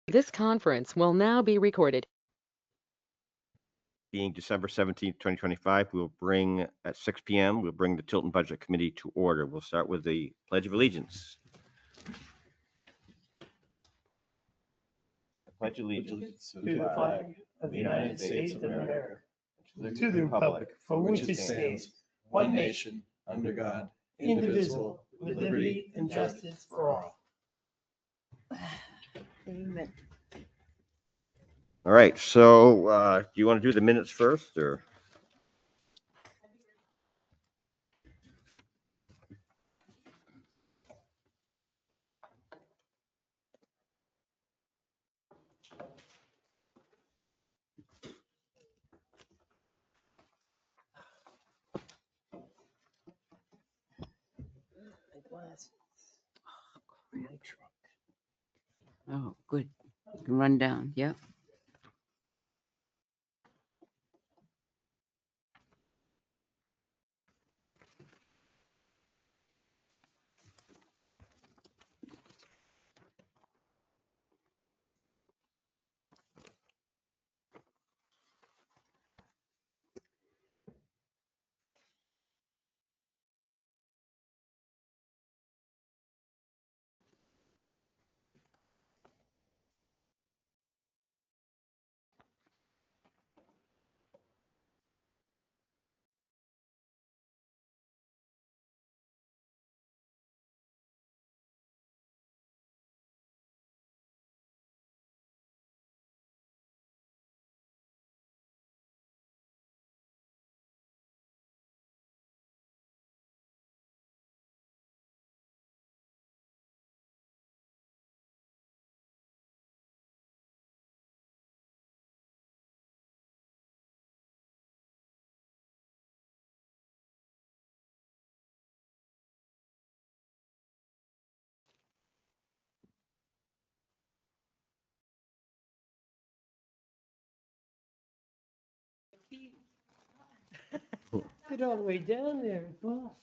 This conference will now be recorded. Being December 17th, 2025, we'll bring at 6 p.m. We'll bring the Tilton Budget Committee to order. We'll start with the Pledge of Allegiance. I pledge allegiance to the flag of the United States of America, to the republic for which it stands, one nation, under God, indivisible, with liberty and justice for all. Amen. All right, so do you want to do the minutes first, or? Oh, good. You can run down. Yep. Get all the way down there. Cool.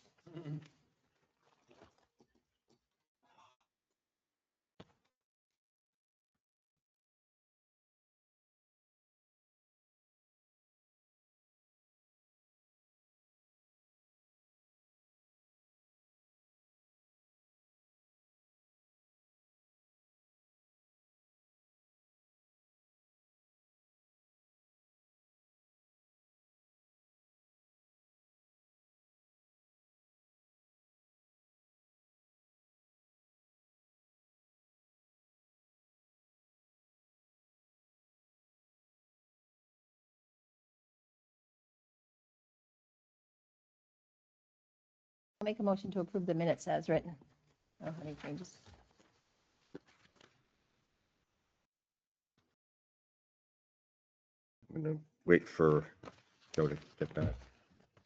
I'll make a motion to approve the minutes as written. Oh, any changes? I'm going to wait for Joe to get back.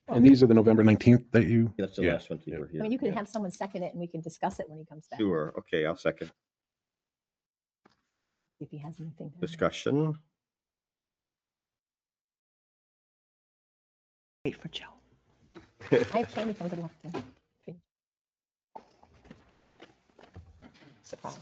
And these are the November 19th that you, That's the Yeah, last one you yeah. were I here. mean, you can have someone second it and we can discuss it when he comes back. Sure, okay, I'll second. If he has anything. Discussion. Wait for Joe. I have Sandy from Good Luck. Surprise.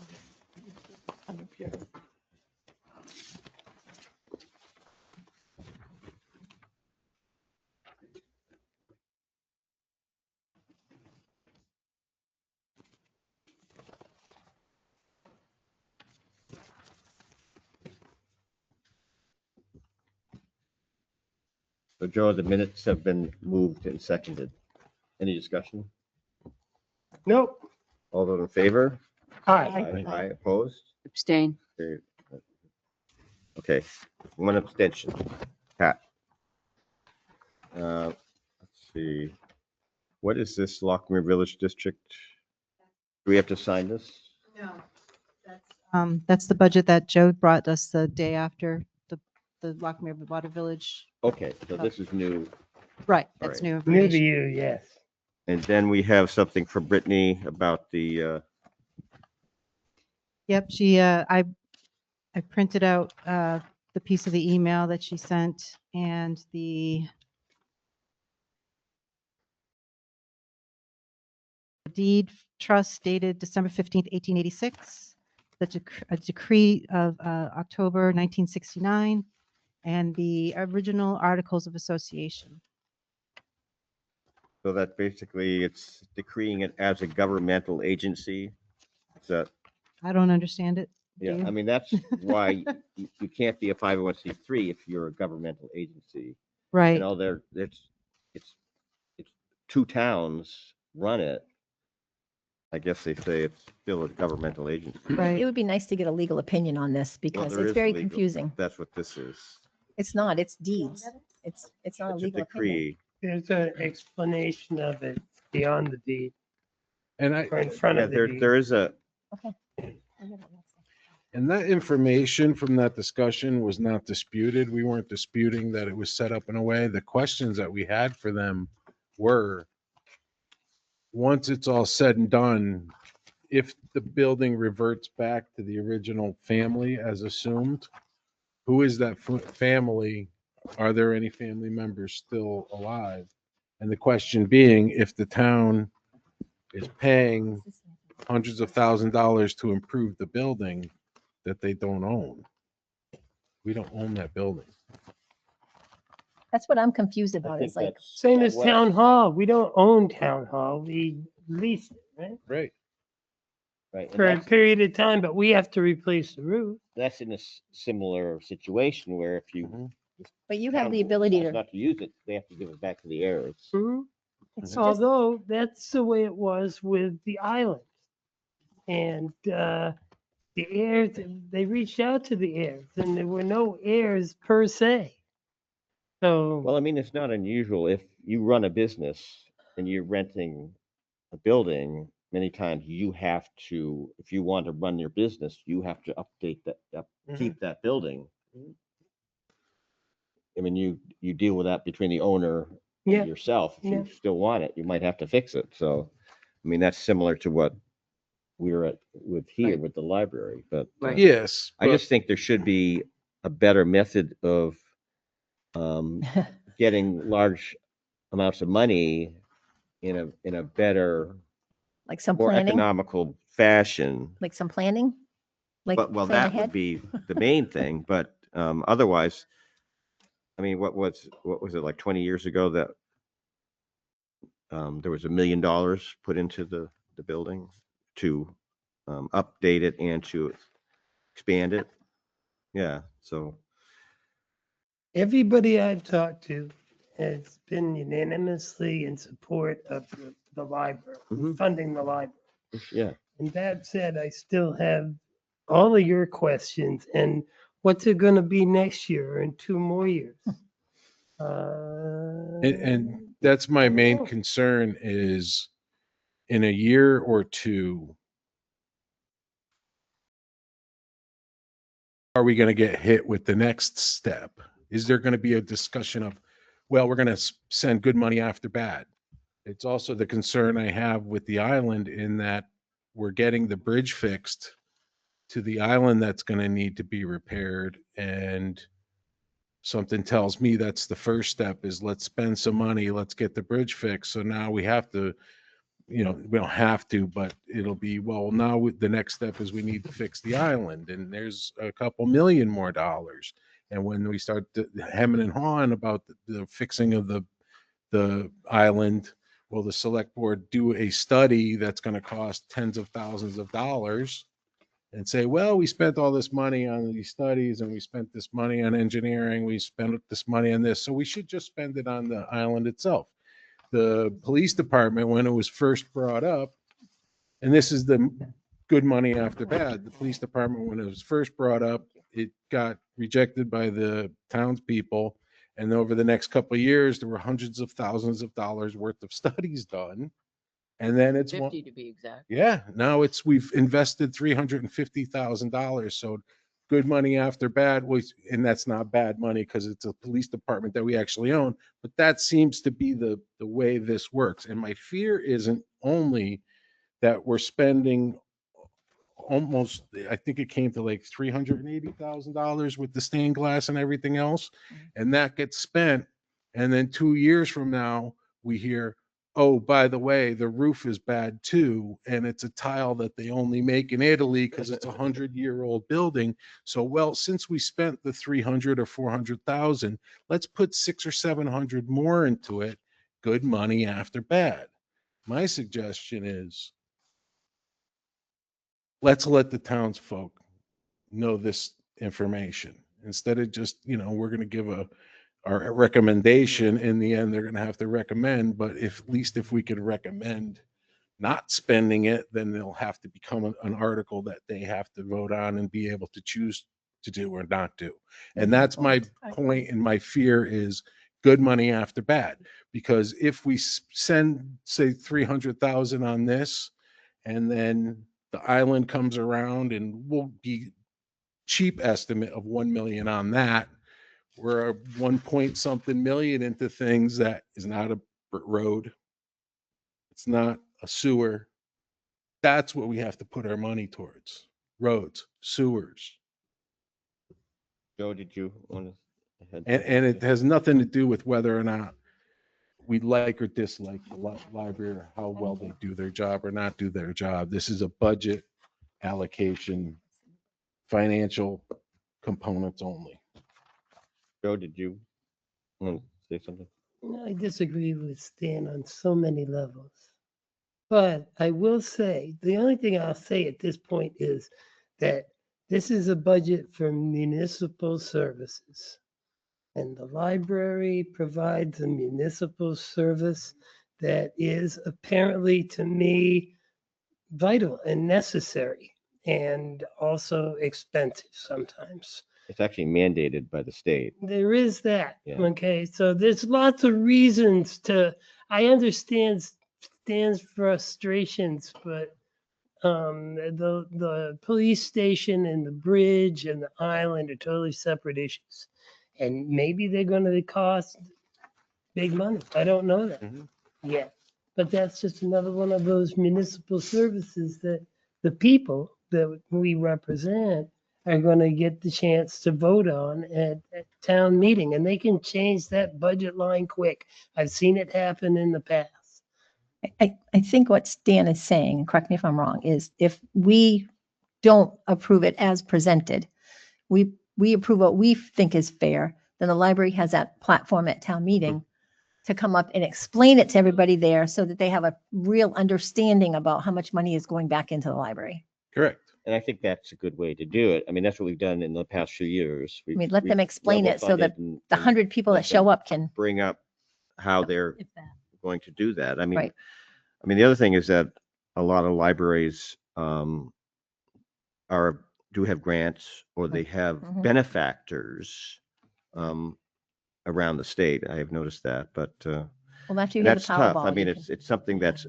So Joe, the minutes have been moved and seconded. Any discussion? Nope. All those in favor? Aye. Aye, opposed? Abstain. Okay, one abstention. Pat. Let's see. What is this Lockmere Village District? Do we have to sign this? That's the budget that Joe brought us the day after the Lockmere Water Village. Okay, so this is new. Right, All that's right. new New to information. you, yes. And then we have something for Brittany about the, Yep, I printed out the piece of the email that she sent and the deed trust dated December 15th, 1886. a decree of October 1969 and the original Articles of Association. So that basically it's decreeing it as a governmental agency. Is that, I don't understand it. Do yeah, you? I mean, that's why you can't be a 501c3 if you're a governmental agency. Right. You know, it's two towns run it. I guess they say it's still a governmental agency. Right. It would be nice to get a legal opinion on this Well, because there it's is very legal- confusing. That's what this is. It's not, it's deeds. It's not a It's a legal opinion. decree. There's an explanation of it beyond the deed And or in front Yeah, of the there deed. is a, and that information from that discussion was not disputed. We weren't disputing that it was set up in a way. The questions that we had for them were, once it's all said and done, if the building reverts back to the original family as assumed, who is that family? Are there any family members still alive? And the question being, if the town is paying hundreds of $1,000s to improve the building that they don't own. We don't own that building. That's what I'm confused I about. think It's like, that's Same as what- town hall. We don't own town hall. We lease it, right? Right. right, and For a that's- period of time, but we have to replace the roof. that's in a similar situation where if you. Mhm. but you have town the ability decides to, Not to use it, they have to give it back to the heirs. it's just, Although that's the way it was with the island. And the heirs, they reached out to the heirs and there were no heirs per se. Well, So, I mean, it's not unusual if you run a business and you're renting a building, many times you have to, if you want to run your business, you have to update that, keep that building. I mean, you deal with that between the owner yeah, and yourself. If yeah. you still want it, you might have to fix it. So, I mean, that's similar to what we were at with here Right. with the library, but Right. Yes. I but- just think there should be a better method of getting large amounts of money in a better, like some more planning, economical fashion. like some planning, like But, well, plan that would ahead. be the main thing, but otherwise, I mean, what was it, like 20 years ago that there was $1 million put into the building to update it and to expand it? Yeah, so, Everybody I've talked to has been unanimously in support of the library, Mhm. funding the library. yeah. And that said, I still have all of your questions and what's it gonna be next year or in 2 more years? And that's my main concern is in a year or two, are we going to get hit with the next step? Is there going to be a discussion of, well, we're going to send good money after bad? It's also the concern I have with the island in that we're getting the bridge fixed to the island that's going to need to be repaired. And something tells me that's the first step is let's spend some money, let's get the bridge fixed. So now we have to, we don't have to, but it'll be, well, now the next step is we need to fix the island and there's a couple million more dollars. And when we start hemming and hawing about the fixing of the island, will the select board do a study that's going to cost tens of thousands of dollars and say, well, we spent all this money on these studies and we spent this money on engineering, we spent this money on this, so we should just spend it on the island itself. The police department, when it was first brought up, and this is the good money after bad, the police department, when it was first brought up, it got rejected by the townspeople. And over the next couple of years, there were hundreds of thousands of dollars worth of studies done. And then it's 50 to be exact. yeah, now we've invested $350,000. So good money after bad was, and that's not bad money because it's a police department that we actually own, but that seems to be the way this works. And my fear isn't only that we're spending almost, I think it came to like $380,000 with the stained glass and everything else. And that gets spent. And then 2 years from now, we hear, oh, by the way, the roof is bad too, and it's a tile that they only make in Italy because it's a 100-year-old building. So, well, since we spent the 300 or 400,000, let's put 600 or 700 more into it. Good money after bad. My suggestion is let's let the townsfolk know this information instead of just, we're going to give our recommendation. In the end, they're going to have to recommend, but at least if we could recommend not spending it, then they'll have to become an article that they have to vote on and be able to choose to do or not do. And that's my point, and my fear is good money after bad. Because if we send, say, 300,000 on this, and then the island comes around and we'll be cheap estimate of 1 million on that, we're a 1 point something million into things that is not a road, it's not a sewer. That's what we have to put our money towards: roads, sewers. Joe, did you want to? And it has nothing to do with whether or not we like or dislike the library, or how well they do their job or not do their job. This is a budget allocation, financial components only. Joe, did you want to say something? I disagree with Stan on so many levels. But I will say, the only thing I'll say at this point is that this is a budget for municipal services. And the library provides a municipal service that is apparently, to me, vital and necessary, and also expensive sometimes. It's actually mandated by the state. There is that. Yeah. Okay. So there's lots of reasons I understand Stan's frustrations, but the police station and the bridge and the island are totally separate issues. And maybe they're going to cost big money. I don't know that yet. But that's just another one of those municipal services that the people that we represent are going to get the chance to vote on at town meeting. And they can change that budget line quick. I've seen it happen in the past. I think what Stan is saying, and correct me if I'm wrong, is if we don't approve it as presented, we approve what we think is fair, then the library has that platform at town meeting to come up and explain it to everybody there so that they have a real understanding about how much money is going back into the library. Correct. And I think that's a good way to do it. I mean, that's what we've done in the past few years. I mean, let them explain it so that the 100 people that show up can. Bring up how they're If that. going to do that. I mean, Right. the other thing is that a lot of libraries do have grants, or they have Mhm. benefactors around the state. I have noticed that, but Well, after you and hear the that's tough. I Powerball, mean, you it's something that's,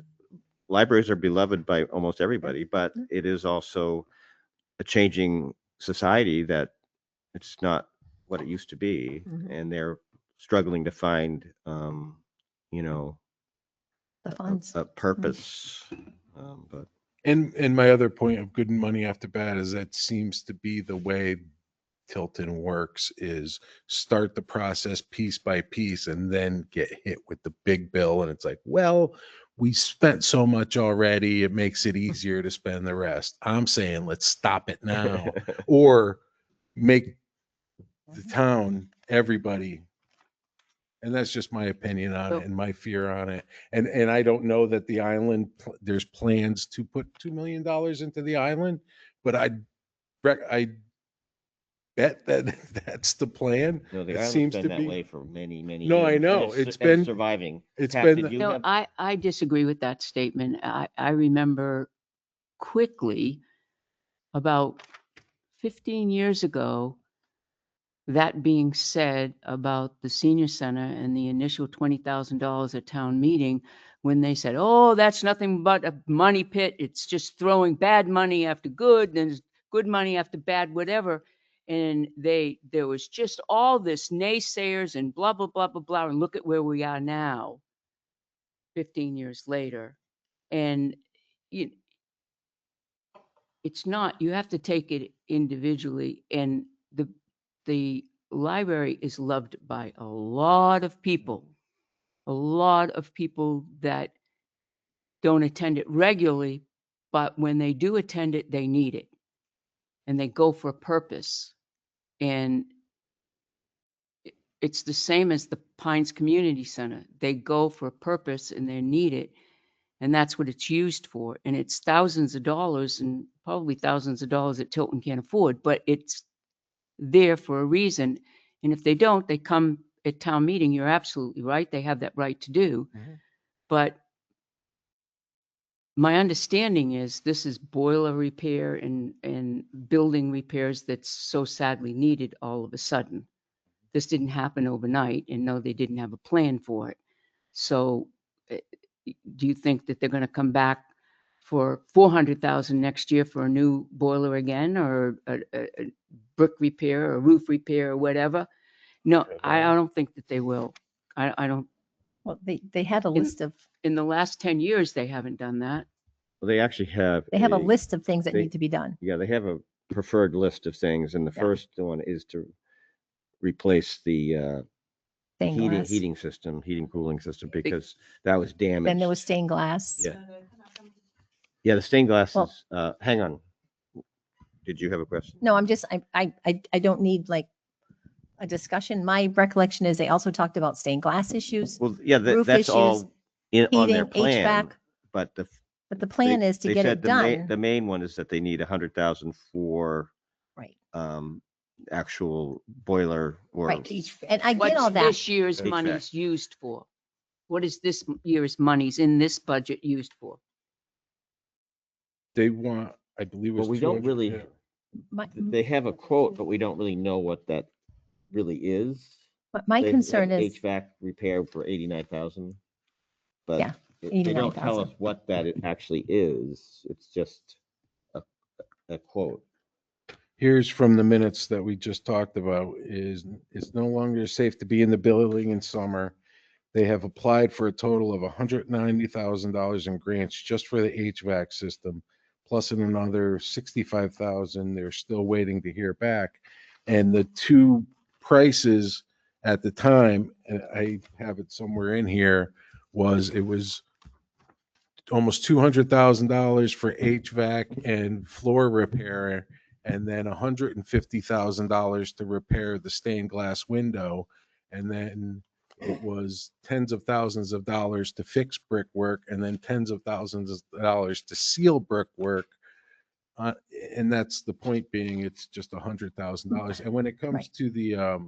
libraries are beloved by almost everybody, but it is also a changing society that it's not what it used to be, Mhm. and they're struggling to find, the funds. a purpose. But And my other point of good money after bad is that seems to be the way Tilton works, is start the process piece by piece and then get hit with the big bill. And it's like, well, we spent so much already, it makes it easier to spend the rest. I'm saying let's stop it now, or make the town, everybody. And that's just my opinion on it and my fear on it. And I don't know that the island, there's plans to put $2 million into the island, but I bet that that's the plan. no, the It island's seems been to that be. way for many, many No, years. I and know. and It's been- surviving. it's Pat, been- did you No, have- I disagree with that statement. I remember quickly about 15 years ago, that being said about the senior center and the initial $20,000 at town meeting, when they said, oh, that's nothing but a money pit. It's just throwing bad money after good, then good money after bad, whatever. And there was just all this naysayers and blah, blah, blah, blah, blah. And look at where we are now, 15 years later. And it's not, you have to take it individually. And the library is loved by a lot of people. a lot of people that don't attend it regularly, but when they do attend it, they need it. And they go for a purpose. And it's the same as the Pines Community Center. They go for a purpose and they need it. And that's what it's used for. And it's thousands of dollars and probably thousands of dollars that Tilton can't afford, but it's there for a reason. And if they don't, they come at town meeting. You're absolutely right. They have that right to do. Mhm. But my understanding is this is boiler repair and building repairs that's so sadly needed all of a sudden. This didn't happen overnight, and no, they didn't have a plan for it. So do you think that they're going to come back for 400,000 next year for a new boiler again, or a brick repair or roof repair or whatever? No, I don't think that they will. I don't. Well, they had a list of, In the last 10 years, they haven't done that. Well, they actually have. they have a list of things that they- need to be done. Yeah, they have a preferred list of things, and the Yeah. first one is to replace the Stained glass. heating cooling system, because that was damaged. Then there was stained glass. Yeah. Yeah, the stained glass Well- is, hang on. Did you have a question? No, I'm just, I don't need like a discussion. My recollection is they also talked about stained glass issues, Well, yeah, roof that's issues, all on their heating, plan, HVAC, but but the plan is to they get said it the done. main one is that they need 100,000 for Right, actual boiler or right. And I get all What's that. this year's HVAC. monies used for? What is this year's monies in this budget used for? They want, I believe it was Well, we don't 200, really, yeah. My, they have a quote, but we don't really know what that really is. my They concern have is, HVAC repair for 89,000. But Yeah, they don't tell 89,000. us what that it actually is. It's just a quote. Here's from the minutes that we just talked about is it's no longer safe to be in the building in summer. They have applied for a total of $190,000 in grants just for the HVAC system, plus another 65,000. They're still waiting to hear back. And the two prices at the time, and I have it somewhere in here, it was almost $200,000 for HVAC and floor repair, and then $150,000 to repair the stained glass window. And then it was tens of thousands of dollars to fix brickwork, and then tens of thousands of dollars to seal brickwork. And that's the point being, it's just $100,000. And when it comes Right. to the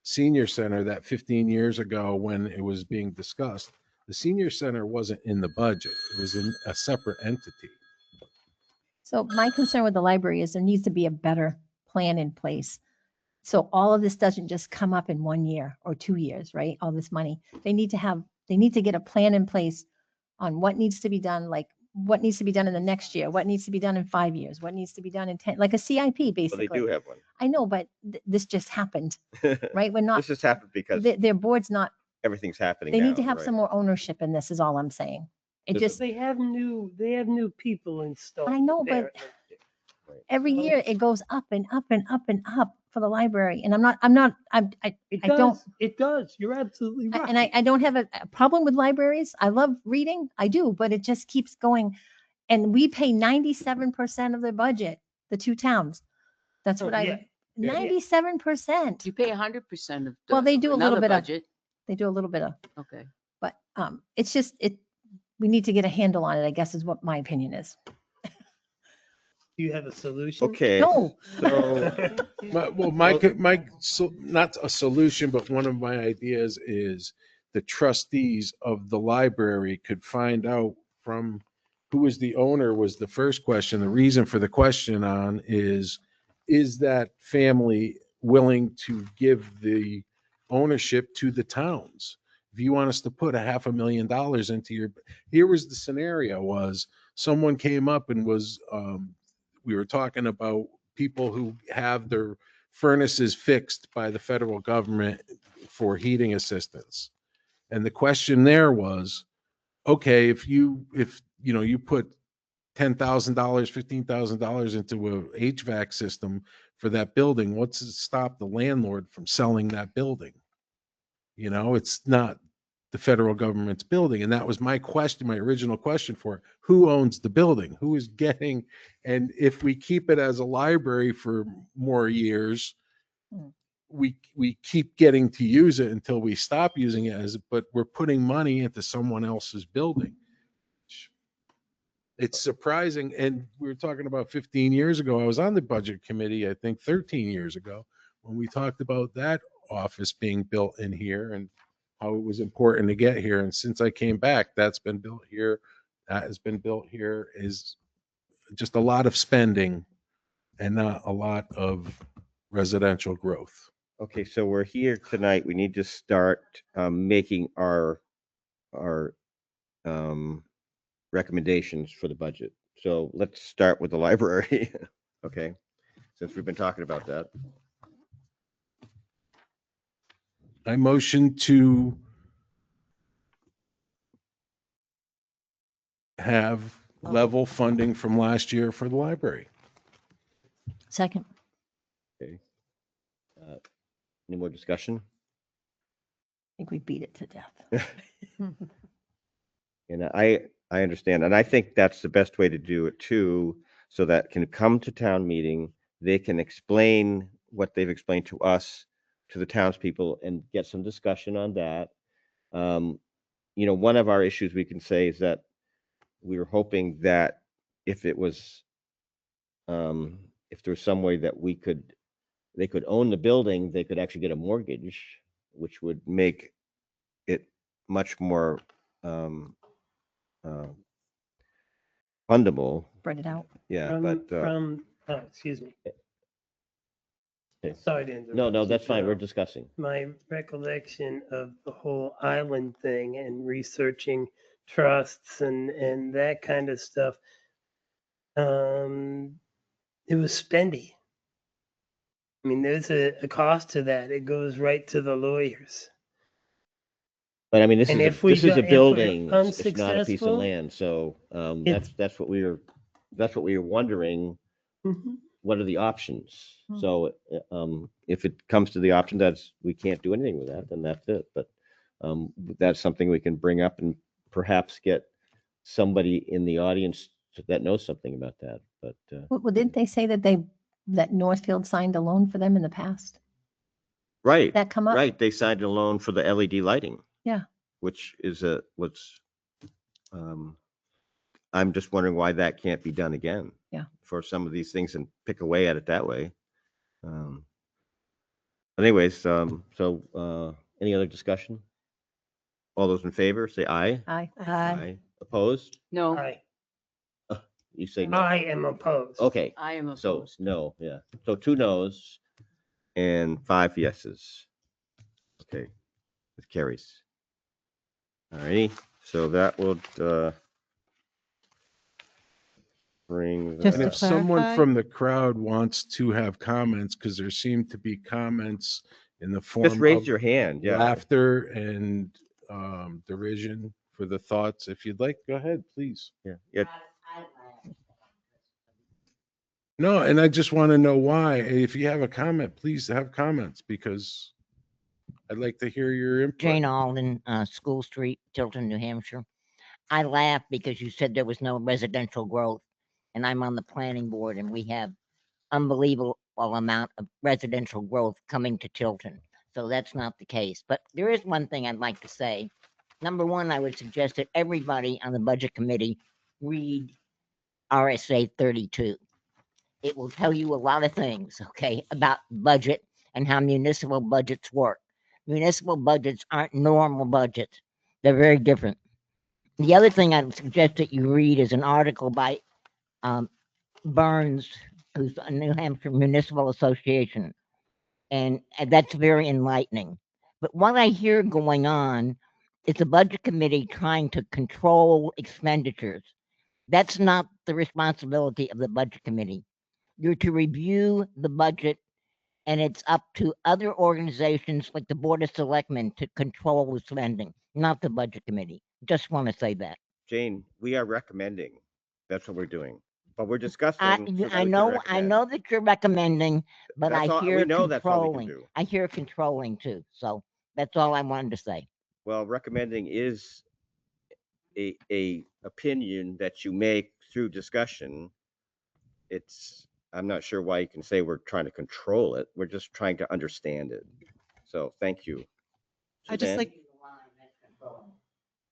senior center, that 15 years ago when it was being discussed, the senior center wasn't in the budget. It was in a separate entity. so my concern with the library is there needs to be a better plan in place. So all of this doesn't just come up in 1 year or 2 years, right? All this money. They need to get a plan in place on what needs to be done, like what needs to be done in the next year, what needs to be done in 5 years, what needs to be done in 10, like a CIP Well, basically. they do have one. I know, but this just happened, right? We're not, This has happened because their board's not, everything's happening they now. need to have right? some more ownership in this is all I'm saying. It Does- just, They have new people installed. I know, but every year it goes up and up and up and up for the library. And I It don't, does, it does. You're absolutely right. and I don't have a problem with libraries. I love reading. I do, but it just keeps going. And we pay 97% of their budget, the two towns. That's Oh, what yeah. 97%. You pay 100% of. Well, they do a little another bit of- budget. They do a little bit of, Okay. but it's just, we need to get a handle on it, I guess is what my opinion is. Do you have a solution? Okay. No. So Not a solution, but one of my ideas is the trustees of the library could find out from who is the owner was the first question. The reason for the question on is that family willing to give the ownership to the towns? If you want us to put $500,000 into here was the scenario was someone came up and was, we were talking about people who have their furnaces fixed by the federal government for heating assistance. And the question there was, okay, if you put $10,000, $15,000 into a HVAC system for that building, what's to stop the landlord from selling that building? It's not the federal government's building. And that was my question, my original question for it. Who owns the building? Who is getting, and if we keep it as a library for more years, Hmm. we keep getting to use it until we stop using it as, but we're putting money into someone else's building. It's surprising. And we were talking about 15 years ago, I was on the budget committee, I think 13 years ago, when we talked about that office being built in here and how it was important to get here. And since I came back, that's been built here. That has been built here. Is just a lot of spending and not a lot of residential growth. Okay, so we're here tonight. We need to start making our recommendations for the budget. So let's start with the library. Okay, since we've been talking about that. I motion to have level funding from last year for the library. Second. Okay. Any more discussion? I think we beat it to death. And I understand, and I think that's the best way to do it too, so that can come to town meeting, they can explain what they've explained to us, to the townspeople, and get some discussion on that. You know, one of our issues we can say is that we were hoping that if it was, if there was some way that they could own the building, they could actually get a mortgage, which would make it much more fundable. Spread it out. Yeah, Excuse me. Okay. Sorry to interrupt. no, you, that's fine. We're Joe. discussing. My recollection of the whole island thing and researching trusts and that kind of stuff, it was spendy. I mean, there's a cost to that. It goes right to the lawyers. But I mean, And if we this is a got- if we're building. It's not a piece of unsuccessful, land. So it's- that's what we were wondering. Mhm. What are the options? Hmm. So if it comes to the option that's we can't do anything with that, then that's it. But that's something we can bring up and perhaps get somebody in the audience that knows something about that. But Well, didn't they say that that Northfield signed a loan for them in the past? right, That come up? right, they signed a loan for the LED lighting. Yeah. Which is I'm just wondering why that can't be done again. Yeah. For some of these things and pick away at it that way. Anyways, so any other discussion? All those in favor, say aye. Aye. Opposed? No, You say no. I am opposed. Okay, I am so opposed. no, yeah. So 2 noes and 5 yeses. Okay, it carries. All righty, so that will bring. Just And to if someone clarify- from the crowd wants to have comments, because there seem to be comments in the form Just raise of your hand, yeah. laughter and derision for the thoughts. If you'd like, go ahead, please. Yeah. No, and I just want to know why. If you have a comment, please have comments, because I'd like to hear your input. Jane Alden, School Street, Tilton, New Hampshire. I laugh because you said there was no residential growth, and I'm on the planning board, and we have unbelievable amount of residential growth coming to Tilton. So that's not the case. But there is one thing I'd like to say. Number one, I would suggest that everybody on the budget committee read RSA 32. It will tell you a lot of things, okay, about budget and how municipal budgets work. Municipal budgets aren't normal budgets. They're very different. The other thing I would suggest that you read is an article by Burns, who's a New Hampshire Municipal Association. And that's very enlightening. But what I hear going on is the budget committee trying to control expenditures. That's not the responsibility of the budget committee. You're to review the budget, and it's up to other organizations like the Board of Selectmen to control the spending, not the budget committee. Just want to say that. Jane, we are recommending. That's what we're doing. But we're discussing. I so that we I can know recommend. that you're recommending, but That's I all- hear we know that's all we can controlling. do. I hear controlling too. So that's all I wanted to say. Well, recommending is a opinion that you make through discussion. I'm not sure why you can say we're trying to control it. We're just trying to understand it. So thank you. I just Suzanne? like,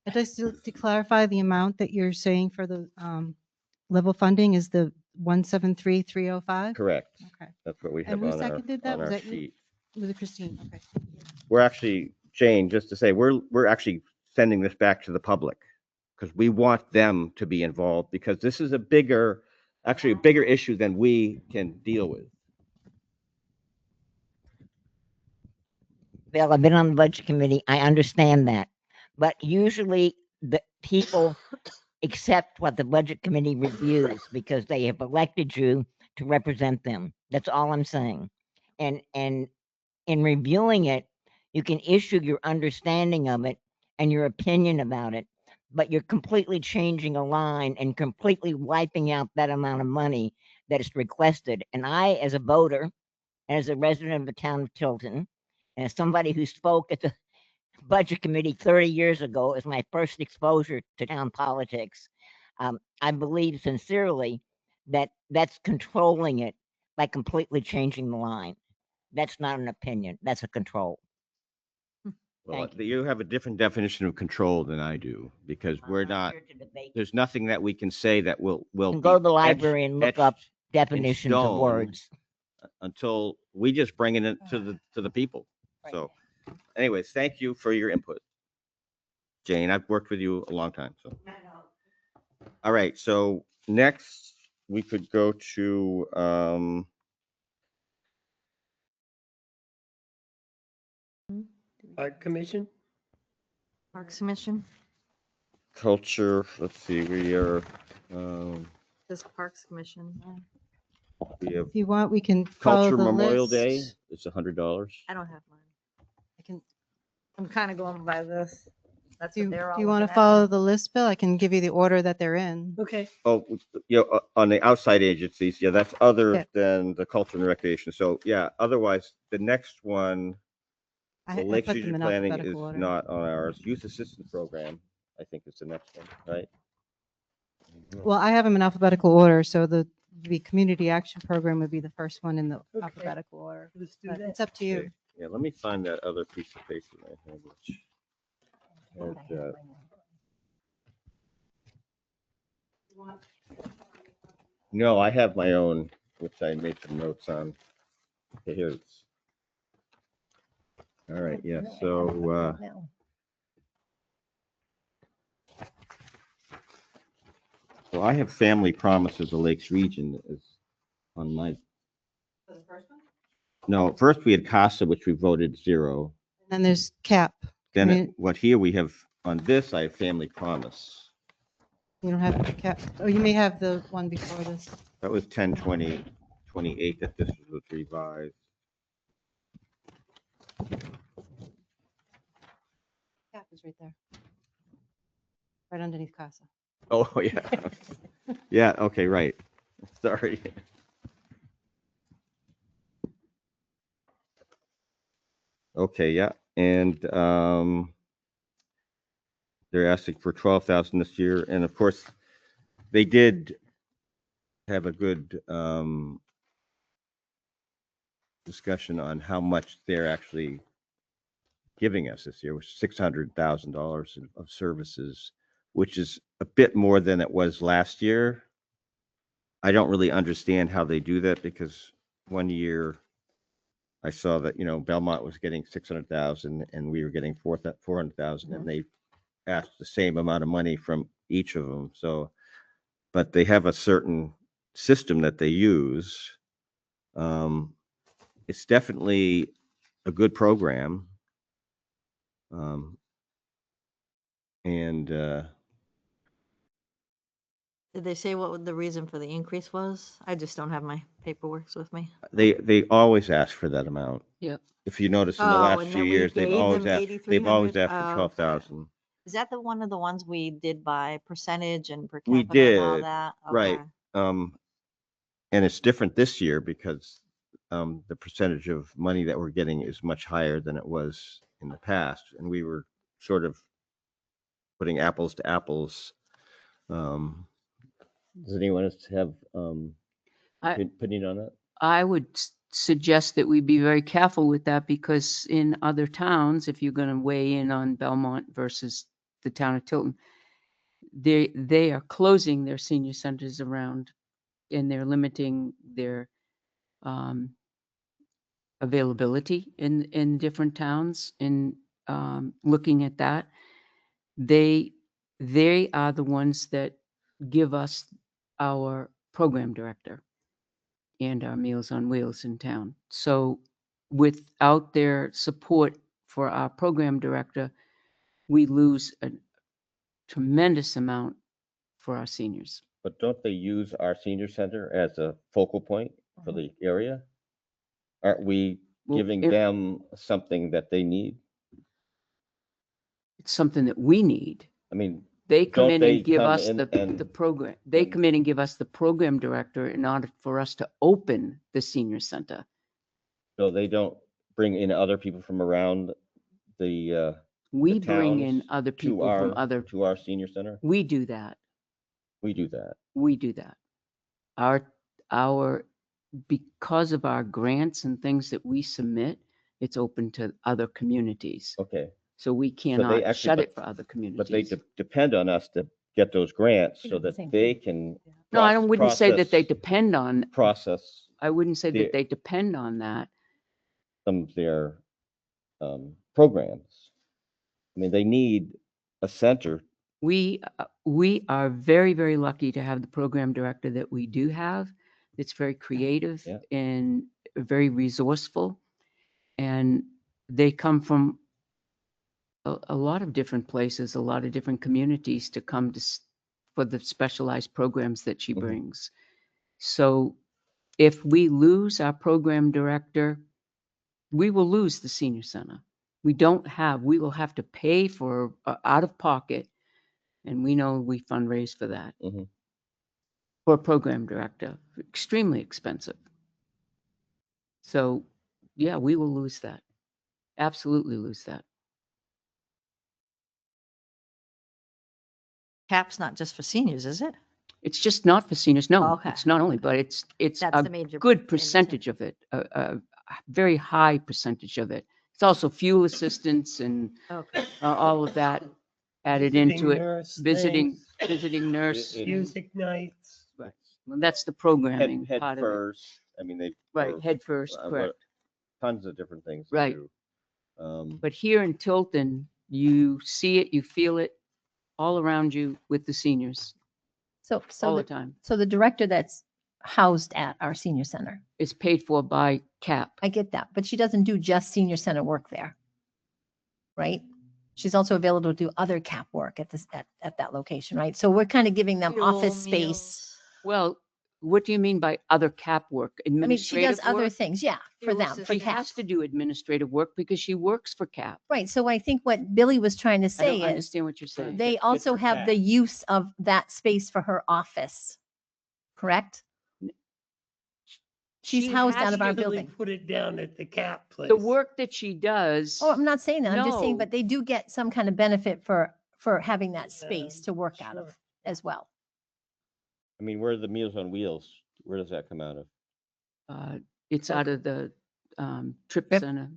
I just to clarify the amount that you're saying for the level funding is the 173,305? Correct. Okay. That's what we And have who on seconded that? on Was our that you? sheet. Was it Christine? Okay. We're actually, Jane, just to say, we're actually sending this back to the public because we want them to be involved because this is actually a bigger issue than we can deal with. Bill, I've been on the budget committee. I understand that. But usually the people accept what the budget committee reviews because they have elected you to represent them. That's all I'm saying. And in reviewing it, you can issue your understanding of it and your opinion about it, but you're completely changing a line and completely wiping out that amount of money that is requested. And I, as a voter, as a resident of the town of Tilton, and as somebody who spoke at the budget committee 30 years ago as my first exposure to town politics, I believe sincerely that that's controlling it by completely changing the line. That's not an opinion. That's a control. Well, Thank you. you have a different definition of control than I do because we're I'm not, here to debate. there's nothing that we can say that will You can be go to the etched- library and look up etched definitions of stone. words. Until we just bring it in to the people. Right. So anyways, thank you for your input. Jane, I've worked with you a long time. So all right. So next we could go to Art Commission? Parks Commission, culture. Let's see, we are um this Parks Commission. we have If you want, we can follow Culture the Memorial list. Day. It's $100. I don't have mine. I can, I'm kind of going by this. That's do what they're all you want to looking at. follow the list, Bill? I can give you the order that they're in. Okay. Oh, yeah, on the outside agencies, yeah, that's other Yeah. than the culture and recreation. So yeah, otherwise the next one, I the Lake put them Region in Planning is alphabetical order. not on ours. Youth Assistance Program, I think is the next one, right? Well, I have them in alphabetical order, so the Community Action Program would be the first one in the Okay. alphabetical order. Let's do But that. it's up to you. Okay. Yeah, let me find that other piece of paper I have, which had, no, I have my own, which I made some notes on. Okay, here it is. All right, yeah, so, so I have Family Promises of Lakes Region is on my. No, first we had CASA, which we voted 0. And then there's CAP. Then Commu- what here we have on this, I have Family Promise. You don't have the CAP. Oh, you may have the one before this. That was 10/20/28 that this was revised. CAP is right there. Right underneath CASA. Oh, yeah. Yeah, okay, right. Sorry. Okay, yeah, and they're asking for 12,000 this year, and of course, they did have a good discussion on how much they're actually giving us this year, which is $600,000 of services, which is a bit more than it was last year. I don't really understand how they do that because one year I saw that, Belmont was getting 600,000 and we were getting 400,000 and they asked the same amount of money from each of them. So, but they have a certain system that they use. It's definitely a good program. And Did they say what the reason for the increase was? I just don't have my paperwork with me. they always ask for that amount. Yep. If you notice in the Oh, last and few then we years, gave them 8,300? they've always asked for Oh, okay. 12,000. Is that one of the ones we did by percentage and per We capita and all did, that? right. Okay. And it's different this year because the percentage of money that we're getting is much higher than it was in the past. And we were sort of putting apples to apples. Does anyone else have I- opinion on that? I would suggest that we be very careful with that because in other towns, if you're going to weigh in on Belmont versus the town of Tilton, they are closing their senior centers around and they're limiting their availability in different towns. In looking at that, they are the ones that give us our program director and our Meals on Wheels in town. So without their support for our program director, we lose a tremendous amount for our seniors. But don't they use our senior center as a focal point for the area? Aren't we Well, giving if- them something that they need? It's something that we need. I mean, They come Don't in they and give come us in the and- program. They and- come in and give us the program director in order for us to open the senior center. so they don't bring in other people from around the We bring in towns other to people from other, to our senior center? we do that. We do that. We do that. Our, because of our grants and things that we submit, it's open to other communities. Okay, So we they cannot actually- shut but- it for other but they communities. depend on us to get those grants We so do the that same they thing. can No, I wouldn't say that they process- depend on, process I wouldn't say the- that they depend on that. some of their programs. I mean, they need a center. We are very, very lucky to have the program director that we do have. It's very creative Yeah. and very resourceful. And they come from a lot of different places, a lot of different communities to come to for the specialized programs that she Mhm. brings. So if we lose our program director, we will lose the senior center. We will have to pay for out of pocket. And we know we fundraise for that. Mhm. For a program director, extremely expensive. So yeah, we will lose that. Absolutely lose that. CAP's not just for seniors, is it? It's just not for seniors. No, Okay. it's not only, but it's That's a the major. good industry. percentage of it, a very high percentage of it. It's also fuel assistance and Okay. all of that added Visiting into it. nurse Visiting things, nurse. It- Music nights. Well, that's the programming Head part of it. first. I mean, they Right, or, head first, correct. tons of different things. Right. To do. But here in Tilton, you see it, you feel it all around you with the seniors So, all the time. so the director that's housed at our senior center, It's paid for by CAP. I get that, but she doesn't do just senior center work there. Right? She's also available to do other CAP work at this, at that location, right? So we're kind of giving them office Fuel, space. meals. Well, what do you mean by other CAP work? I mean, she does Administrative other work? things, yeah, for Fuel them, for She CAP. has to do administrative work because she works for CAP. Right, so I think what Billy was trying to I say don't is, understand what you're saying. they also for have the CAP. use of that space for her office, correct? She's She housed has out of our Usually building. Put it down at the cap place. The work that she does, Oh, I'm not saying that, I'm just saying, No. but they do get some kind of benefit for having that space to work out of sure. as well. I mean, where are the Meals on Wheels? Where does that come out of? it's out of the trip Yep. center.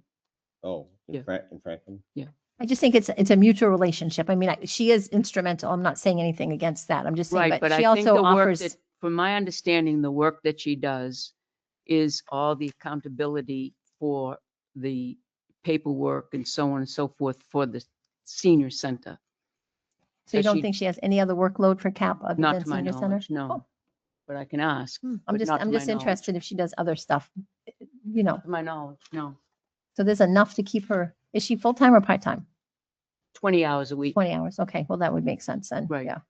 Oh, Yeah. In Franklin. I just think it's a mutual relationship. I mean, she is instrumental. I'm not saying anything against that. I'm just saying, Right, but but she I think also the work offers, that, from my understanding, the work that she does is all the accountability for the paperwork and so on and so forth for the senior center. so you does don't she- think she has any other workload for CAP other Not than to my senior center? knowledge, no. Cool. But I can ask. I'm but just, not to I'm my just knowledge. interested if she does other stuff, you know, To my knowledge, no. so there's enough to keep her, is she full-time or part-time? 20 hours a week. 20 hours, okay, well, that would make sense then, Right. yeah.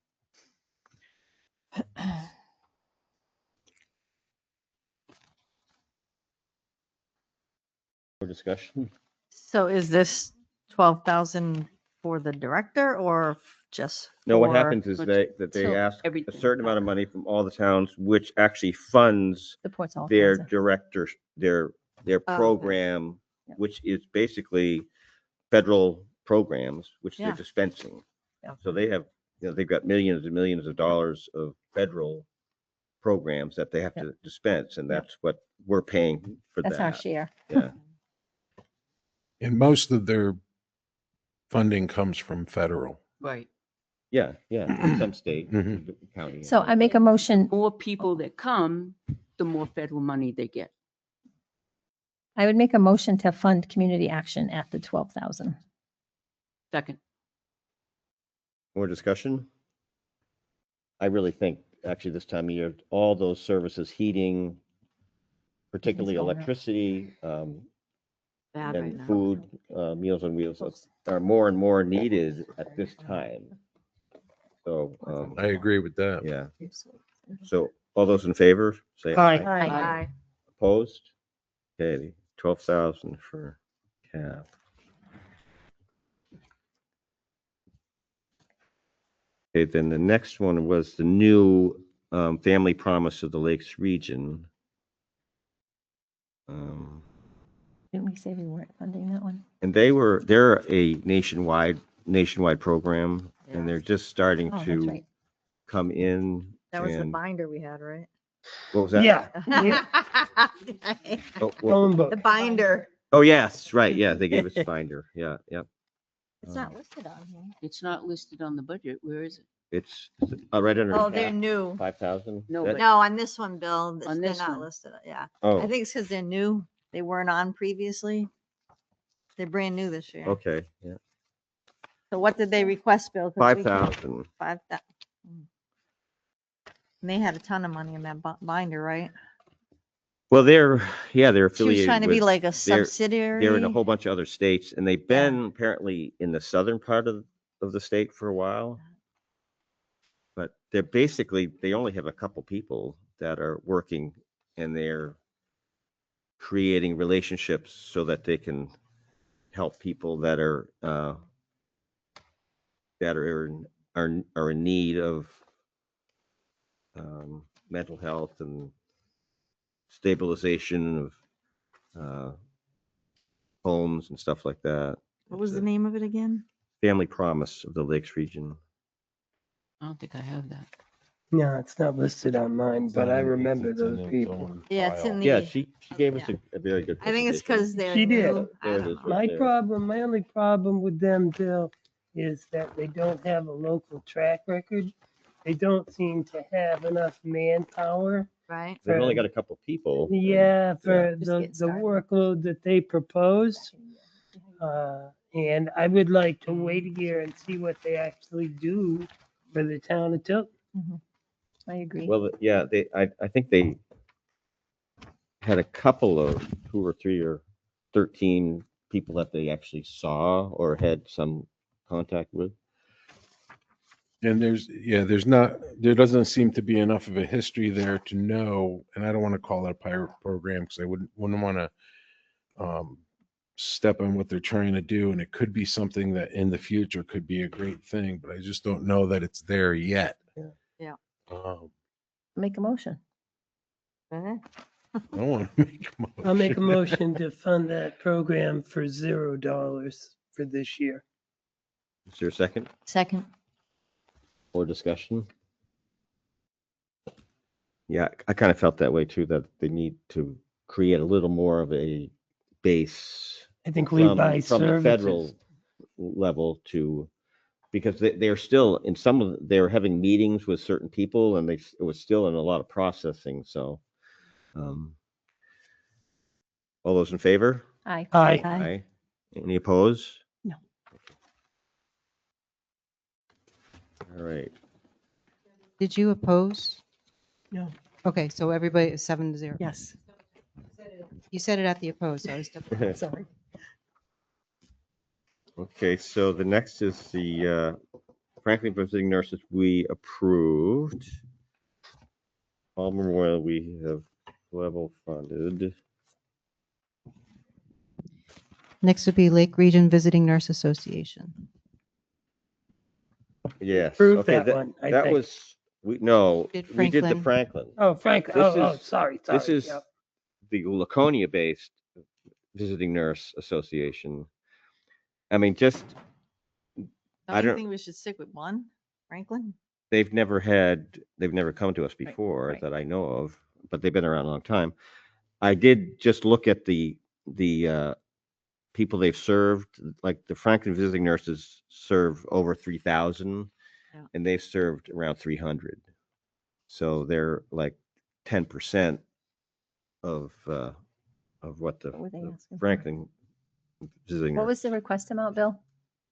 For discussion. So is this 12,000 for the director or just? No, what for- happens is Which- that they so ask a everything. certain amount of money from all the towns, which actually funds Supports all. their kinds of- directors, their okay. program, Yep. which is basically federal programs, which they're Yeah. dispensing. Yeah. So they have, they've got millions and millions of dollars of federal programs that they have Yep. to dispense, and Yep. that's what we're paying for That's our that. share. Yeah, And most of their funding comes from federal. Right. yeah, some state, Mhm. county. So I make a motion, More people that come, the more federal money they get. I would make a motion to fund community action at the 12,000. Second. More discussion? I really think, actually, this time of year, all those services, heating, particularly going up. electricity, Bad right and now. food, Meals on Wheels are more and more needed at this time. So, I agree with that. yeah. So all those in favor, say Aye. aye. Aye. Opposed? Okay, 12,000 for CAP. Okay, then the next one was the new Family Promise of the Lakes region. Didn't we say we weren't funding that one? And they're a nationwide program, and they're just starting Oh, that's to right. come in. That was the and binder we had, right? what was that? Yeah. yeah, Oh, phone The book. binder. oh, yes, right. Yeah, they gave us a binder. Yeah, yep. It's not listed on here. It's not listed on the budget. Where is it? It's right under. Oh, they're cap, new. 5,000. No, That- but- No, on this one, Bill, On they're this not one. listed. Yeah. Oh, I think it's because they're new. They weren't on previously. They're brand new this year. okay, yeah. So what did they request, Bill? 'Cause we can't- 5,000. 5,000. And they had a ton of money in that binder, right? Well, they're She was affiliated trying to be with- like a they're- subsidiary. They're in a whole bunch of other states, and they've been apparently in the southern part of the state for a while. But they're basically, they only have a couple people that are working, and they're creating relationships so that they can help people that are in need of mental health and stabilization of homes and stuff like that. What was It's the a name of it again? Family Promise of the Lakes region. I don't think I have that. No, it's not listed on mine, but I remember It's in those its people. own Yeah, it's file. in Yeah, the, she gave us a very good. I think it's presentation. because they're She did. new. I There it don't is, know. right. My only problem with them, Bill, is that they don't have a local track record. They don't seem to have enough manpower. Right? They've only got a couple people. and- Yeah, for Just the get started. workload that they proposed. And I would like to wait a year and see what they actually do for the town of Tilton. I agree. Well, yeah, I think they had a couple of 2 or 3 or 13 people that they actually saw or had some contact with. And there doesn't seem to be enough of a history there to know, and I don't want to call it a pirate program because I wouldn't want to step on what they're trying to do. And it could be something that in the future could be a great thing, but I just don't know that it's there yet. Yeah. Make a motion. Uh-huh. I don't want to make a motion. I'll make a motion to fund that program for $0 for this year. Is there a second Second. or discussion? Yeah, I kind of felt that way too, that they need to create a little more of a base I think we buy from the services. federal level to, because they're still in they're having meetings with certain people, and it was still in a lot of processing. So, all those in favor? Aye. Aye. Aye. Any opposed? No. All right. Did you oppose? No. Okay, so everybody is 7-0. Yes. You said it at the opposed, so I was double. Sorry. Okay, so the next is the Franklin visiting nurses we approved. All Memorial we have level funded. Next would be Lake Region Visiting Nurse Association. Yes. Approve okay, that one, I that think. was we no Did we did the Franklin. Franklin. Oh, Frank, This oh, is- sorry. This is Yep. the Laconia-based visiting nurse association. I mean, just I Don't you don't- think we should stick with one, Franklin? they've never come to us Right, before right. that I know of, but they've been around a long time. I did just look at the people they've served, like the Franklin visiting nurses serve over 3,000 Yeah. and they've served around 300. So they're like 10% of what the What were they asking for? Franklin visiting What was the nurses, request amount, Bill?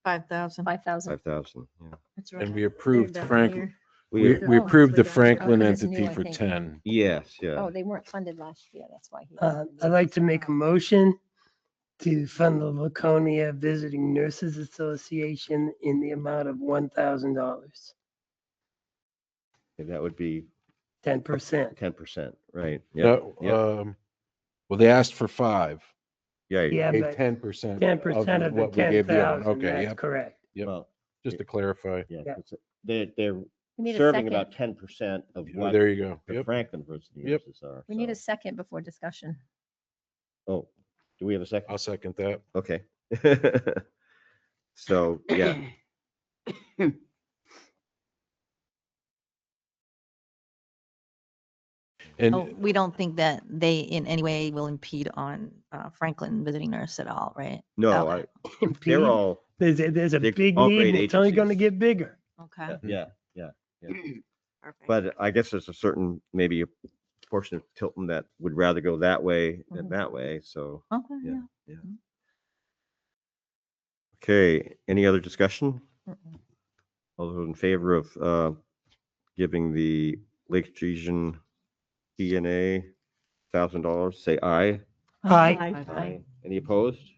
5,000. 5,000? 5,000. Yeah. That's And right. we approved down Franklin, here. we Oh, approved the way down. Franklin Oh, 'cause it's new, entity I for think. 10. Yes, yeah. Oh, they weren't funded last year, that's why. he I'd like to make a motion to fund the Laconia Visiting Nurses Association in the amount of $1,000, And that would be 10%. 10%, right? Yeah. Well, they asked for 5. Yeah. Yeah, Gave but 10%. 10% of the what we gave the other one. 10,000, Okay, that's yep, correct. yep. Well, Just to clarify. yeah, Yeah. 'cause they're We need a serving second. about 10% of Oh, what there you go. the Yep. Franklin visiting Yep. nurses are. We need a so- second before discussion. Oh, do we have a second? I'll second that. Okay. So, yeah, And Oh, we don't think that they in any way will impede on Franklin visiting nurse at all, right? no, Okay. they're all, There's a They're big all need, great and it's only going to agencies. get bigger. Okay. yeah, Perfect. but I guess there's a certain, maybe a portion of Tilton that would rather go that way than Mhm. that way, so, Okay, yeah, yeah. yeah. Okay, any other discussion? Mm-mm. All those in favor of giving the Lake Region DNA $1,000, say aye. Aye. Aye. Any opposed?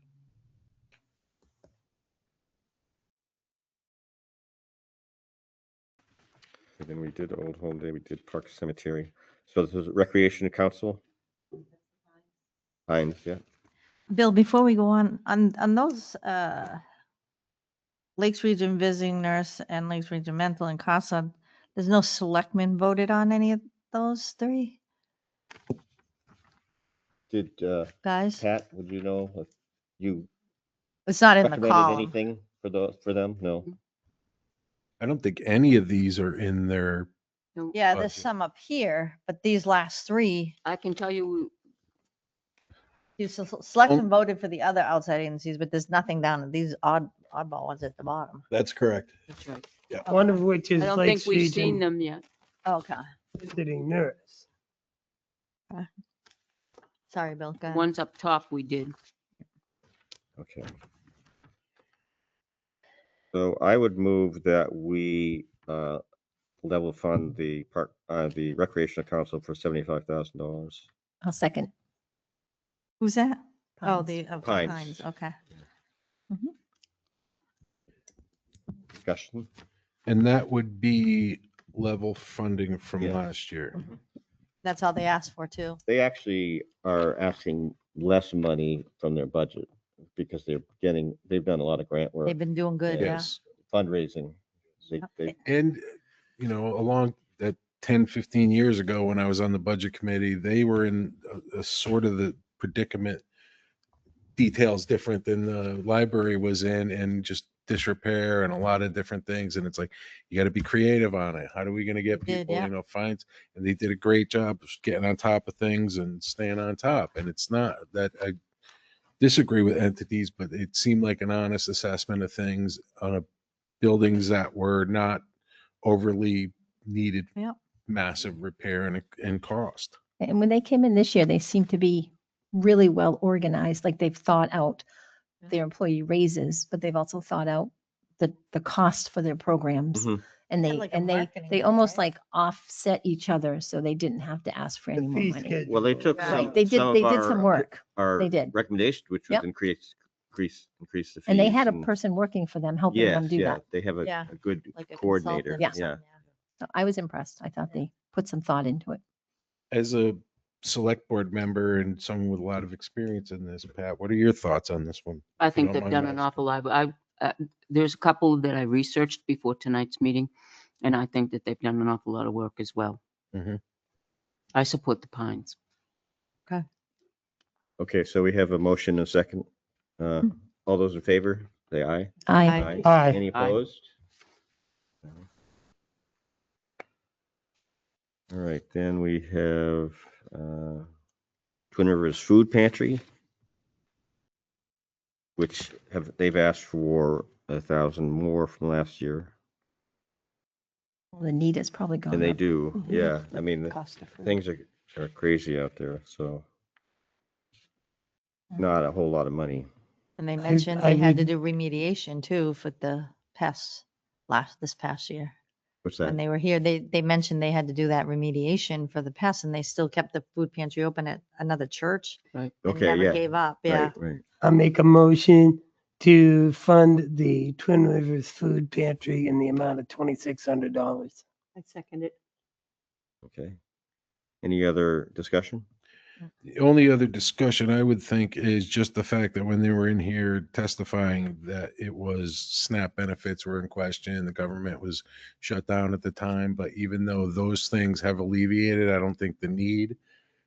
And then we did Old Home Day, we did Park Cemetery. So this is Recreation Council? Hines, yeah. Bill, before we go on those Lakes Region Visiting Nurse and Lakes Region Mental and CASA, there's no selectmen voted on any of those 3 Did guys? Pat, would you know if you It's not in the recommended column. anything for them? No. I don't think any of these are in there. Yeah, there's budget. some up here, but these last 3, I can tell you, you selectmen voted for the other outside agencies, but there's nothing down in these oddball ones at the bottom. That's correct. that's right. One of which is I don't Lake think we've seen Region them yet. Okay. Visiting Nurse. Sorry, Bill. Go The ahead. ones up top we did. Okay. So I would move that we level fund the recreational council for $75,000. I'll second. Who's that? Oh, Pines. the Pines. Pines. Okay. Discussion? And that would be level funding from Yeah. last year. That's all they asked for too. They actually are asking less money from their budget because they've done a lot of grant work, They've been doing good. Yeah. Yes. fundraising. They, And, along that 10, 15 years ago, when I was on the budget committee, they were in a sort of the predicament, details different than the library was in, and just disrepair and a lot of different things. And it's like, you got to be creative on it. How are we going to get They did, people, yeah. finds? And they did a great job of getting on top of things and staying on top. And it's not that I disagree with entities, but it seemed like an honest assessment of things on buildings that were not overly needed Yep. massive repair and cost. And when they came in this year, they seem to be really well organized, like they've thought out their employee raises, but they've also thought out the cost for their programs. Mhm. And Had they, like a and marketing they one, almost right? like offset each other, so they didn't have to ask for The any more fee money. schedule. well, they took Right. some, Right, they some did of some our, work. our They did. recommendation, which was Yep. increase the fees. And they had a person working for them, helping them Yes, do yeah, that. they have Yeah, a good like a coordinator. consultant or Yeah. something, So I was impressed. I thought they put some thought into it. As a select board member and someone with a lot of experience in this, Pat, what are your thoughts on this one? I If you think don't they've mind done my an asking. awful lot. There's a couple that I researched before tonight's meeting, and I think that they've done an awful lot of work as well. Mhm. I support the Pines. Okay, so we have a motion and a second. All those in favor? say aye. Aye. Aye. Any Aye. opposed? All right, then we have Twin Rivers Food Pantry, which they've asked for 1,000 more from last year, Well, the need has probably gone and they up. do. Mhm. Yeah, I mean, Cost of food. things are crazy out there, so not a whole lot of money. And they I- mentioned I they had to would- do remediation too for the pests this past year. What's When that? they were here, they mentioned they had to do that remediation for the pests and they still kept the food pantry open at another church. Right. They Okay, never yeah. gave up. Yeah. Right. I make a motion to fund the Twin Rivers Food Pantry in the amount of $2,600. I second it. Okay. Any other discussion? The only other discussion I would think is just the fact that when they were in here testifying that it was SNAP benefits were in question, the government was shut down at the time, but even though those things have alleviated, I don't think the need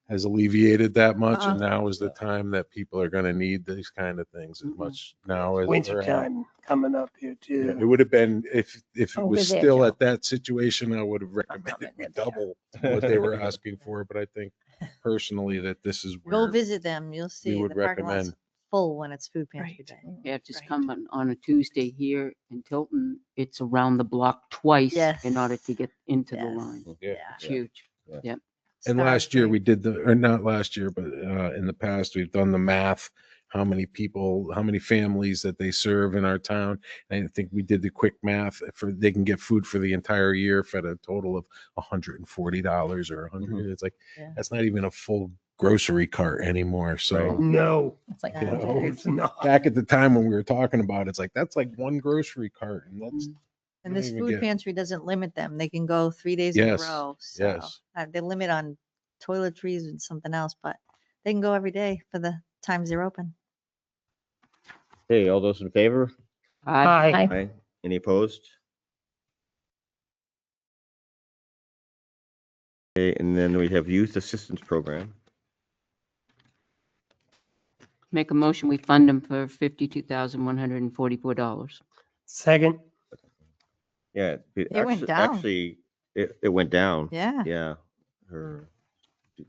has alleviated that much. And now is the time that people are going to need these kind of things as much now as. Winter time coming up here Yeah, too. it would have been, if it Oh, was we're there, still Joe. at that situation, I would have recommended comment, we we're there. double what they were asking for, but I think personally that this is Go where visit them. You'll see would the parking lot's recommend. full when it's food pantry Right. day. Yeah, just Right. come on a Tuesday here in Tilton. It's around the block twice in order to Yes. get into the Yes. line. Yeah. It's huge. And Star last year we Trek. did or not last year, but in the past, we've done the math, how many people, how many families that they serve in our town. And I think we did the quick math they can get food for the entire year for a total of $140 or 100. It's like, Yeah. that's not even a full grocery cart anymore. So Right. No, It's like, Yeah. You know, it's not. back at the time when we were talking about it, it's like, that's like one grocery cart. And that's, And don't this even food get- pantry doesn't limit them. They can go 3 days in a Yes, row. So yes. they limit on toiletries and something else, but they can go every day for the times they're open. Hey, all those in favor? Aye. Aye. Aye. Aye. Any opposed? Okay, and then we have Youth Assistance Program. Make a motion, we fund them for $52,144. Second. Yeah. It went down. Actually, it went down. Yeah. Yeah.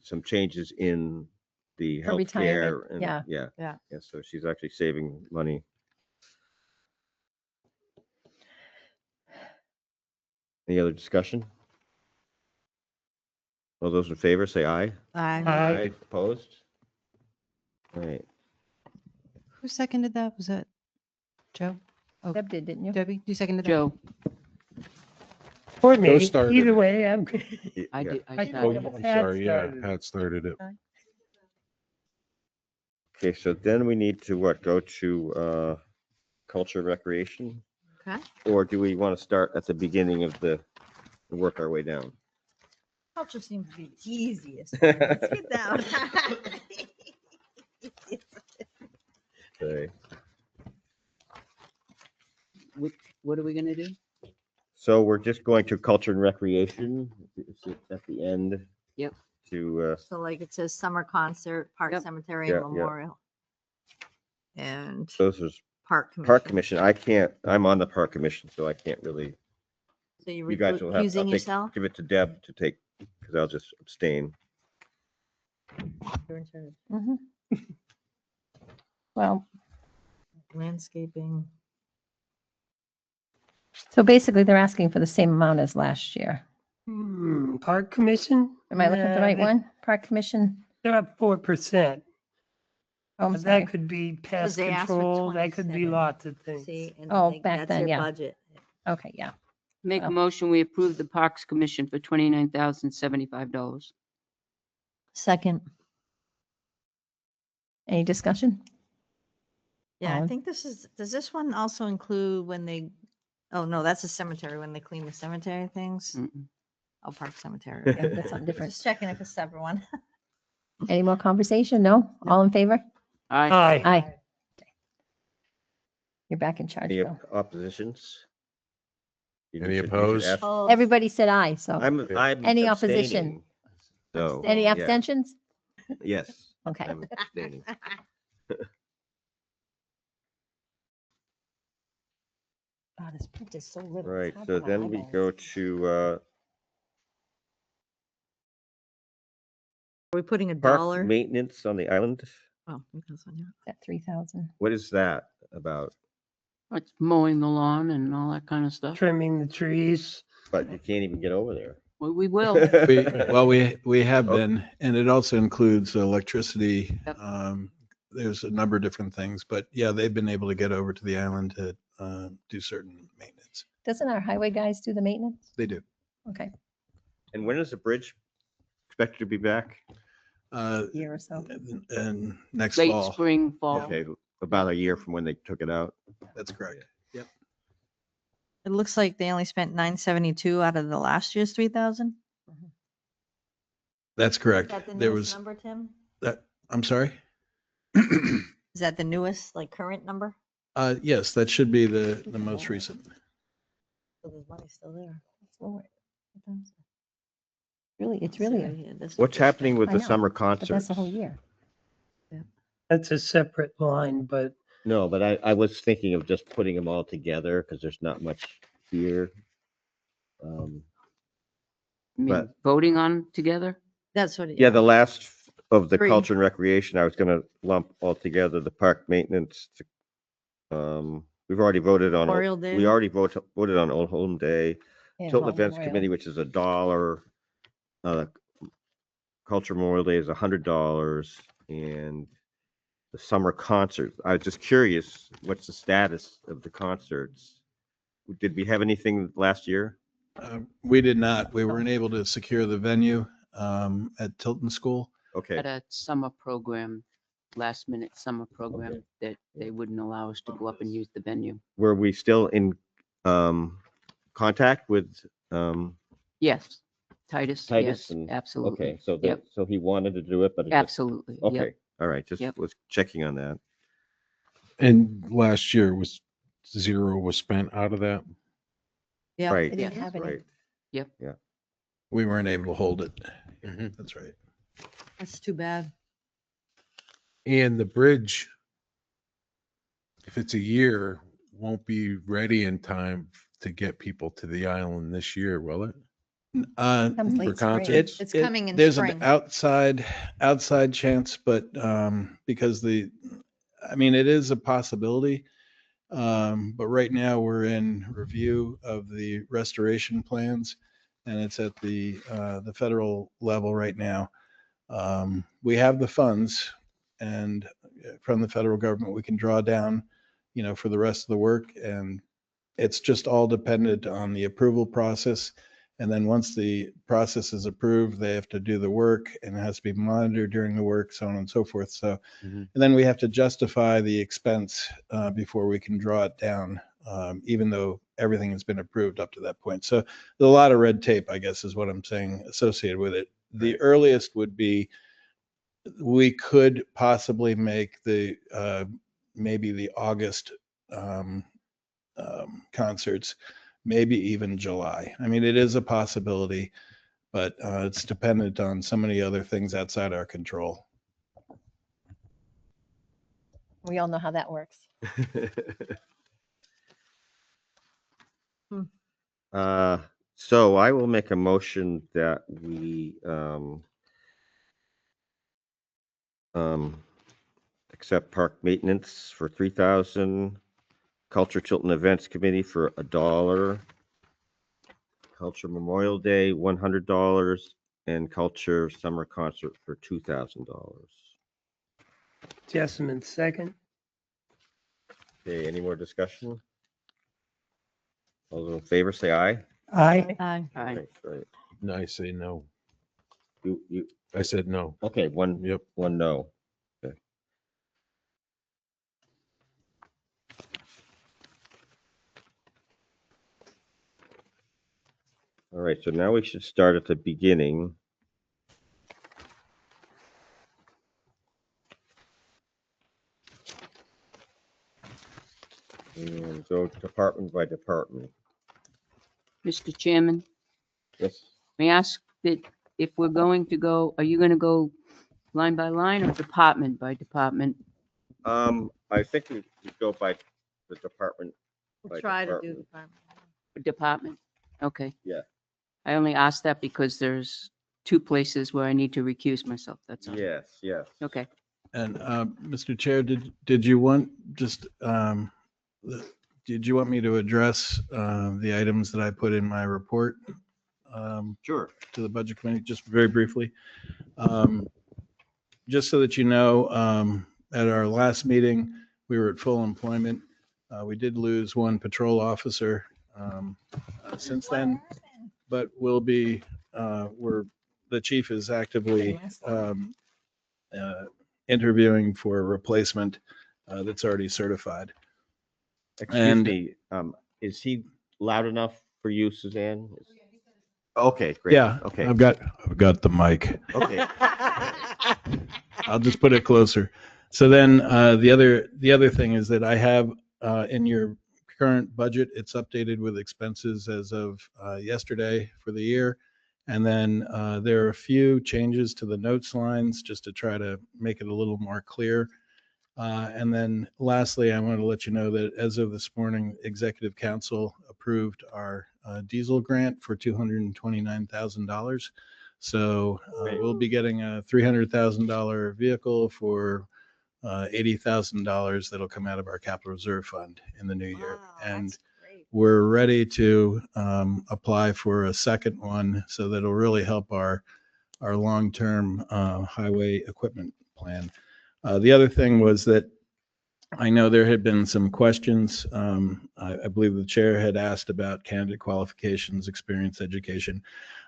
Some changes in the For retirement, healthcare and yeah. yeah. Yeah. Yeah, so she's actually saving money. Any other discussion? All those in favor, say aye. Aye. Opposed? All right. Who seconded that? Was that Joe? Oh, Deb did, didn't you? Debbie, you seconded that? Joe, Or me. started Either it. way, I'm. I Yeah. did. I I thought Oh, it started. was I'm Pat sorry. Yeah, started it. Pat started it. Okay, so then we need to go to culture recreation? Okay. Or do we want to start at the beginning of and work our way down? Culture seems to be the easiest. one. Let's get down. Okay. What are we gonna do? So we're just going to culture and recreation. It's at the end. Yep. To So like it says summer concert, park Yep. cemetery Yeah, and yeah. memorial. And those is park commission. park commission. I'm on the park commission, so I can't really. So you're You guys will have. recusing yourself? Give it to Deb to take because I'll just abstain. You're in charge. Mhm. Well, Landscaping. so basically they're asking for the same amount as last year. Park Commission? Am I looking at the Nah, right one? Park Commission? They're up 4%. Oh, I'm But sorry. that could be pest they asked for control, that could be 27. lots of things. See, and Oh, I think back that's then, your yeah. budget. Okay, yeah. Make a Well. motion, we approve the Parks Commission for $29,075. Second. Any discussion? Yeah, I On. think does this one also include when they, oh no, that's a cemetery, when they clean the cemetery things? Mm-mm. Oh, park cemetery. Yeah, okay. that's something different. Just checking if it's a separate one. Any more conversation? No? All in favor? Aye. Aye. Aye. You're back in charge, Any Bill. oppositions? Any opposed? Oh, Everybody said aye, so. I'm Any opposition? abstaining. So Abstain. Any yeah. abstentions? Yes. Okay. I'm abstaining. this print is so little. Right, it's hard so for my then we eyeballs. go to, Are we putting a park dollar? maintenance on the island. Oh, that's on here. At 3,000. What is that about? It's mowing the lawn and all that kind of stuff. Trimming the trees. But you can't even get over there. Well, we will. We have Okay. been, and it also includes electricity. Yep. There's a number of different things, but yeah, they've been able to get over to the island to do certain maintenance. Doesn't our highway guys do the maintenance? They do. Okay, And when is the bridge expected to be back? year or so. And next Late fall. spring, fall. Okay, about a year from when they took it out. That's correct. Yep. It looks like they only spent 972 out of the last year's 3,000. That's correct. Is that the There newest was number, Tim? that, I'm sorry? Is that the newest, like current number? Yes, that should be the most recent. So there's money still there. It's lower. Really, it's See right really, here, this is What's what they happening with I the know, summer but concerts? that's the whole year. That's a separate line, but No, but I was thinking of just putting them all together because there's not much here. I mean, But- voting on together? That's what it. Yeah, the last of the Three. culture and recreation, I was gonna lump all together the park maintenance. We've already voted on, Memorial Day. we already voted on Old Home Day. Yeah, Tilton well, Events Memorial. Committee, which is $1. Culture Memorial Day is $100, and the summer concerts. I was just curious, what's the status of the concerts? Did we have anything last year? We did not. We weren't able to secure the venue at Tilton School. Okay, At a summer program, last minute summer program that they wouldn't allow us to go up and use the venue. were we still in contact with, Yes, Titus, Titus yes, and- absolutely. okay, so Yep, so he wanted to do it, but it just, absolutely. Yep. okay, all right, just Yep. was checking on that. And last year was zero was spent out of that. Yeah. Right, They didn't Yes. have any. right. We weren't able to hold it. Mhm. That's right. That's too bad. And the bridge, if it's a year, won't be ready in time to get people to the island this year, will it? Comes For late spring. concerts? It's coming in There's spring. an outside chance, but because I mean, it is a possibility. But right now we're in review of the restoration plans and it's at the federal level right now. We have the funds and from the federal government, we can draw down, for the rest of the work. And it's just all dependent on the approval process. And then once the process is approved, they have to do the work and it has to be monitored during the work, so on and so forth. So, Mhm. and then we have to justify the expense before we can draw it down, even though everything has been approved up to that point. So there's a lot of red tape, I guess, is what I'm saying associated with it. The earliest would be we could possibly make the maybe the August concerts, maybe even July. I mean, it is a possibility, but it's dependent on so many other things outside our control. We all know how that works. So I will make a motion that we accept park maintenance for 3,000, Culture Tilton Events Committee for $1, Culture Memorial Day $100, and Culture Summer Concert for $2,000. Jessamine second. Okay, any more discussion? All those in favor, say aye. Aye. Aye. Right. Right. No, I say no. You, I said no. okay, one Yep. no. Okay. All right, so now we should start at the beginning. And go department by department. Mr. Chairman, Yes. may I ask that if we're going to go, are you going to go line by line or department by department? I think we go by the department We'll by try to do department. department. Department? Okay. Yeah. I only asked that because there's 2 places where I need to recuse myself. That's all. Yes, yes. Okay. And Mr. Chair, did you want did you want me to address the items that I put in my report Sure. to the Budget Committee, just very briefly? Just so that you know, at our last meeting, we were at full employment. We did lose 1 patrol officer since then, but we'll be, the chief is actively interviewing for a replacement that's already certified. Excuse And- me, is he loud enough for you, Suzanne? Okay, great. Yeah, Okay. I've got the mic. Okay. I'll just put it closer. So then the other thing is that I have in your current budget, it's updated with expenses as of yesterday for the year. And then there are a few changes to the notes lines just to try to make it a little more clear. And then lastly, I want to let you know that as of this morning, Executive Council approved our diesel grant for $229,000. So we'll be getting a $300,000 vehicle for $80,000 that'll come out of our capital reserve fund in the new year. And we're ready to apply for a second one, so that'll really help our long-term highway equipment plan. The other thing was that I know there had been some questions. I believe the chair had asked about candidate qualifications, experience, education.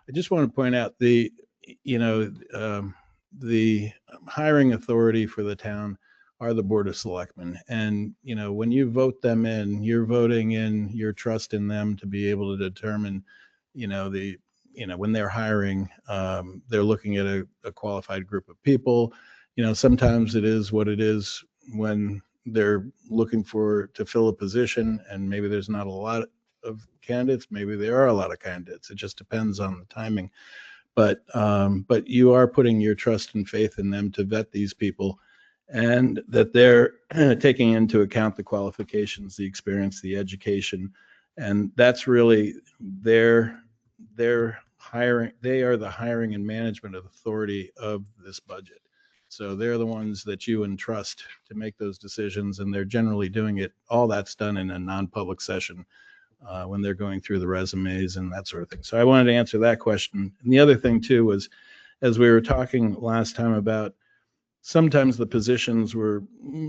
I just want to point out the hiring authority for the town are the Board of Selectmen. And, when you vote them in, you're voting in your trust in them to be able to determine, when they're hiring, they're looking at a qualified group of people. Sometimes it is what it is when they're looking to fill a position, and maybe there's not a lot of candidates. Maybe there are a lot of candidates. It just depends on the timing. But you are putting your trust and faith in them to vet these people, and that they're taking into account the qualifications, the experience, the education, and that's really their hiring. They are the hiring and management authority of this budget. So they're the ones that you entrust to make those decisions, and they're generally doing it. All that's done in a non-public session when they're going through the resumes and that sort of thing. So I wanted to answer that question. And the other thing too was, as we were talking last time about sometimes the positions were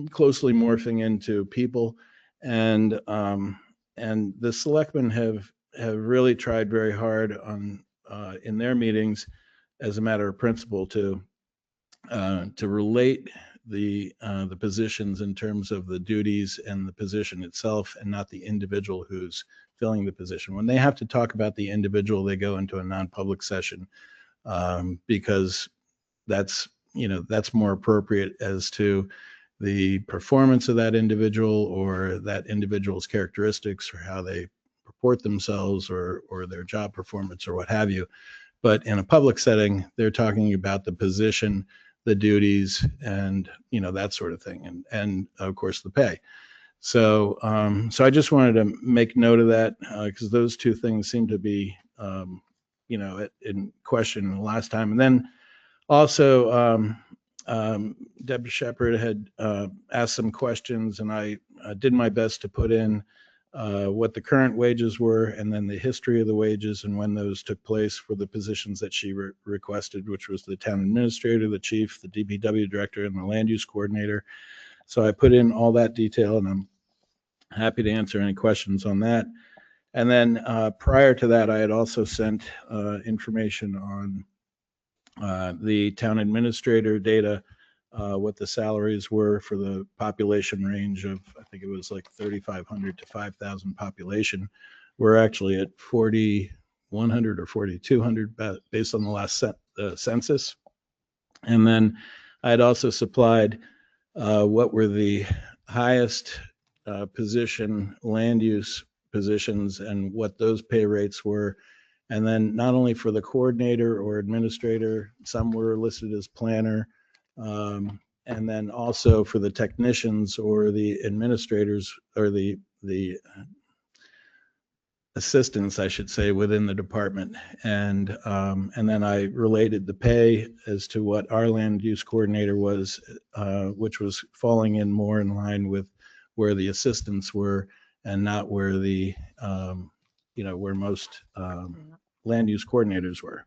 closely morphing into people, and the selectmen have really tried very hard on in their meetings, as a matter of principle, to relate the positions in terms of the duties and the position itself, and not the individual who's filling the position. When they have to talk about the individual, they go into a non-public session because that's more appropriate as to the performance of that individual, or that individual's characteristics, or how they report themselves, or their job performance, or what have you. But in a public setting, they're talking about the position, the duties, and that sort of thing, and of course the pay. So I just wanted to make note of that because those two things seem to be in question last time. And then also Deb Shepherd had asked some questions, and I did my best to put in what the current wages were, and then the history of the wages and when those took place for the positions that she requested, which was the town administrator, the chief, the DPW director, and the land use coordinator. So I put in all that detail, and I'm happy to answer any questions on that. And then prior to that, I had also sent information on the town administrator data, what the salaries were for the population range of, I think it was like 3,500 to 5,000 population. We're actually at 4,100 or 4,200 based on the last census. And then I had also supplied what were the highest position land use positions and what those pay rates were. And then not only for the coordinator or administrator, some were listed as planner, and then also for the technicians or the administrators or the assistants, I should say, within the department. And then I related the pay as to what our land use coordinator was, which was falling in more in line with where the assistants were and not where the, where most land use coordinators were.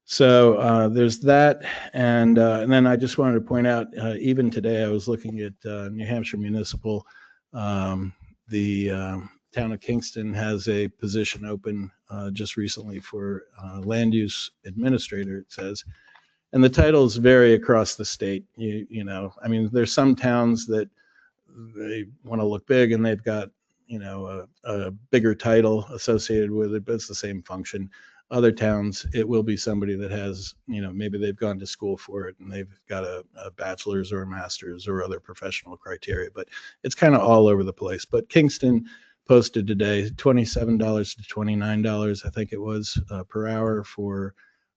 So there's that. And then I just wanted to point out, even today, I was looking at New Hampshire Municipal. The town of Kingston has a position open just recently for land use administrator, it says. And the titles vary across the state. I mean, there's some towns that they want to look big and they've got, a bigger title associated with it, but it's the same function. Other towns, it will be somebody that has, maybe they've gone to school for it and they've got a bachelor's or a master's or other professional criteria, but it's kind of all over the place. But Kingston posted today $27 to $29, I think it was, per hour for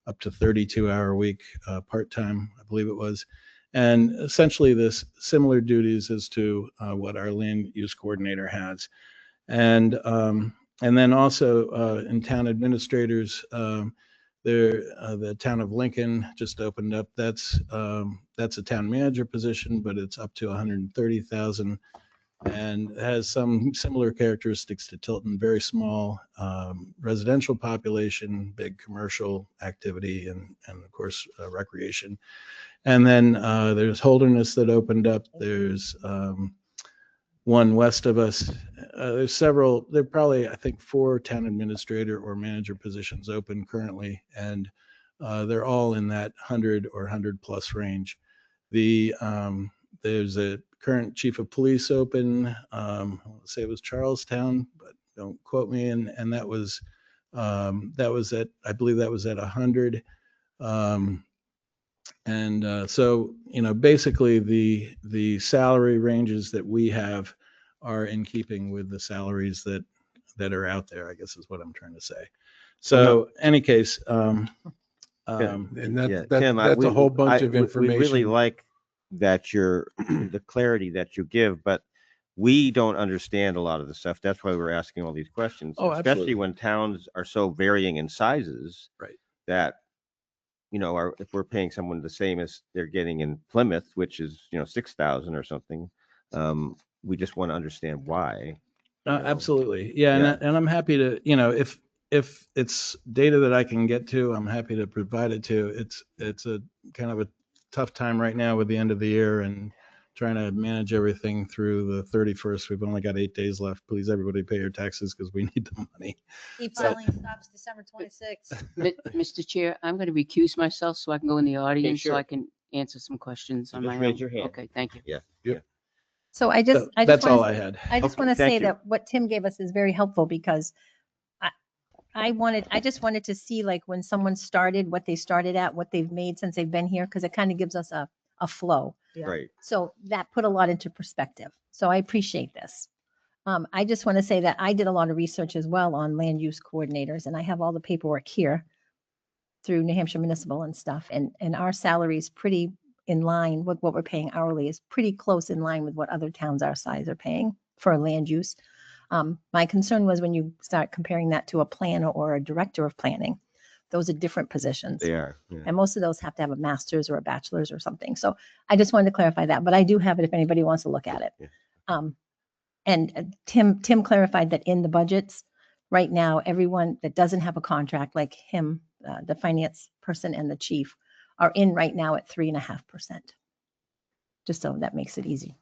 up to 32-hour week part-time, I believe it was. And essentially this similar duties as to what our land use coordinator has. And then also in town administrators, the town of Lincoln just opened up. That's a town manager position, but it's up to 130,000 and has some similar characteristics to Tilton. Very small residential population, big commercial activity, and of course recreation. And then there's Holderness that opened up. There's one west of us. There's several, there are probably, I think, 4 town administrator or manager positions open currently, and they're all in that 100 or 100 plus range. There's a current chief of police open. I want to say it was Charlestown, but don't quote me. And that was at, I believe that was at 100. So, basically the salary ranges that we have are in keeping with the salaries that are out there, I guess is what I'm trying to say. So any case, And Tim, that's a whole bunch of information. We really like that the clarity that you give, but we don't understand a lot of the stuff. That's why we're asking all these questions, Oh, especially absolutely. when towns are so varying in sizes. Right. That, if we're paying someone the same as they're getting in Plymouth, which is, 6,000 or something, we just want to understand why. Absolutely. Yeah. Yeah. And I'm happy to, if it's data that I can get to, I'm happy to provide it to. It's a kind of a tough time right now with the end of the year and trying to manage everything through the 31st. We've only got 8 days left. Please, everybody pay your taxes because we need the money. E-filing stops December 26th. Mr. Chair, I'm going to recuse myself so I can go in the audience so sure. I can answer some questions on Just my raise own. your hand. Okay, thank you. Yeah. So I just That's all I wanna- had. I just Okay, want to thank say you. that what Tim gave us is very helpful because I just wanted to see like when someone started, what they started at, what they've made since they've been here, because it kind of gives us a flow. Right. So that put a lot into perspective. So I appreciate this. I just want to say that I did a lot of research as well on land use coordinators, and I have all the paperwork here through New Hampshire Municipal and stuff. And our salary is pretty in line with what we're paying hourly, is pretty close in line with what other towns our size are paying for land use. My concern was when you start comparing that to a planner or a director of planning, those are different positions. They are. Yeah. And most of those have to have a master's or a bachelor's or something. So I just wanted to clarify that, but I do have it if anybody wants to look at it. Yeah. And Tim clarified that in the budgets right now, everyone that doesn't have a contract like him, the finance person and the chief are in right now at 3.5%. Just so that makes it easy.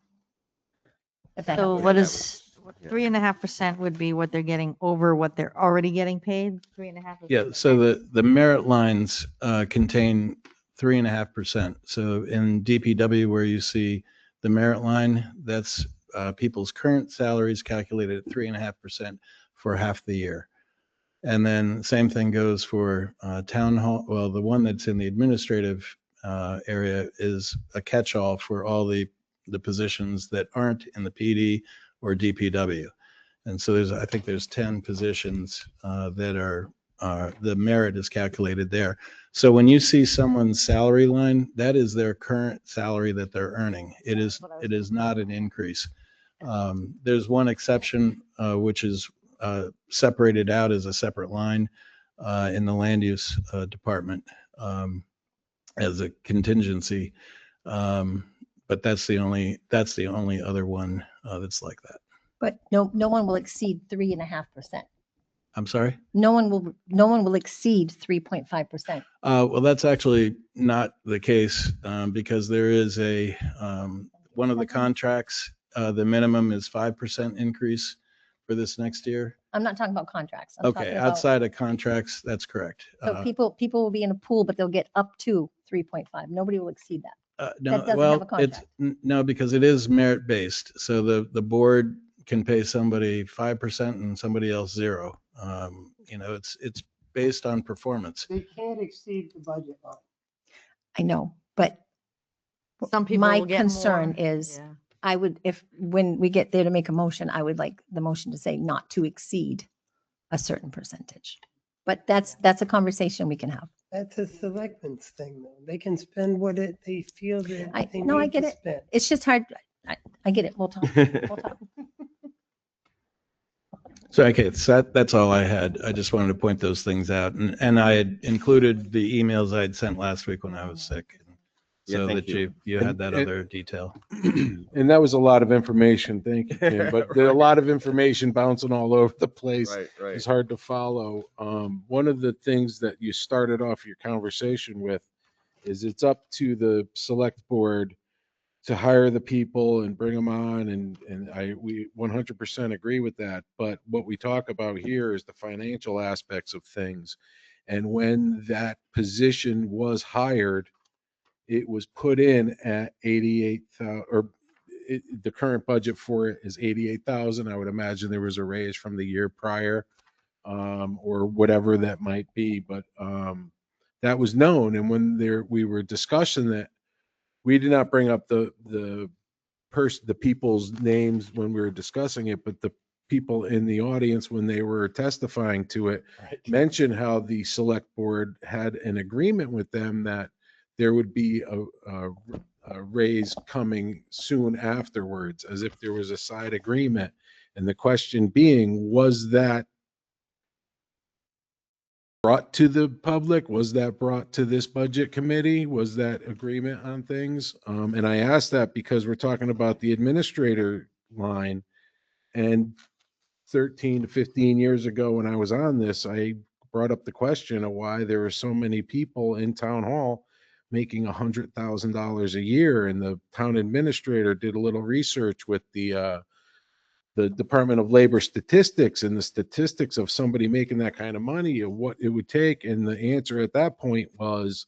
If that So helps. what Yeah, is 3.5% would be what they're getting over what they're already getting paid? 3.5%. Yeah, so the merit lines contain 3.5%. So in DPW, where you see the merit line, that's people's current salaries calculated at 3.5% for half the year. And then same thing goes for town hall. Well, the one that's in the administrative area is a catch-all for all the positions that aren't in the PD or DPW. And so I think there's 10 positions that are, the merit is calculated there. So when you see someone's salary line, that is their current salary that they're earning. It is not an increase. There's one exception, which is separated out as a separate line in the land use department as a contingency. But that's the only other one that's like that. But no one will exceed 3.5%. I'm sorry? No one will exceed 3.5%. Well, that's actually not the case because there is one of the contracts, the minimum is 5% increase for this next year. I'm not talking about contracts. I'm Okay, talking about, outside of contracts, that's correct. so people will be in a pool, but they'll get up to 3.5. Nobody will exceed that. No, that doesn't well, have a contract. no, because it is merit based. So the board can pay somebody 5% and somebody else 0. It's based on performance. They can't exceed the budget line. I know, but Some people my will get concern more. is Yeah. when we get there to make a motion, I would like the motion to say not to exceed a certain percentage. But that's a conversation we can have. That's a selectmen's thing, though. They can spend what they feel that I they no, I need get to it. spend. It's just hard. I get it. We'll talk. We'll talk. So, okay, so that's all I had. I just wanted to point those things out. And I had included the emails I had sent last week when I was sick. Yeah, So thank that you. you had that And- other detail. And that was a lot of information. Thank you, Tim. But there are a lot of information bouncing all over the place. Right, right. It's hard to follow. One of the things that you started off your conversation with is it's up to the select board to hire the people and bring them on, and we 100% agree with that. But what we talk about here is the financial aspects of things. And when that position was hired, it was put in at 88,000, or the current budget for it is 88,000. I would imagine there was a raise from the year prior, or whatever that might be. But that was known. And when we were discussing that, we did not bring up the people's names when we were discussing it, but the people in the audience, when they were testifying to it, mentioned how the select board had an agreement with them that there would be a raise coming soon afterwards, as if there was a side agreement. And the question being, was that brought to the public? Was that brought to this budget committee? Was that agreement on things? And I asked that because we're talking about the administrator line. And 13 to 15 years ago, when I was on this, I brought up the question of why there were so many people in town hall making $100,000 a year. And the town administrator did a little research with the Department of Labor statistics and the statistics of somebody making that kind of money and what it would take. And the answer at that point was,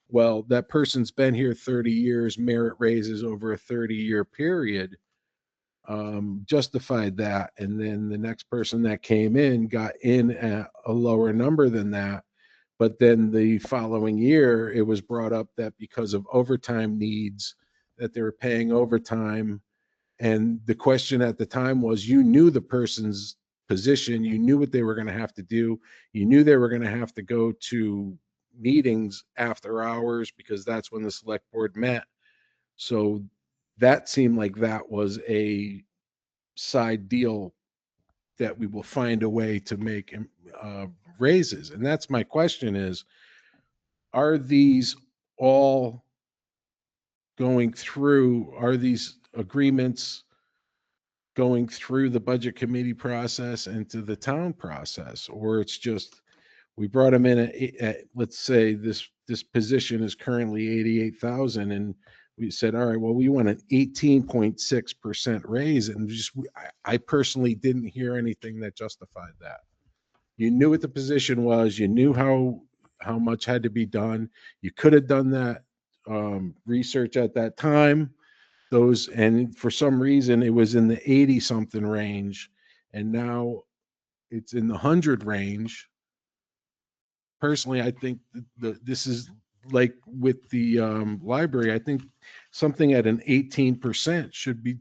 well, that person's been here 30 years, merit raises over a 30-year period justified that. And then the next person that came in got in at a lower number than that. But then the following year, it was brought up that because of overtime needs, that they were paying overtime. And the question at the time was, you knew the person's position, you knew what they were going to have to do, you knew they were going to have to go to meetings after hours because that's when the select board met. So that seemed like that was a side deal that we will find a way to make raises. And that's my question is, are these all going through, are these agreements going through the budget committee process and to the town process? Or it's just, we brought them in at let's say this position is currently 88,000 and we said, all right, well, we want an 18.6% raise. And just, I personally didn't hear anything that justified that. You knew what the position was, you knew how much had to be done. You could have done that research at that time. And for some reason it was in the 80 something range and now it's in the 100 range. Personally, I think this is like with the library. I think something at an 18% should be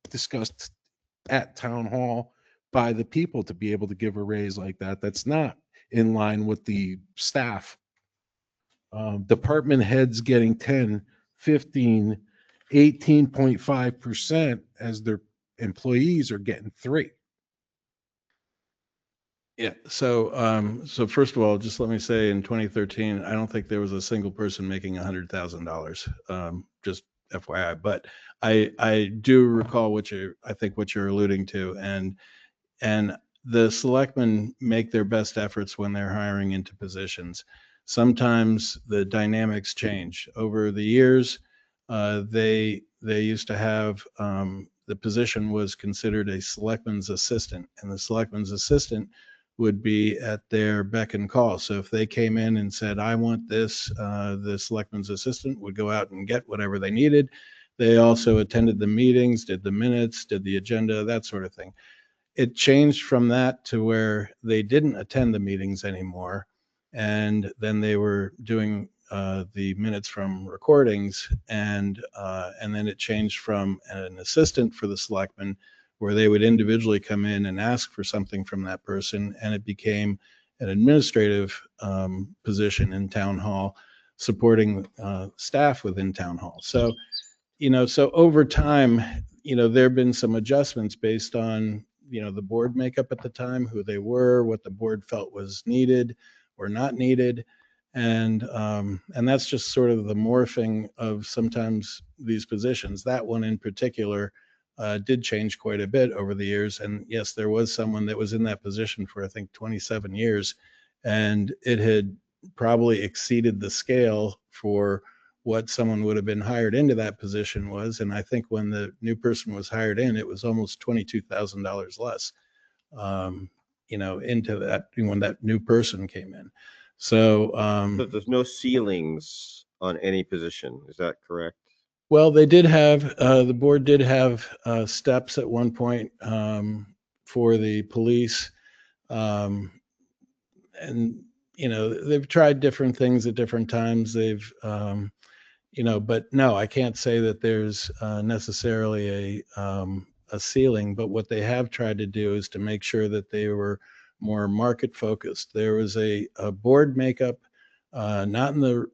discussed at town hall by the people to be able to give a raise like that. That's not in line with the staff. Department heads getting 10, 15, 18.5% as their employees are getting 3. Yeah, so first of all, just let me say in 2013, I don't think there was a single person making $100,000. Just FYI, but I do recall I think what you're alluding to, and the selectmen make their best efforts when they're hiring into positions. Sometimes the dynamics change over the years. They used to have the position was considered a selectman's assistant, and the selectman's assistant would be at their beck and call. So if they came in and said, "I want this," the selectman's assistant would go out and get whatever they needed. They also attended the meetings, did the minutes, did the agenda, that sort of thing. It changed from that to where they didn't attend the meetings anymore. And then they were doing the minutes from recordings. And then it changed from an assistant for the selectmen, where they would individually come in and ask for something from that person. And it became an administrative position in town hall, supporting staff within town hall. So, so over time, there have been some adjustments based on, the board makeup at the time, who they were, what the board felt was needed or not needed. And that's just sort of the morphing of sometimes these positions. That one in particular did change quite a bit over the years. And yes, there was someone that was in that position for, I think, 27 years, and it had probably exceeded the scale for what someone would have been hired into that position was. And I think when the new person was hired in, it was almost $22,000 less, into that when that new person came in. So, But there's no ceilings on any position. Is that correct? well, they did have, the board did have steps at one point for the police. Um, and, they've tried different things at different times. But no, I can't say that there's necessarily a ceiling. But what they have tried to do is to make sure that they were more market focused. There was a board makeup, not in the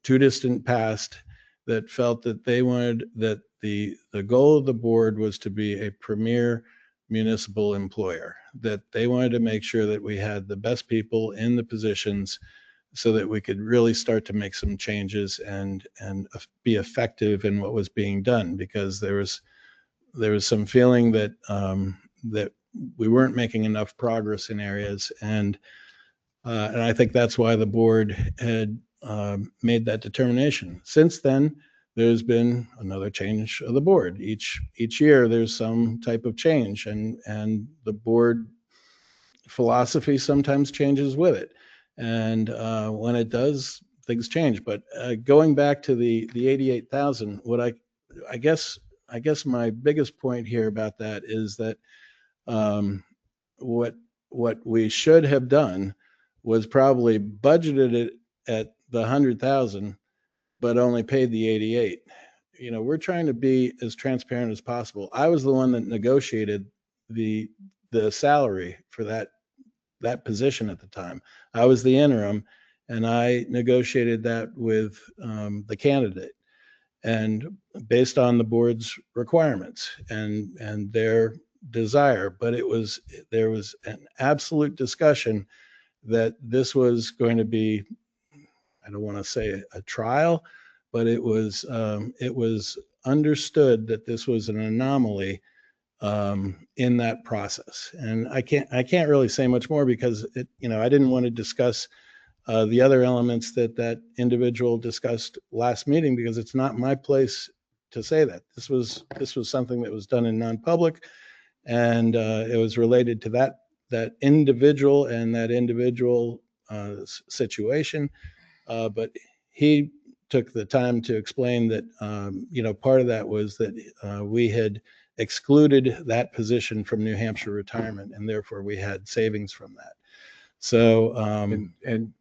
too distant past, that felt that they wanted that the goal of the board was to be a premier municipal employer, that they wanted to make sure that we had the best people in the positions so that we could really start to make some changes and be effective in what was being done, because there was some feeling that that we weren't making enough progress in areas, and I think that's why the board had made that determination. Since then, there's been another change of the board. Each year, there's some type of change, and the board philosophy sometimes changes with it. And when it does, things change. But going back to the 88,000, what I guess my biggest point here about that is that what we should have done was probably budgeted it at the 100,000, but only paid the 88. We're trying to be as transparent as possible. I was the one that negotiated the salary for that position at the time. I was the interim, and I negotiated that with the candidate, and based on the board's requirements and their desire. But there was an absolute discussion that this was going to be, I don't want to say a trial, but it was understood that this was an anomaly in that process. And I can't really say much more, because I didn't want to discuss the other elements that individual discussed last meeting, because it's not my place to say that. This was something that was done in non-public, and it was related to that individual and that individual situation. But he took the time to explain that part of that was that we had excluded that position from New Hampshire retirement, and therefore we had savings from that. So And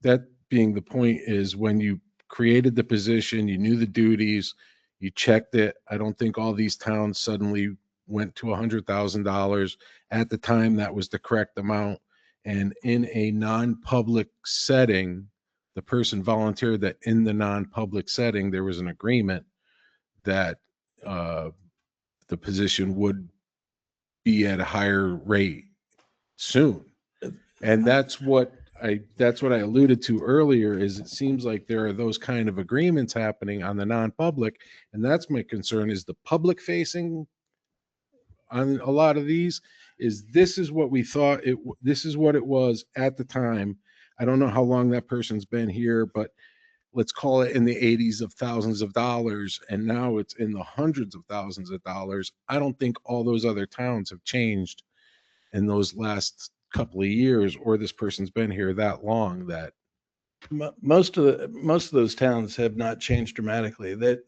that being the point is, when you created the position, you knew the duties, you checked it. I don't think all these towns suddenly went to $100,000. At the time, that was the correct amount. And in a non-public setting, the person volunteered that in the non-public setting, there was an agreement that the position would be at a higher rate soon. And that's what I alluded to earlier, is it seems like there are those kind of agreements happening on the non-public. And that's my concern, is the public facing on a lot of these, is this is what we thought this is what it was at the time. I don't know how long that person's been here, but let's call it in the 80s of thousands of dollars, and now it's in the hundreds of thousands of dollars. I don't think all those other towns have changed in those last couple of years, or this person's been here that long that. Most of those towns have not changed dramatically. That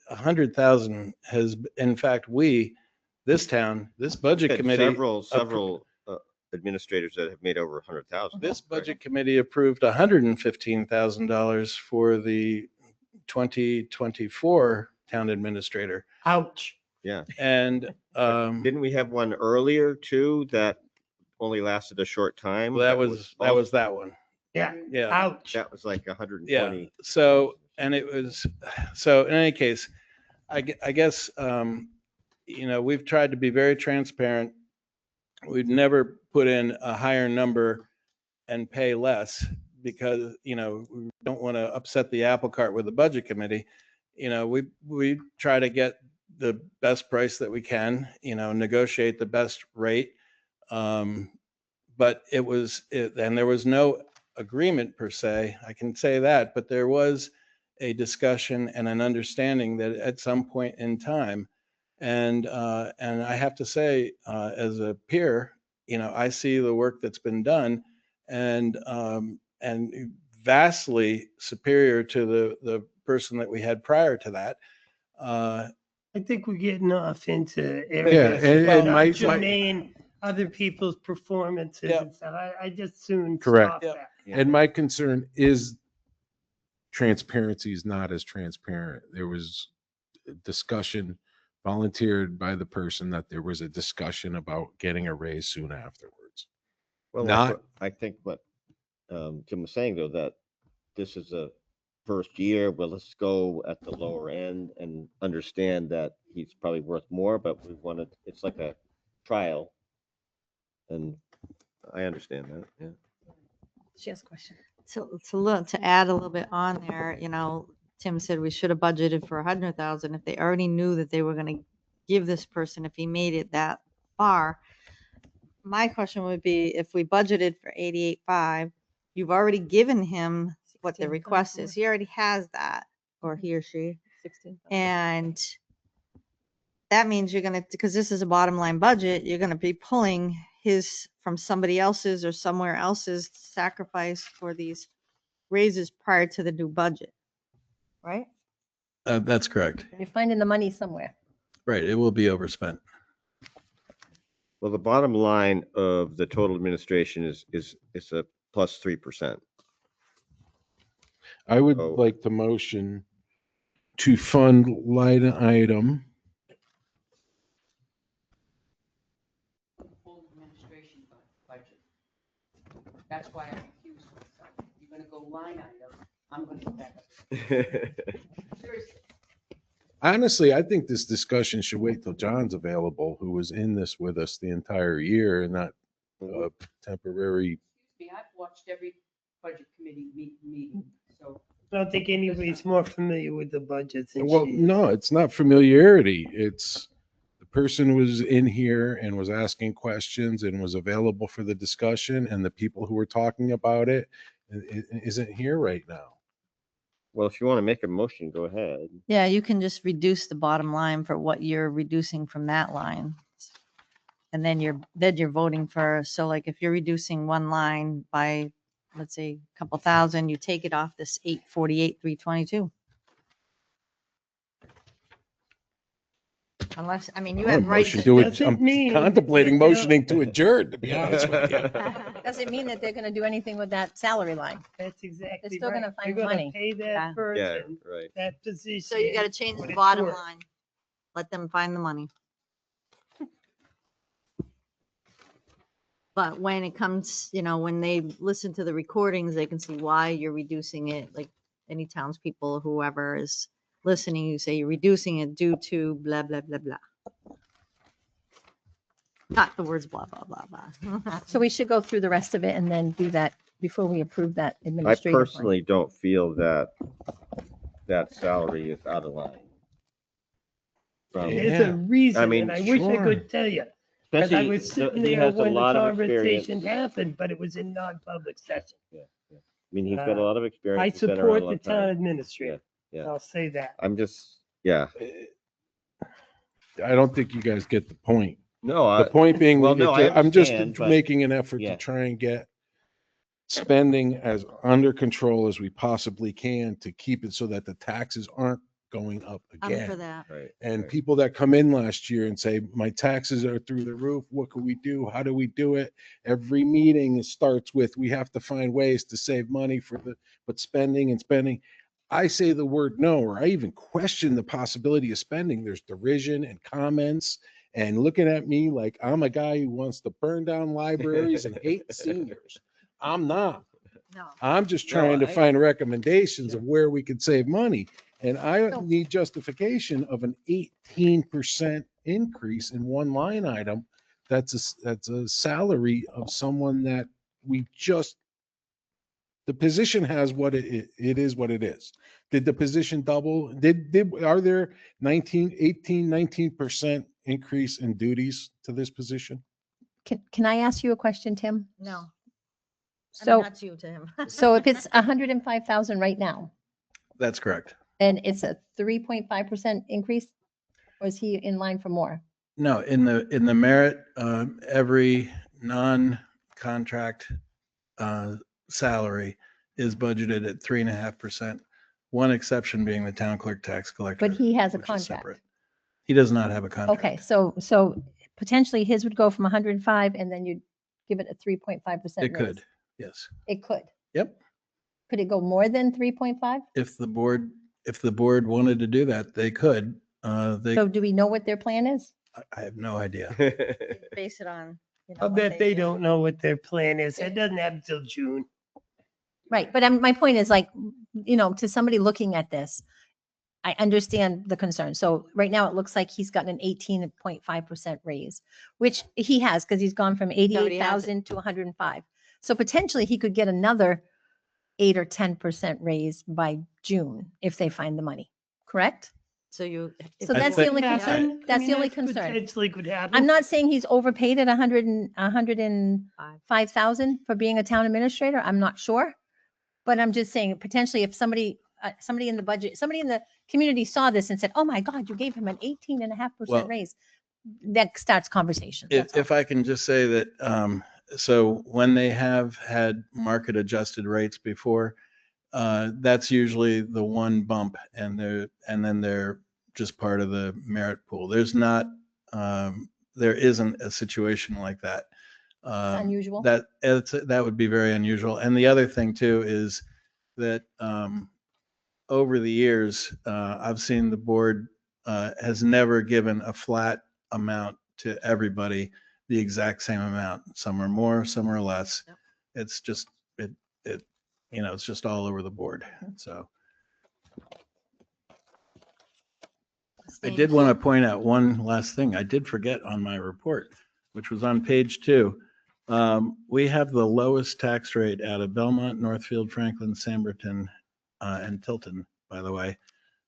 100,000 has, in fact, this budget Had committee. several administrators that have made over 100,000. This budget committee approved $115,000 for the 2024 town administrator. Ouch. Yeah. And Didn't we have one earlier too that only lasted a short time? that was that one. Yeah. Yeah. Ouch. That was like 120. Yeah. So, and it was, so in any case, I guess, we've tried to be very transparent. We've never put in a higher number and pay less because, we don't want to upset the apple cart with the budget committee. We try to get the best price that we can, negotiate the best rate. But and there was no agreement per se, I can say that, but there was a discussion and an understanding that at some point in time, and I have to say, as a peer, I see the work that's been done, and vastly superior to the person that we had prior to that. I think we're getting off into Yeah, areas and that my- are germane other people's performances Yeah. and stuff. I just soon Correct. stop Yep. that. And my concern is transparency is not as transparent. There was a discussion volunteered by the person that there was a discussion about getting a raise soon afterwards. Well, Not- I think what Tim was saying though, that this is a first year, well, let's go at the lower end and understand that he's probably worth more, but we wanted, it's like a trial. And I understand that, yeah. She has a question. To add a little bit on there, Tim said we should have budgeted for 100,000. If they already knew that they were going to give this person, if he made it that far, my question would be, if we budgeted for 88.5, you've already given him what the request is. He already has that, or he or she. 16. And that means you're going to, because this is a bottom line budget, you're going to be pulling his from somebody else's or somewhere else's sacrifice for these raises prior to the new budget, right? That's correct. You're finding the money somewhere. Right. It will be overspent. Well, the bottom line of the total administration is a plus 3%. I would Oh. like the motion to fund line item. Full administration budget. That's why I confused myself. You're gonna go line item, I'm gonna go back up. Seriously. Honestly, I think this discussion should wait till John's available, who was in this with us the entire year and not a temporary. Excuse me, I've watched every budget committee meeting, so. I don't think anybody's more familiar with the budgets than Well, she is. no, it's not familiarity. It's the person was in here and was asking questions and was available for the discussion, and the people who were talking about it isn't here right now. Well, if you want to make a motion, go ahead. Yeah, you can just reduce the bottom line for what you're reducing from that line. And then you're voting for, so like if you're reducing one line by, let's say, a couple thousand, you take it off this 848, 322. Unless, I mean, you I'm have right. motion to it. Doesn't I'm mean contemplating that they'll- motioning to adjourn, to be honest with you. Doesn't mean that they're going to do anything with that salary line. That's exactly still right. gonna They're find gonna money. pay Yeah. that Yeah, person, right. that position. So you got to change what the it's bottom worth. line. Let them find the money. But when it comes, when they listen to the recordings, they can see why you're reducing it. Like any townspeople, whoever is listening, you say you're reducing it due to blah, blah, blah, blah. Not the words blah, blah, blah, blah. So we should go through the rest of it and then do that before we approve that I administrative line. personally don't feel that that salary is out of line. There's Yeah. a reason, mean, and I wish I sure. could tell you. Because I Especially, was sitting he there has a when the lot of conversation experience. happened, but it was in non-public session. I mean, he's got a lot of experience. I He's been around a support long the town time. administrator. Yeah. I'll say that. I'm just, yeah. I don't think you guys get the point. No, The point being, well, no, I I'm just understand, but- making an effort Yeah. to try and get spending as under control as we possibly can to keep it so that the taxes aren't going up I'm for again. that. right. And right. people that come in last year and say, my taxes are through the roof, what can we do? How do we do it? Every meeting starts with, we have to find ways to save money but spending and spending. I say the word no, or I even question the possibility of spending. There's derision and comments and looking at me like I'm a guy who wants to burn down libraries and hate seniors. I'm not. No. I'm just No, trying to I- find recommendations of where we can save money. And I So- need justification of an 18% increase in one line item. That's a salary of someone that we just, the position has what it is what it is. Did the position double? Are there 19% increase in duties to this position? Can I ask you a question, Tim? No. I mean, So, not you, Tim. so if it's 105,000 right now, That's correct. and it's a 3.5% increase, or is he in line for more? No, in the merit, every non-contract salary is budgeted at 3.5%. One exception being the town clerk tax collector. But he has a which is contract. separate. He does not have a contract. Okay, so potentially his would go from 105 and then you'd give it a 3.5% It could, yes. It could. Yep. Could it go more than 3.5? If the board wanted to do that, they could. So do we know what their plan is? I have no idea. Base it on. you know, I'll what bet they do. don't know what their plan is. It doesn't happen until June. Right, but my point is like, to somebody looking at this, I understand the concern. So right now it looks like he's gotten an 18.5% raise, which he has because he's gone from already has it. 88,000 to 105. So potentially he could get another 8 or 10% raise by June if they find the money, correct? So you. if So you that's the want- only Could concern. happen. I That's mean, the only that concern. Potentially could happen. I'm not saying he's overpaid at 105,000 for being a town administrator. I'm not sure. But I'm just saying potentially if somebody in the budget, somebody in the community saw this and said, oh my God, you gave him an 18.5% Well, raise. That starts conversations. that's all. If I can just say that, so when they have had market adjusted rates before, that's usually the one bump and then they're just part of the merit pool. There's not, there isn't a situation like that. It's unusual. That would be very unusual. And the other thing too is that over the years, I've seen the board has never given a flat amount to everybody, the exact same amount. Some are more, some are less. Yep. It's just, it's just all over the board. So I did want to point out one last thing. I did forget on my report, which was on page 2. We have the lowest tax rate out of Belmont, Northfield, Franklin, Samberton, and Tilton, by the way.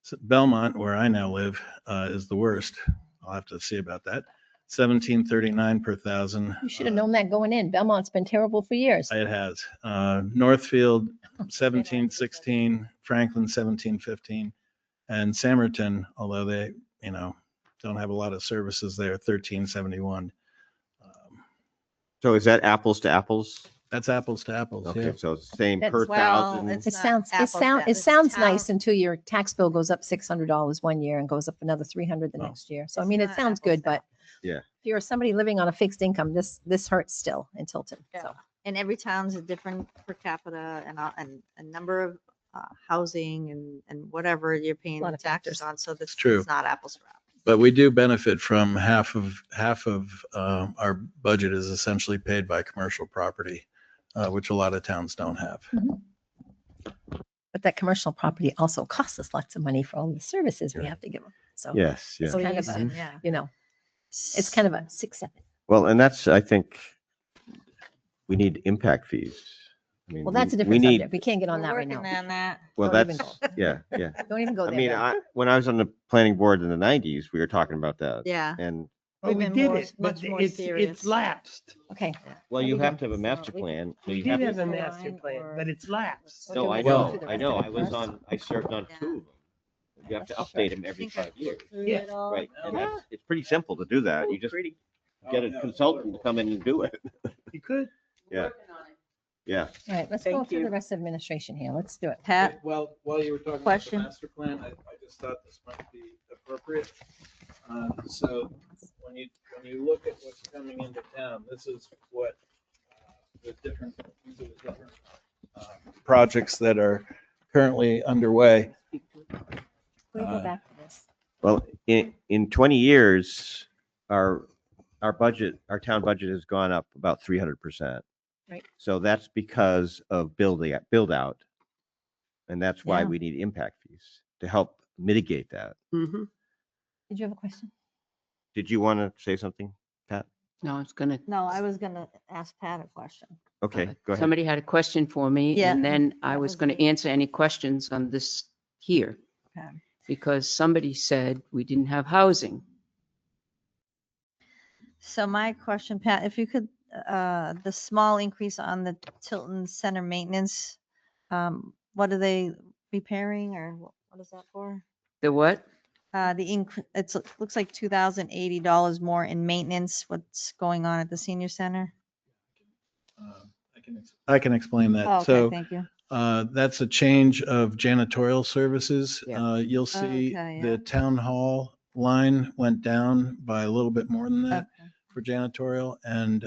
So Belmont, where I now live, is the worst. I'll have to see about that. 1739 per thousand. You should have known that going in. Belmont's been terrible for years. It has. Northfield, 1716, Franklin, 1715, and Samberton, although they, don't have a lot of services there, 1371. So is that apples to apples? That's apples to apples. Okay, Yeah. so it's same That's- per Well, thousand. it's It not sounds, apples to it apples. sounds Town- nice until your tax bill goes up $600 one year and goes up another 300 the Oh. next year. So I It's mean, it not sounds apples good, to but apples. Yeah. if you're somebody living on a fixed income, this hurts still in Tilton. Yeah. So And every town's a different per capita and a number of housing and whatever you're paying Lot the of taxes factors. on. So this true. is not apples for apples. But we do benefit from half of our budget is essentially paid by commercial property, which a lot of towns don't have. but that commercial property also costs us lots of money for all the services we Yeah. have to give them. So Yes, yeah. it's kind of Please, a, yeah. it's kind of a 6-7. Well, and that's, I think, we need impact fees. I mean, Well, that's a we different need- subject. We can't get on We're that right working now. on that. Well, Don't even that's, yeah, yeah. Don't even go I there. mean, Ben. when I was on the planning board in the 90s, we were talking about that. Yeah. And, Oh, We've we been did more- it, but much more it's serious. lapsed. Okay. well, There you we have go. to have a master we- plan. So We you did have to- have a the master line plan, or- but it's lapsed. No, I Okay, we'll know, do the I rest know. of I it was first. on, I served on Yeah. 2 of them. You have to Let's update them every think I 5 years. through Yeah. it all. Right. And that's, it's pretty simple to do that. You just get a consultant to come in and do it. You could. Yeah. Yeah. All right, let's go Thank through you. the rest of administration here. Let's do it. Pat, Well, while you were talking about the Question? master plan, I just thought this might be appropriate. So when you look at what's coming into town, this is what the different projects that are currently underway. We go back to this. Well, in 20 years, our budget, our town budget has gone up about 300%. Right. So that's because of build out. And that's why Yeah. we need impact fees to help mitigate that. Mm-hmm. Did you have a question? Did you want to say something, Pat? No, I was gonna, no, I was gonna ask Pat a question. Okay, go ahead. somebody had a question for me, Yeah, and then I that was was gonna me. answer any questions on this here. Okay. Because somebody said we didn't have housing. So my question, Pat, if you could, the small increase on the Tilton Center maintenance, what are they repairing or what is that for? The what? Looks like $2,080 more in maintenance. What's going on at the senior center? I can explain that. Oh, okay, So thank you. that's a change of janitorial services. Yeah. You'll see Okay, yeah. the town hall line went down by a little bit more than that Okay, for janitorial. And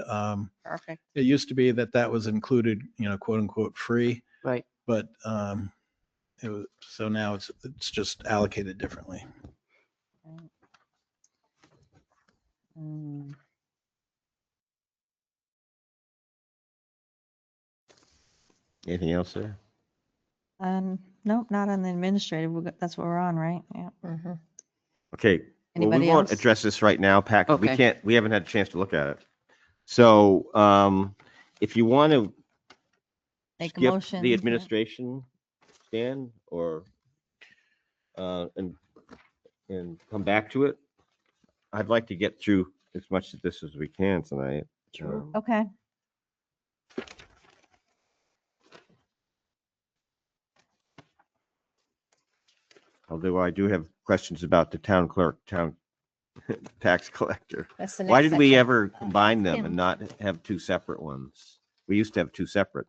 perfect. it used to be that was included, quote unquote, free, Right. but so now it's just allocated differently. Mm, Anything else there? Nope, not on the administrative. That's what we're on, right? Yeah. Mhm. Okay. Well, we Anybody won't else? address this right now, Pat, 'cause Okay. we haven't had a chance to look at it. So, if you want to Make a skip motion. the yeah. administration, Stan, or, and come back to it, I'd like to get through as much of this as we can tonight. Okay. Although I do have questions about the town clerk, town tax collector. That's the Why next did we section. ever combine them Tim. and not have 2 separate ones? We used to have 2 separate.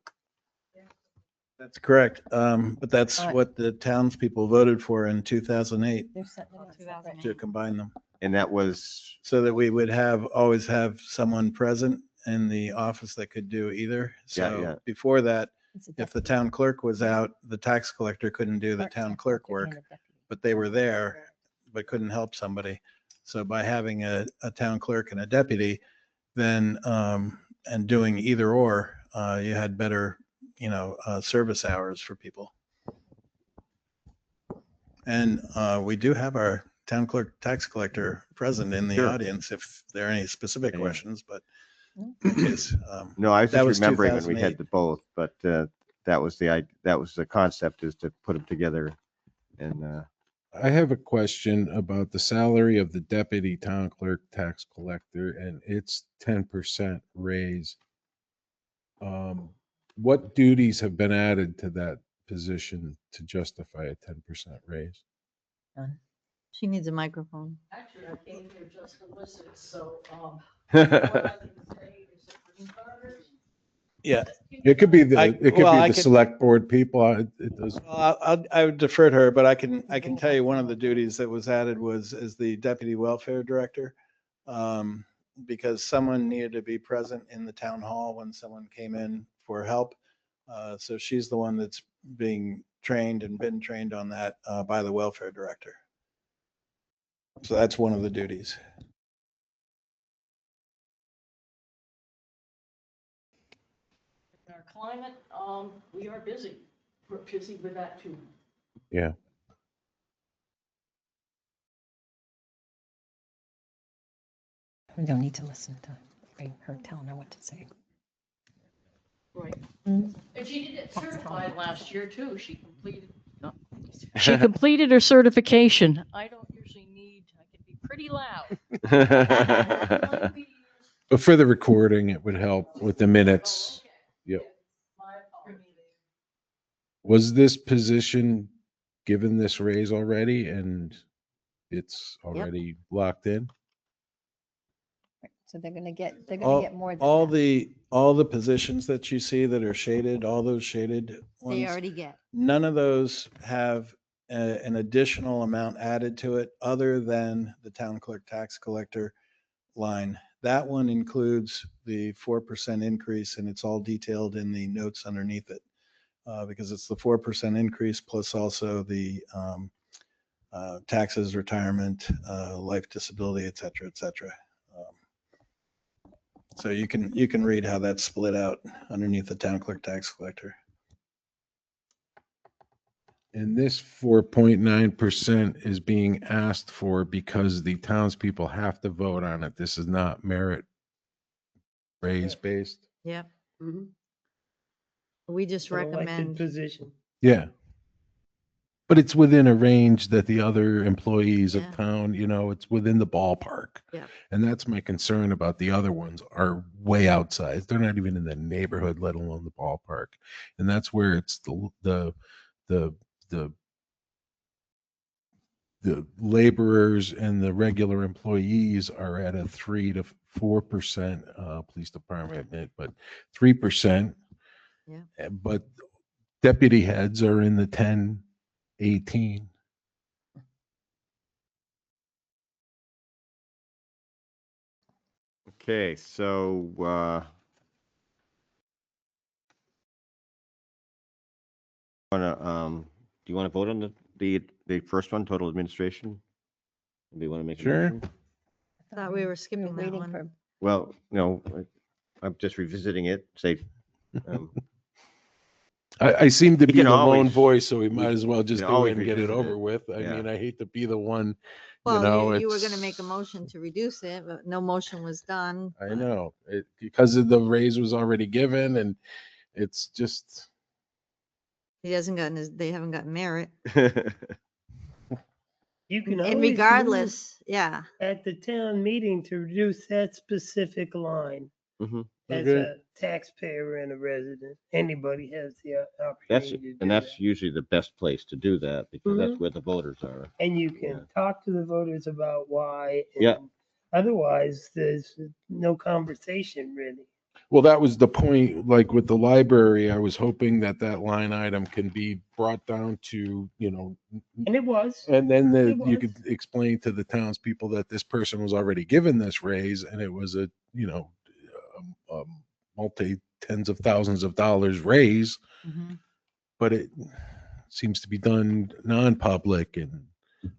That's correct. But that's Alright. what the townspeople voted for in 2008, They're setting it up separate. to combine them. And that was, So that we would always have someone present in the office that could do either. Yeah, yeah. So before that, It's a if the town clerk was out, the tax collector couldn't do the town clerk work, and a deputy. but they were there, but couldn't help somebody. So by having a town clerk and a deputy, then, and doing either or, you had better, service hours for people. And we do have our town clerk, tax collector present in the Sure. audience if there are any specific Yeah. questions, but No. it's, no, I was That just was remembering when we 2008. had the both, but that was the concept, is to put them together. And I have a question about the salary of the deputy town clerk tax collector and its 10% raise. What duties have been added to that position to justify a 10% raise? She needs a microphone. Actually, I came here just to listen, so, what I yeah. can say is that green carders. It could be I- it could well, be I the could- select board people. It does. I would defer to her, but I can tell you one of the duties that was added was as the deputy welfare director. Because someone needed to be present in the town hall when someone came in for help. So she's the one that's being trained and been trained on that by the welfare director. So that's one of the duties. In our climate, we are busy. We're busy with that too. Yeah. We don't need to listen to. I heard telling her what to say. Right. Mm. And she did it That's certified fine. last year too. She completed her certification. I don't usually need, I can be pretty loud. But for the recording, it would help with the minutes. Yep. My apologies. Was this position given this raise already and it's already locked in? So they're gonna get more than All that. all the positions that you see that are shaded, all those shaded They ones, already get. none of those have an additional amount added to it other than the town clerk tax collector line. That one includes the 4% increase, and it's all detailed in the notes underneath it. Because it's the 4% increase plus also the taxes, retirement, life disability, et cetera, et cetera. So you can read how that's split out underneath the town clerk tax collector. And this 4.9% is being asked for because the townspeople have to vote on it. This is not merit raise based. Yep. Mhm. We just An elected recommend, position. Yeah. But it's within a range that the other employees of Yeah. town, it's within the ballpark. Yeah. And that's my concern about the other ones are way outside. They're not even in the neighborhood, let alone the ballpark. And that's where it's the laborers and the regular employees are at a 3 to 4% police department, but 3%. Yeah. But deputy heads are in the 10, 18. Okay, so, do you want to vote on the first one, total administration? Do you want to make a Sure. motion? thought we were skipping that waiting one. for. Well, no, I'm just revisiting it, say, um, I seem to We be can the lone always- voice, so we we might as well just can do always it and get it revisit over it. with. I Yeah. mean, I hate to be the one, Well, you were it's- gonna make a motion to reduce it, but no motion was done. I know, because of the raise was already given and it's just, He hasn't gotten they haven't gotten merit. You can And always move regardless, yeah, at the town meeting to reduce that specific line. Mhm. As Okay. a taxpayer and a resident, anybody has the That's, opportunity to do and that. that's usually the best place to do that, because that's Mhm. where the voters are. And you can Yeah. talk to the voters about why. Yeah. And otherwise, there's no conversation really. well, that was the point, like with the library, I was hoping that line item can be brought down to, And it was. and then It you was. could explain to the townspeople that this person was already given this raise and it was a, multi tens of thousands of dollars raise, Mhm. but it seems to be done non-public and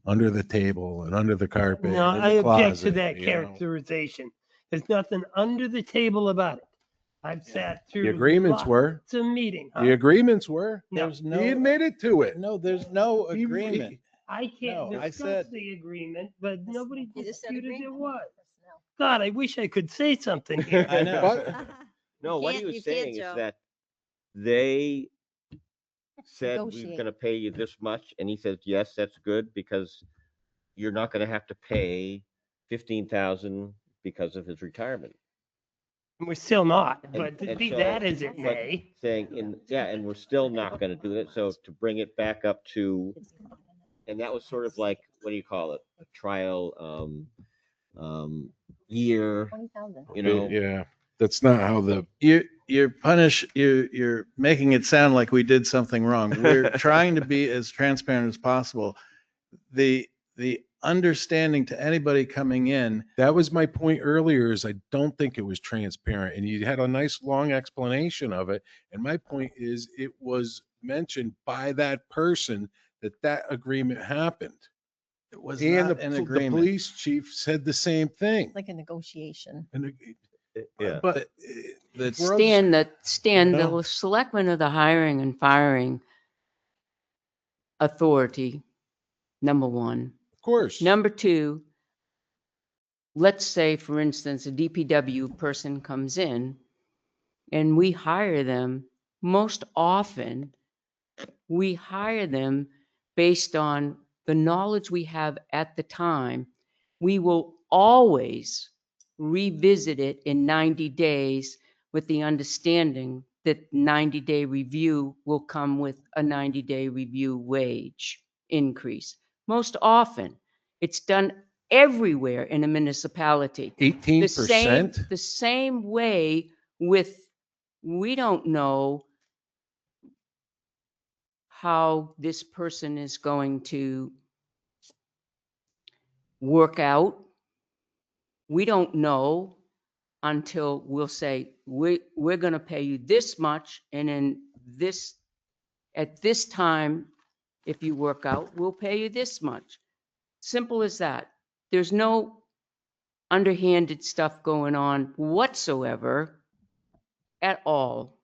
under the table and under the carpet. No, and in the I object to closet, that characterization. There's nothing under the table about it. I've sat through. The agreements were. lots of meeting. The agreements were. No. There's He no, admitted to it. no, there's no He- agreement. I can't No, I discuss said- the agreement, but nobody You just said disputed there agreement. was. God, I wish I could say something here. I know. But- No, what he can't- was you can't, saying is Joe. that they said, we're Negotiate. gonna pay you this much, and he says, yes, that's good, because you're not gonna have to pay 15,000 because of his retirement. We're still not, And- but and be so- that as it but may. Saying, and we're still not gonna do it, so to bring it back up to, and that was sort of like, what do you call it? A trial, year, 20,000. Yeah, that's not how the, You're making it sound like we did something wrong. We're trying to be as transparent as possible. The understanding to anybody coming in, that was my point earlier is I don't think it was transparent and you had a nice long explanation of it. And my point is it was mentioned by that person that agreement happened. it was And not an the agreement. police chief said the same thing. Like a negotiation. And yeah. but That's Stan, No. the selectmen are the hiring and firing authority, number one. of course. Number two, let's say, for instance, a DPW person comes in and we hire them, most often we hire them based on the knowledge we have at the time. We will always revisit it in 90 days with the understanding that 90-day review will come with a 90-day review wage increase. Most often, it's done everywhere in a municipality. The 18%? same way with, we don't know how this person is going to work out. We don't know until we'll say, we're going to pay you this much, and in this, at this time, if you work out, we'll pay you this much. Simple as that. There's no underhanded stuff going on whatsoever at all.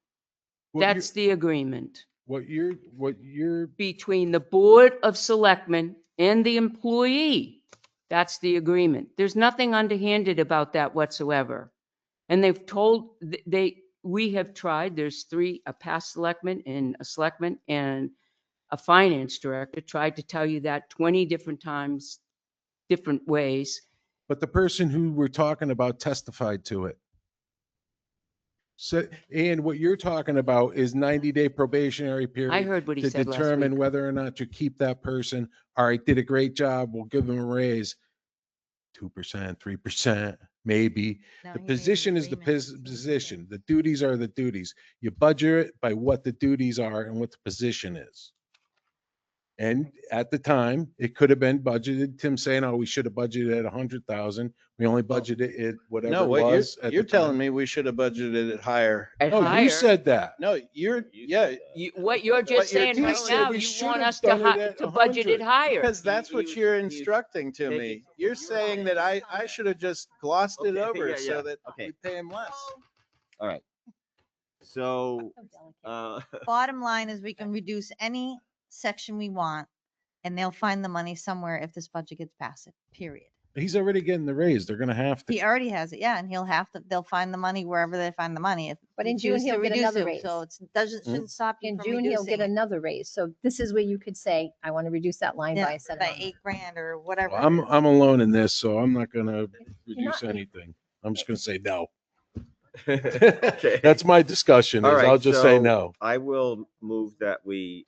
What you're- That's the agreement What you're, between the Board of Selectmen and the employee. That's the agreement. There's nothing underhanded about that whatsoever. And they've told, we have tried, there's three, a past selectman and a selectman and a finance director tried to tell you that 20 different times, different ways. but the person who we're talking about testified to it. So, and what you're talking about is 90-day probationary period. I heard what he to said last determine week. whether or not you keep that person. All right, did a great job. We'll give them a raise. 2%, 3%, maybe. No, The he made an position is the agreement. position. The duties are the duties. You budget it by what the duties are and what the position is. And at the time, it could have been budgeted. Tim saying, "Oh, we should have budgeted at 100,000." We only budgeted it whatever No, it what was. you're, at you're the time. telling me we should have budgeted it higher. At No, you higher. said that. No, yeah, What you're just What you're saying right telling me, now, we you should want have us done it at to budget 100. it higher. because that's what you're he's instructing to taking- me. You're saying that I should have just glossed it Okay, over yeah, so yeah. that Okay. we pay him less. All right. So, Bottom line is we can reduce any section we want and they'll find the money somewhere if this budget gets passed, period. He's already getting the raise. They're going to have to. He already has it, yeah, and they'll find the money wherever they find the money. If But we in June, choose to he'll get reduce another it, raise. So it doesn't, shouldn't stop you In from June, he'll get reducing another raise. So this is where you could say, I want to reduce that line by a set by amount. $8,000 or whatever. Well, I'm alone in this, so I'm not going to You're reduce not- anything. I'm just going to say no. okay. That's my discussion. All Is right, I'll just say so no. I will move that we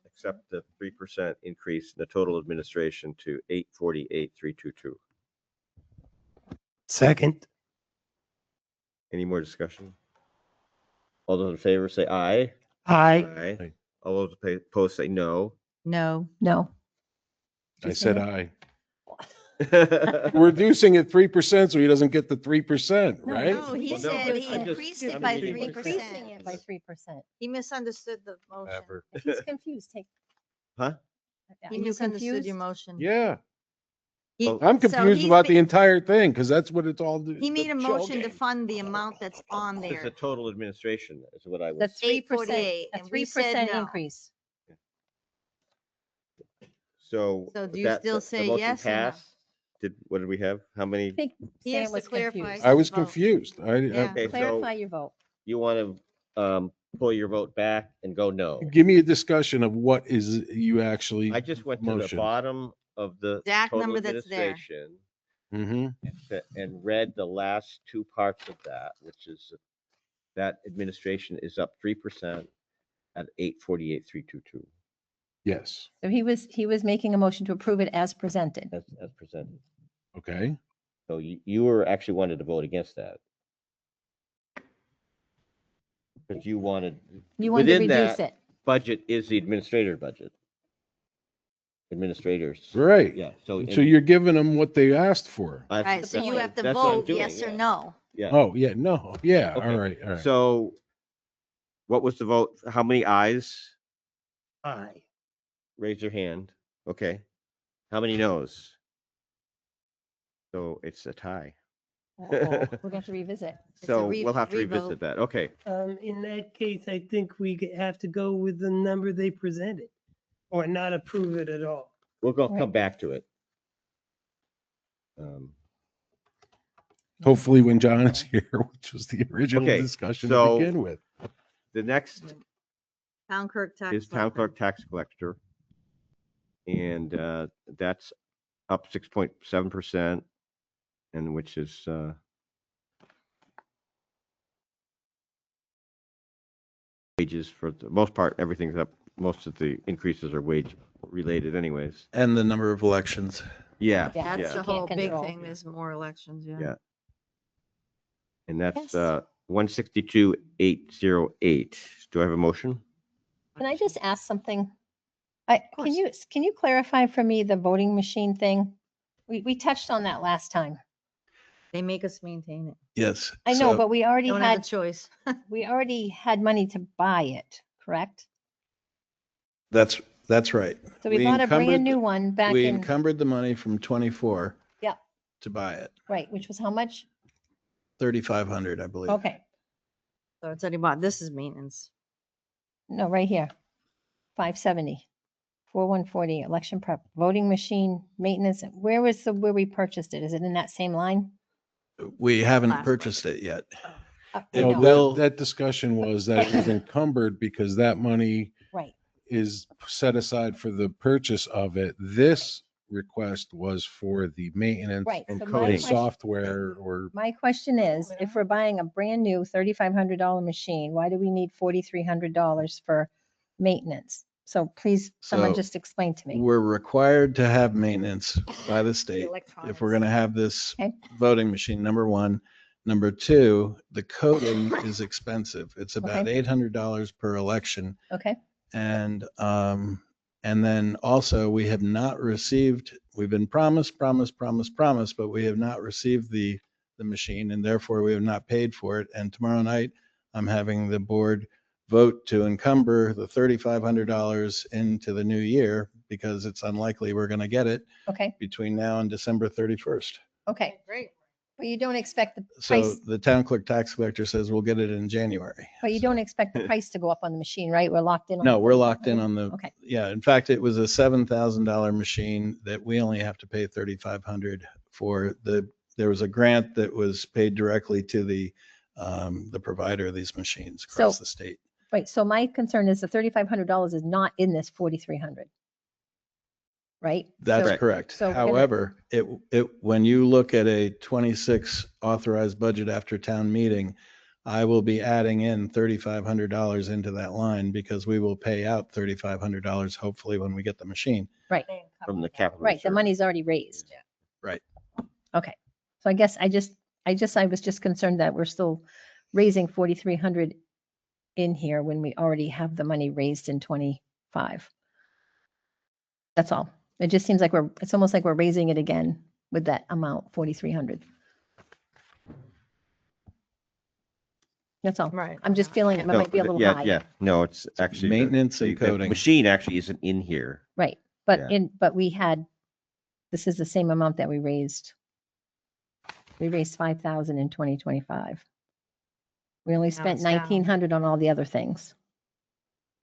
accept the 3% increase in the total administration to 848,322. Second. Any more discussion? All those in favor say aye. Aye. Aye. All those opposed say no. No. No. I Just said no. aye. We're reducing it 3% so he doesn't get the 3%, right? No, he Well, no, said he I'm just- increased it I'm by just- 3%. Increasing it by 3%. He misunderstood the motion. Ever. If he's confused, take. Huh? He Are you misunderstood confused? your motion. Yeah, He- I'm so confused he's about ma- the entire thing because that's what it's all. He made a the shell motion to game. fund the amount that's on It's the there. total administration is what I The was. 3%, 848, a and we said 3% no. increase. So. So do with you that, still the say motion yes or no? passed. What did we have? How many? I think He Sam has to was clarify confused. I was vote. confused. Yeah. Okay, so Clarify your vote. you want to pull your vote back and go no. Give me a discussion of what is you actually. I just went to the motion. bottom of the Exact total number that's there. administration Mm-hmm. and read the last two parts of that, which is that administration is up 3% at 848,322 Yes. So he was making a motion to approve it as presented. as presented. Okay. So you were actually wanted to vote against that. Because you wanted. You wanted to within reduce that it. Budget is the administrator budget. Administrators. Right. Yeah, so. So you're giving them what they asked for. Right, so you point. have to That's what I'm vote doing, yes or yeah. no. Yeah. Oh, yeah, no, yeah, Okay. all right, all right. So what was the vote? How many ayes? Aye. Raise your hand. Okay. How many noes? So it's a tie. We're going to have to revisit. It's a So we'll have to revote. revisit that. Okay. In that case, I think have to go with the number they presented or not approve it at all. We'll go Right. come back to it. Hopefully when John is here, which was the original Okay, discussion so- to begin with. The next Town clerk tax. is town clerk tax collector. And that's up 6.7%, and which is wages for the most part, everything's up. Most of the increases are wage related anyways. And the number of elections. Yeah, Yeah. That's yeah. the Can't whole big control. thing. There's more elections, yeah. Yeah. And that's Yes. 162,808. Do I have a motion? Can I just ask something? course. Can you clarify for me the voting machine thing? We touched on that last time. They make us maintain it. Yes. I know, so- but we already Don't have a had, choice. we had money to buy it, correct? That's right. So we bought a encumbered brand new the- one back We in, encumbered the money from 24. Yep. To buy it. right, which was how much? 3,500, I believe. Okay, So it's already bought. This is maintenance. no, right here. 570, 4140, election prep, voting machine, maintenance. Where we purchased it? Is it in that same line? We haven't Last purchased it yet. It No, Well, will- that discussion was that it was encumbered because that money right, is set aside for the purchase of it. This request was for the maintenance right. and So my coding. and question- software or My question is, if we're buying a brand new $3,500 machine, why do we need $4,300 for maintenance? So please, someone So just explain to me. We're required to have maintenance by the state if we're going to have this Okay. voting machine, number one. Number two, the coding is expensive. It's about $800 per election. Okay, And then also we have not received, we've been promised, but we have not received the machine, and therefore we have not paid for it. And tomorrow night, I'm having the board vote to encumber the $3,500 into the new year because it's unlikely we're going to get it okay, between now and December 31st. okay. Great. But you don't expect the So price, the town clerk tax collector says we'll get it in January. but you don't expect the price to go up on the machine, right? We're locked in. on No, the we're locked in 4,500? on the, Okay, yeah, in fact, it was a $7,000 machine that we only have to pay $3,500 for. There was a grant that was paid directly to the provider of these machines across So- the state. right. So my concern is the $3,500 is not in this 4,300. Right? That's So- correct. so can I- However, when you look at a 26 authorized budget after town meeting, I will be adding in $3,500 into that line because we will pay out $3,500 hopefully when we get the machine. Right, From the capital. right. The reserve. money's already raised. Right. Okay. So I guess I was just concerned that we're still raising 4,300 in here when we already have the money raised in 25. That's all. It just seems like it's almost like we're raising it again with that amount, 4,300. That's all. Right. I'm just feeling it No, might be a little yeah, high. yeah. No, it's actually the- Maintenance and the coding. machine actually isn't in here. Right. Yeah. But this is the same amount that we raised. We raised 5,000 in 2025. We only spent it's down. 1,900 on all the other things.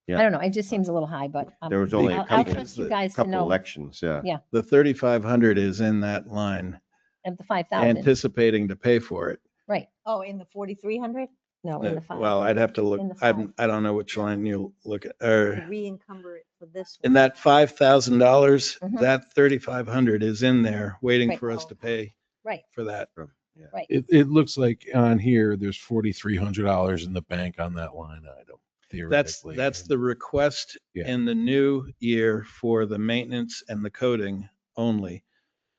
Yeah. I don't know. It just seems a little high, but There was only a I'll couple, trust you the guys to couple know elections, yeah. Yeah. The 3,500 is in that line, of the 5,000. anticipating to pay for it. Right. Oh, in the 4,300? No, in the 5. Well, I'd have to look, In the I five. don't know which line you look at, or Re-encumber it for this. in that $5,000, Mhm. that 3,500 is in there waiting Right. for us to pay Right, for that. Yeah. right. it looks like on here, there's $4,300 in the bank on that line item theoretically. That's the request Yeah. in the new year for the maintenance and the coding only.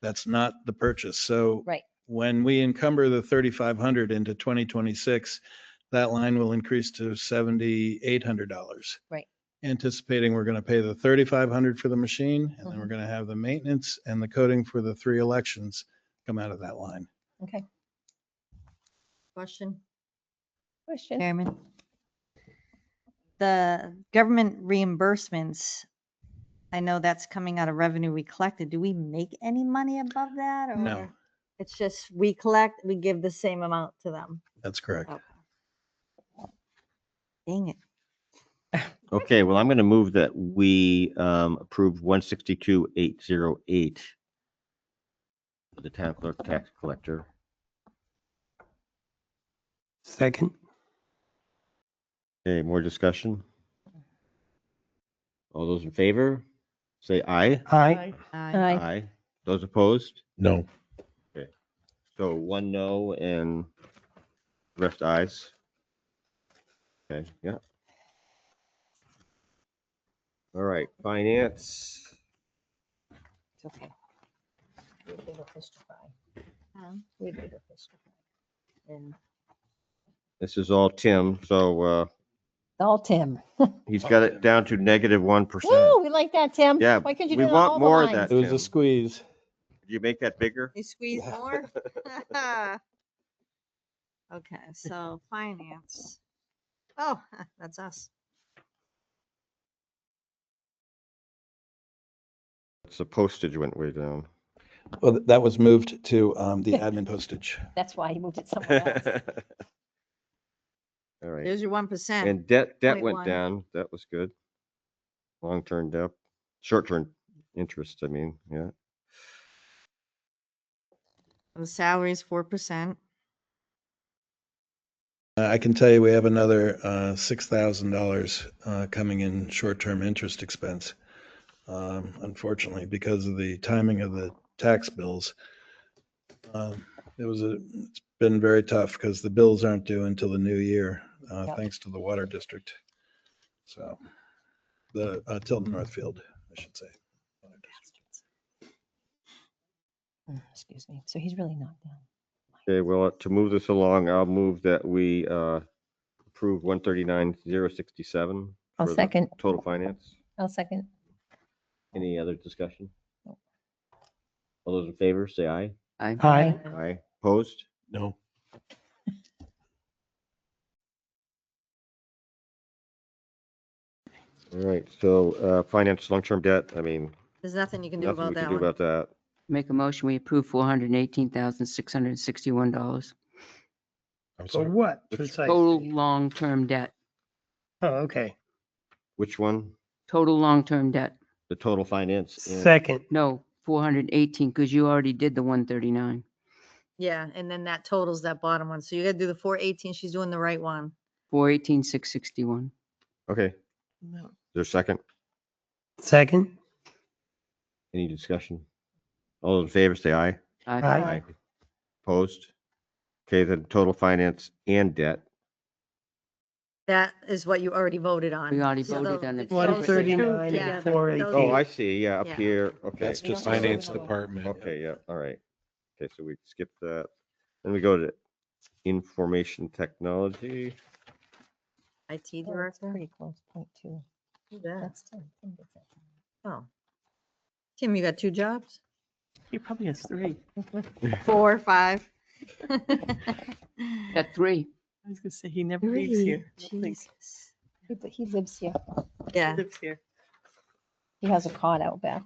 That's not the purchase. So Right. when we encumber the 3,500 into 2026, that line will increase to $7,800. Right. Anticipating we're going to pay the 3,500 for the machine, and then we're Mhm. going to have the maintenance and the coding for the 3 elections come out of that line. Okay. Question, Question. Chairman. The government reimbursements, I know that's coming out of revenue we collected. Do we make any money above that? Or No. It's just we collect, we give the same amount to them. That's correct. Okay. Dang it. Okay, well, I'm going to move that we approve 162,808 for the town clerk tax collector. Second. Okay, more discussion? All those in favor, say aye. Aye. Aye. Aye. Those opposed? No. So one no and rest ayes. Okay, yeah. All right, finance. It's okay. We have a bigger fish to fry. Huh? We have a bigger fish to fry. And This is all Tim, so all Tim. he's got it down to -1%. Woo, we like that, Tim. Yeah, Why couldn't you we do it on want all the more of lines? that. It was Tim. a squeeze. Did you make that bigger? You squeeze more? Okay, so finance. Oh, that's us. So postage went way down. Well, that was moved to the admin postage. That's why he moved it somewhere else. All right. There's your 1%. And debt went 0.1. down. That was good. Long-term debt, short-term interest, I mean, yeah. The salary's 4%. I can tell you we have another $6,000 coming in short-term interest expense. Unfortunately, because of the timing of the tax bills. It's been very tough because the bills aren't due until the new year, Yep. thanks to the water district. So the Tilton Northfield, I should say. Water district. Excuse me. So he's really not down. Okay, well, to move this along, I'll move that we approve 139,067. I'll for the second. Total finance. I'll second. Any other discussion? No. All those in favor, say aye. Aye. Aye. Aye. Opposed? No. All right, so finance long-term debt, I mean, There's nothing you can do nothing we about can that do one. about that. Make a motion, we approve $418,661. I'm For sorry. what Which precisely? Total long-term debt, Oh, okay. Which one? total long-term debt. The total finance? and- Second. No, 418, because you already did the 139. Yeah, and then that totals that bottom one. So you gotta do the 418. She's doing the right one. 418,661. Okay, there's a second? Second. Any discussion? All those in favor, say aye. Aye. Opposed? Okay, then total finance and debt. That is what you already voted on. We already So voted on it. it's those two- 139 yeah, and 418. Oh, I see, yeah, up Yeah. here, okay. That's just don't have to finance vote. department. Okay, yeah, all right. Okay, so we skip that. Then we go to information technology. IT Oh, it's director. pretty close. 0.2. Who's that? That's Tim. Tim gets that. Oh. Tim, you got 2 jobs? He probably has 3. 4, 5. Got 3. I was gonna say, he never leaves here. I don't think. Jesus. But he lives here. Yeah. Lives here. He has a cot out back.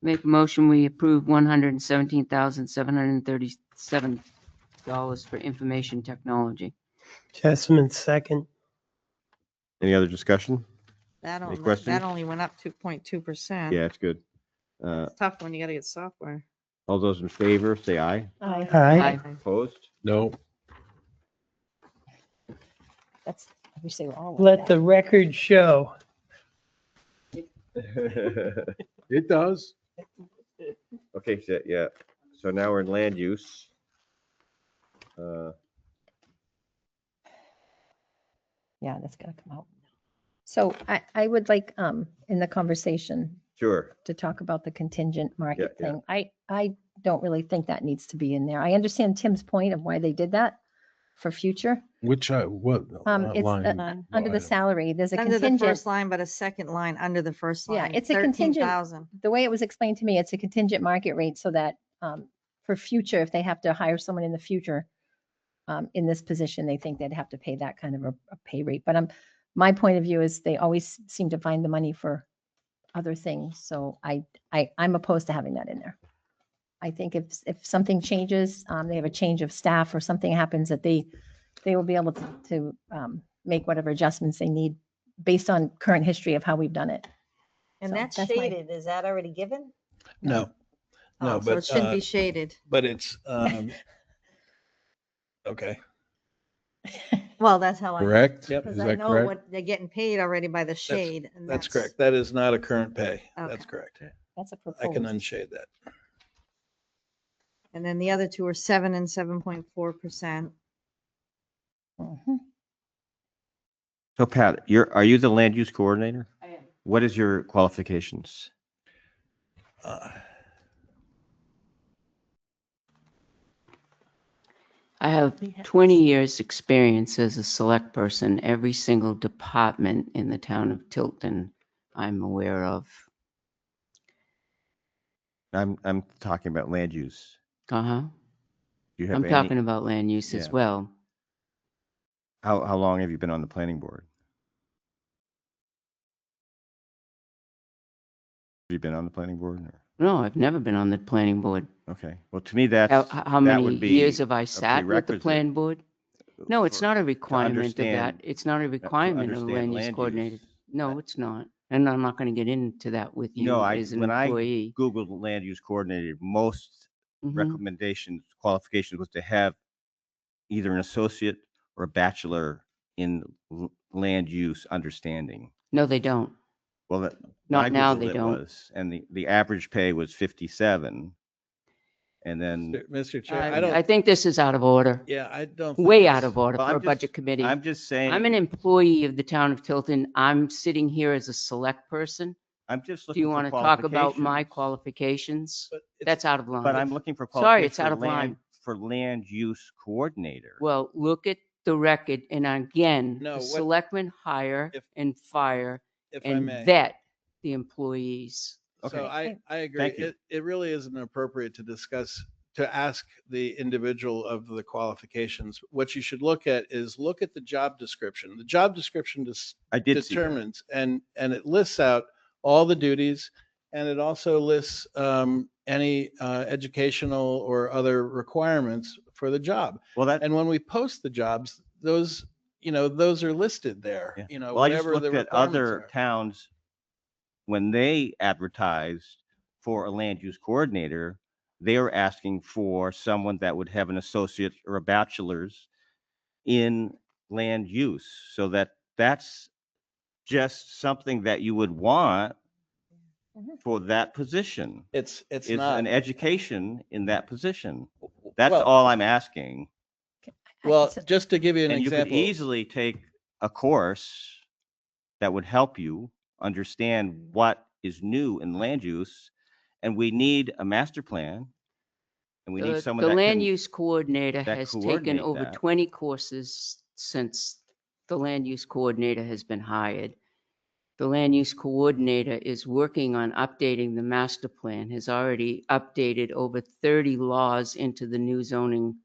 Make a motion, we approve $117,737 for information technology. Jessamine, second. Any other discussion? That Any only, questions? that only went up 2.2%. Yeah, it's good. It's tough when you gotta get software. All those in favor, say aye. Aye. Aye. Opposed? No. That's, I wish they were all Let like the that. record show. It does. Okay, so, yeah, so now we're in land use. Yeah, that's gonna come out. So I would like, in the conversation Sure, to talk about the contingent market yeah. thing. I don't really think that needs to be in there. I understand Tim's point of why they did that for future. Which, what It's line? under the Item? salary, there's a Under the contingent. first line, but a second line under the first Yeah, line. it's a contingent. 13,000. The way it was explained to me, it's a contingent market rate so that for future, if they have to hire someone in the future in this position, they think they'd have to pay that kind of a pay rate. But my point of view is they always seem to find the money for other things. So I'm opposed to having that in there. I think if something changes, they have a change of staff or something happens that they will be able to make whatever adjustments they need based on current history of how we've done it. And So that's that's my- shaded. Is that already given? No. No, Oh, so it but, shouldn't be shaded. but it's, okay. Well, that's how I. Correct? Yep. Is Because I that know correct? what they're getting paid already by the shade. And That's correct. That is not a current pay. That's Okay. correct. That's a I can proposed. unshade that. And then the other two are 7 and 7.4%. Mhm. So Pat, are you the land use coordinator? I am. What is your qualifications? I have 20 years' experience as a select person. Every single department in the town of Tilton I'm aware of. I'm talking about land use. Uh-huh. Do you have I'm any? talking about land use as Yeah. well. How long have you been on the planning board? Have you been on the planning board? Or? No, I've never been on the planning board. Okay. Well, to me, that's How that many would be years have I a sat with the prerequisite planning board? No, it's for- not a to requirement of that. understand- It's not a to requirement of a understand land use coordinator. use. No, it's not. And I'm not going to get into that with you No, as an when I employee. Googled land use coordinator, most Mhm. recommendations, qualifications was to have either an associate or a bachelor in land use understanding. No, they don't. Well, that, when Not I now, Googled they it don't. was, and the average pay was 57. And then, Mr. Chair, I don't, I think this is out of order. yeah, I don't. Way think out it's- of order well, for I'm a budget committee. I'm just saying. I'm an employee of the town of Tilton. I'm sitting here as a select person. I'm just Do looking you for want to talk about my qualifications. qualifications? But it's- That's out of line. But I'm looking for Sorry, it's qualifications out of line. for land use coordinator. Well, look at the record, and again, No, the what- selectmen hire if- and fire If I and may. vet the employees. So Okay. I agree. Thank you. It really isn't appropriate to discuss, to ask the individual of the qualifications. What you should look at is look at the job description. The job description I did see that. determines, and it lists out all the duties, and it also lists any educational or other requirements for the job. Well, that, And when we post the jobs, those are listed there, yeah. Well, I just whatever the looked at requirements other are. towns when they advertised for a land use coordinator, they were asking for someone that would have an associate or a bachelor's in land use. So that's just something that you would want for that position. It's Is not. an education in that position. That's Well- all I'm asking. Well, So- just to give you an And you could example. easily take a course that would help you understand what is new in land use. And we need a master plan. And we need someone The that land can, use coordinator that has taken coordinate over that. 20 courses since the land use coordinator has been hired. The land use coordinator is working on updating the master plan, has already updated over 30 laws into the new zoning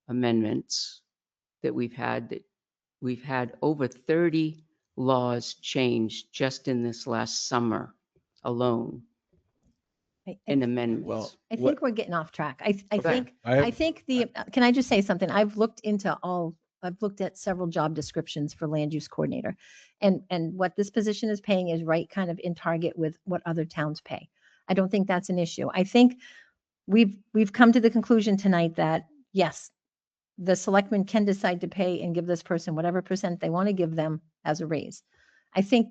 amendments that we've had over 30 laws changed just in this last summer alone in amendments. Well, I think we're getting off track. I Okay. think, I think can I just say something? I've looked at several job descriptions for land use coordinator. And what this position is paying is right kind of in target with what other towns pay. I don't think that's an issue. I think we've come to the conclusion tonight that yes, the selectmen can decide to pay and give this person whatever percent they want to give them as a raise. I think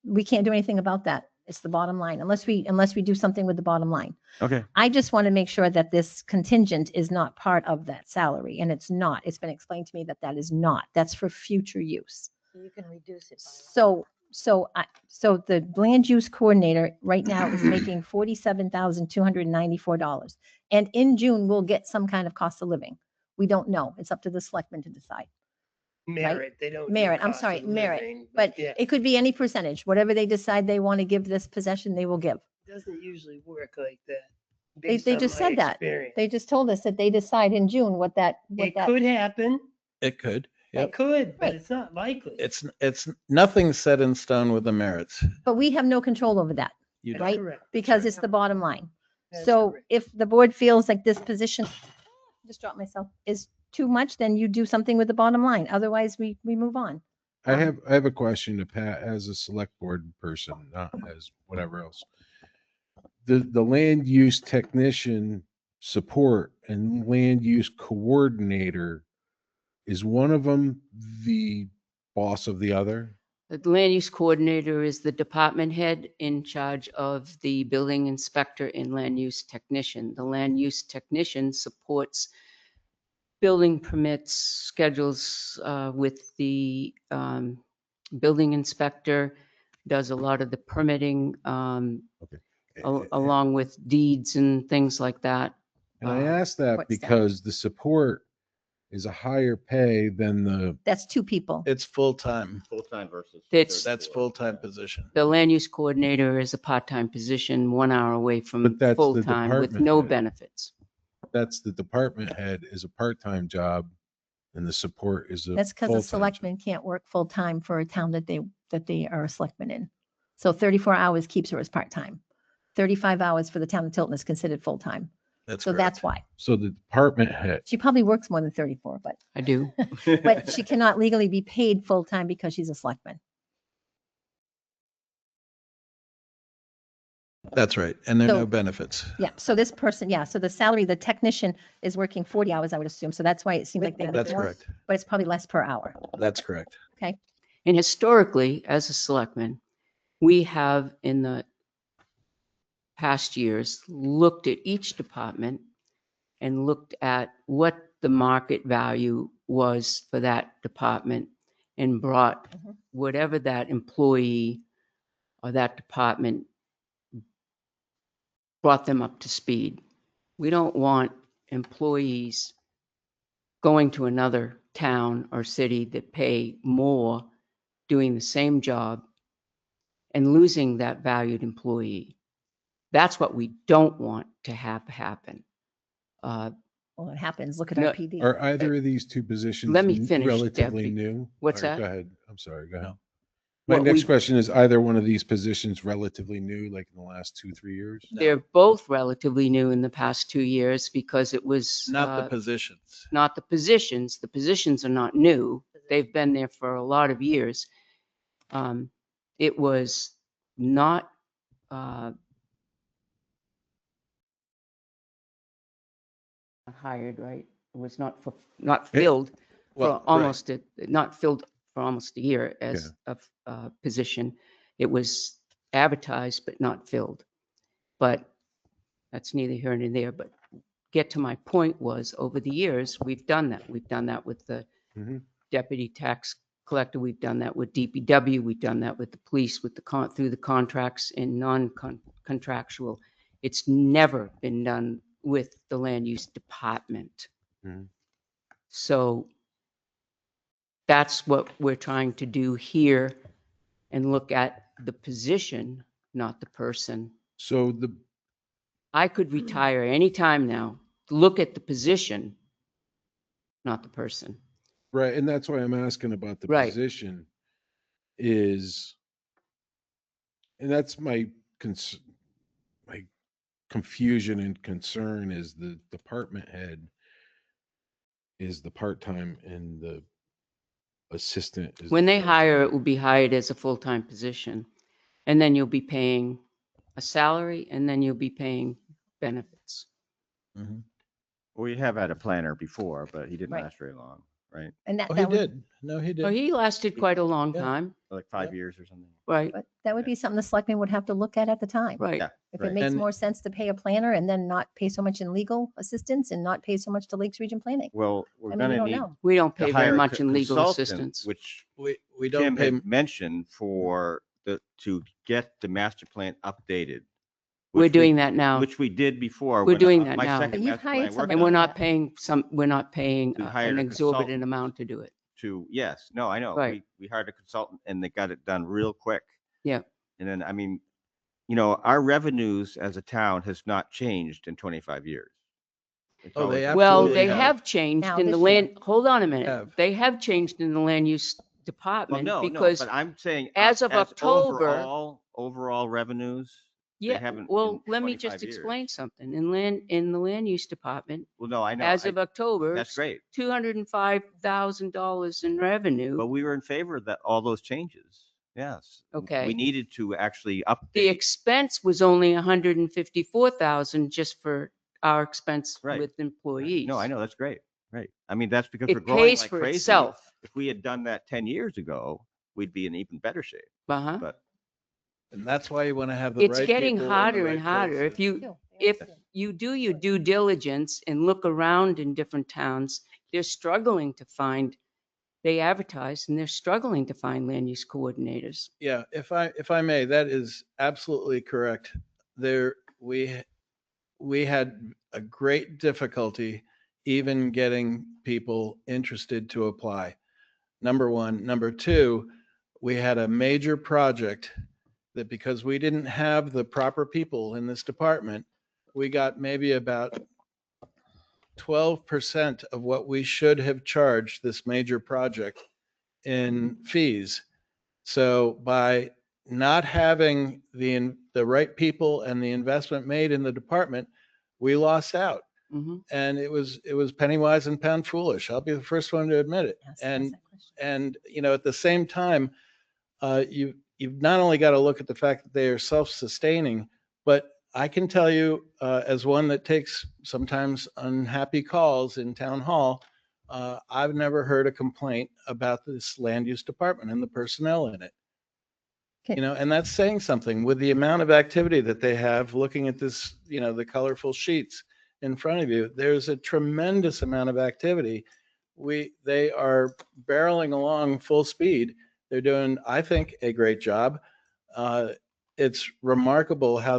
we can't do anything about that. It's the bottom line, unless we do something with the bottom line. Okay. I just want to make sure that this contingent is not part of that salary, and it's not. It's been explained to me that that is not. That's for future use. You can reduce it. So the land use coordinator right now is making $47,294. And in June, we'll get some kind of cost of living. We don't know. It's up to the selectmen to decide. Merit, they don't. do Merit, I'm cost sorry, of merit, living, But yeah, it could be any percentage, whatever they decide they want to give this possession, they will give. it doesn't usually work like that. They based on just my said that. experience. They just told us that they decide in June what that. It could happen. It could. It Yep. could, but Right. it's not likely. It's nothing set in stone with the merits. But we have no control over that, You That's right? correct. because it's the bottom line. That's So correct. if the board feels like this position, just dropped myself, is too much, then you do something with the bottom line. Otherwise, we move on. I have a question to Pat as a select board person, not as whatever else. the land use technician support and land use coordinator, is one of them the boss of the other? The land use coordinator is the department head in charge of the building inspector and land use technician. The land use technician supports building permits, schedules with the building inspector, does a lot of the permitting along with deeds and things like that. And I ask that What's that? because the support is a higher pay than the, That's two people. It's full-time. Full-time versus. It's- That's full-time position. The land use coordinator is a part-time position, 1 hour away from But that's the full-time with department no head. benefits. that's the department head is a part-time job and the support is a That's because the full-time job. selectmen can't work full-time for a town that they are a selectman in. So 34 hours keeps her as part-time. 35 hours for the town of Tilton is considered full-time. That's So correct. that's why. So the department head, She probably works more than 34, I do. but she cannot legally be paid full-time because she's a selectman. That's right. And there are So- no benefits. Yeah, so this person, yeah, so the salary, the technician is working 40 hours, I would assume. So that's why it seems like they get That's more, correct. but it's probably less per hour. That's correct. And historically, as a selectman, we have in the past years looked at each department and looked at what the market value was for that department and brought Mhm. whatever that employee or that department brought them up to speed. We don't want employees going to another town or city that pay more doing the same job and losing that valued employee. That's what we don't want to have happen. Well, it happens. Look at No, our PD. are either of these two positions Let me finish, relatively Deb. new? What's Or that? Go ahead. I'm sorry. Go ahead. No. My What next we- question is either one of these positions relatively new, like in the last 2-3 years? They're both relatively new in the past 2 years because it was Not the positions. not the positions. The positions are not new. They've been there for a lot of years. It was not hired, right? It was not filled well, for right. almost not filled for almost a year as a position. It was advertised but not filled. But that's neither here nor there. But get to my point was over the years we've done that. We've done that with the Mhm. deputy tax collector. We've done that with DPW. We've done that with the police, with the through the contracts and non-contractual. It's never been done with the land use department. Mhm. So that's what we're trying to do here and look at the position, not the person. So the, I could retire anytime now. Look at the position, not the person. right, and that's why I'm asking about the Right. position is, and that's my my confusion and concern is the department head is the part-time and the assistant is. When the they full-time. hire, it will be hired as a full-time position. And then you'll be paying a salary and then you'll be paying benefits. Mhm. We have had a planner before, but he didn't Right. last very long, right? And Oh, he that would, did. No, he Oh, did. he lasted quite a long Yeah. time, Like 5 years or something. right? but that would be something the selectmen would have to look at the time. Right. Yeah. If Right. it makes And- more sense to pay a planner and then not pay so much in legal assistance and not pay so much to Lakes Region Planning. Well, I we're mean, we gonna don't need know. We don't to pay hire very a much in legal consultant, assistance. which We Tim don't pay. had mentioned for to get the master plan updated. We're which we- doing that now. Which we did before. We're when, doing that my now. second But you've master plan I hired worked somebody And on we're Yeah. not paying we're not paying We hired an a exorbitant consultant. amount to do it. Yes, no, I know. Right. We hired a consultant and they got it done real quick. Yeah. And then, I mean, our revenues as a town has not changed in 25 years. It's Oh, they always- Well, Absolutely they have. have changed Now in the this year. land, hold on a minute. Have. They have changed in the land use Well, department no, because, but I'm saying. as of October- Overall revenues, they yeah, haven't well, in let me 25 just years. explain something. In the land use department, Well, no, I know. as of October, That's great. $205,000 in revenue. But we were in favor of that, all those changes. Yes. Okay. We needed to actually The update. expense was only 154,000 just for our expense Right. with employees. No, I know, that's great. Right. I mean, that's because we're It growing pays like for crazy. itself. If we had done that 10 years ago, we'd be in even better shape. Uh-huh. But And that's why you want to have the It's right getting people in the harder right and harder. If places. you do your due diligence and look around in different towns, they're struggling to find, they advertise and they're struggling to find land use coordinators. Yeah, if I may, that is absolutely correct. There, we had a great difficulty even getting people interested to apply. Number one. Number two, we had a major project that because we didn't have the proper people in this department, we got maybe about 12% of what we should have charged this major project in fees. So by not having the right people and the investment made in the department, we lost out. Mhm. And it was penny wise and pound foolish. I'll be the first one to admit it. And you know, at the same time, you've not only got to look at the fact that they are self-sustaining, but I can tell you, as one that takes sometimes unhappy calls in town hall, I've never heard a complaint about this land use department and the personnel in it. Okay. You know, and that's saying something with the amount of activity that they have. Looking at this, you know, the colorful sheets in front of you, there's a tremendous amount of activity. They are barreling along full speed. They're doing, I think, a great job. It's remarkable how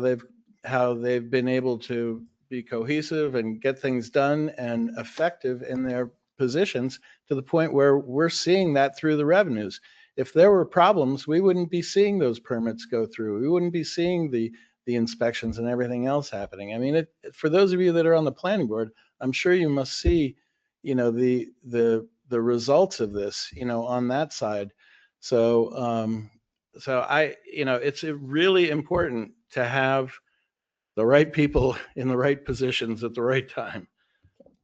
they've been able to be cohesive and get things done and effective in their positions to the point where we're seeing that through the revenues. If there were problems, we wouldn't be seeing those permits go through. We wouldn't be seeing the inspections and everything else happening. I mean, for those of you that are on the planning board, I'm sure you must see, you know, the results of this, you know, on that side. So, you know, it's really important to have the right people in the right positions at the right time.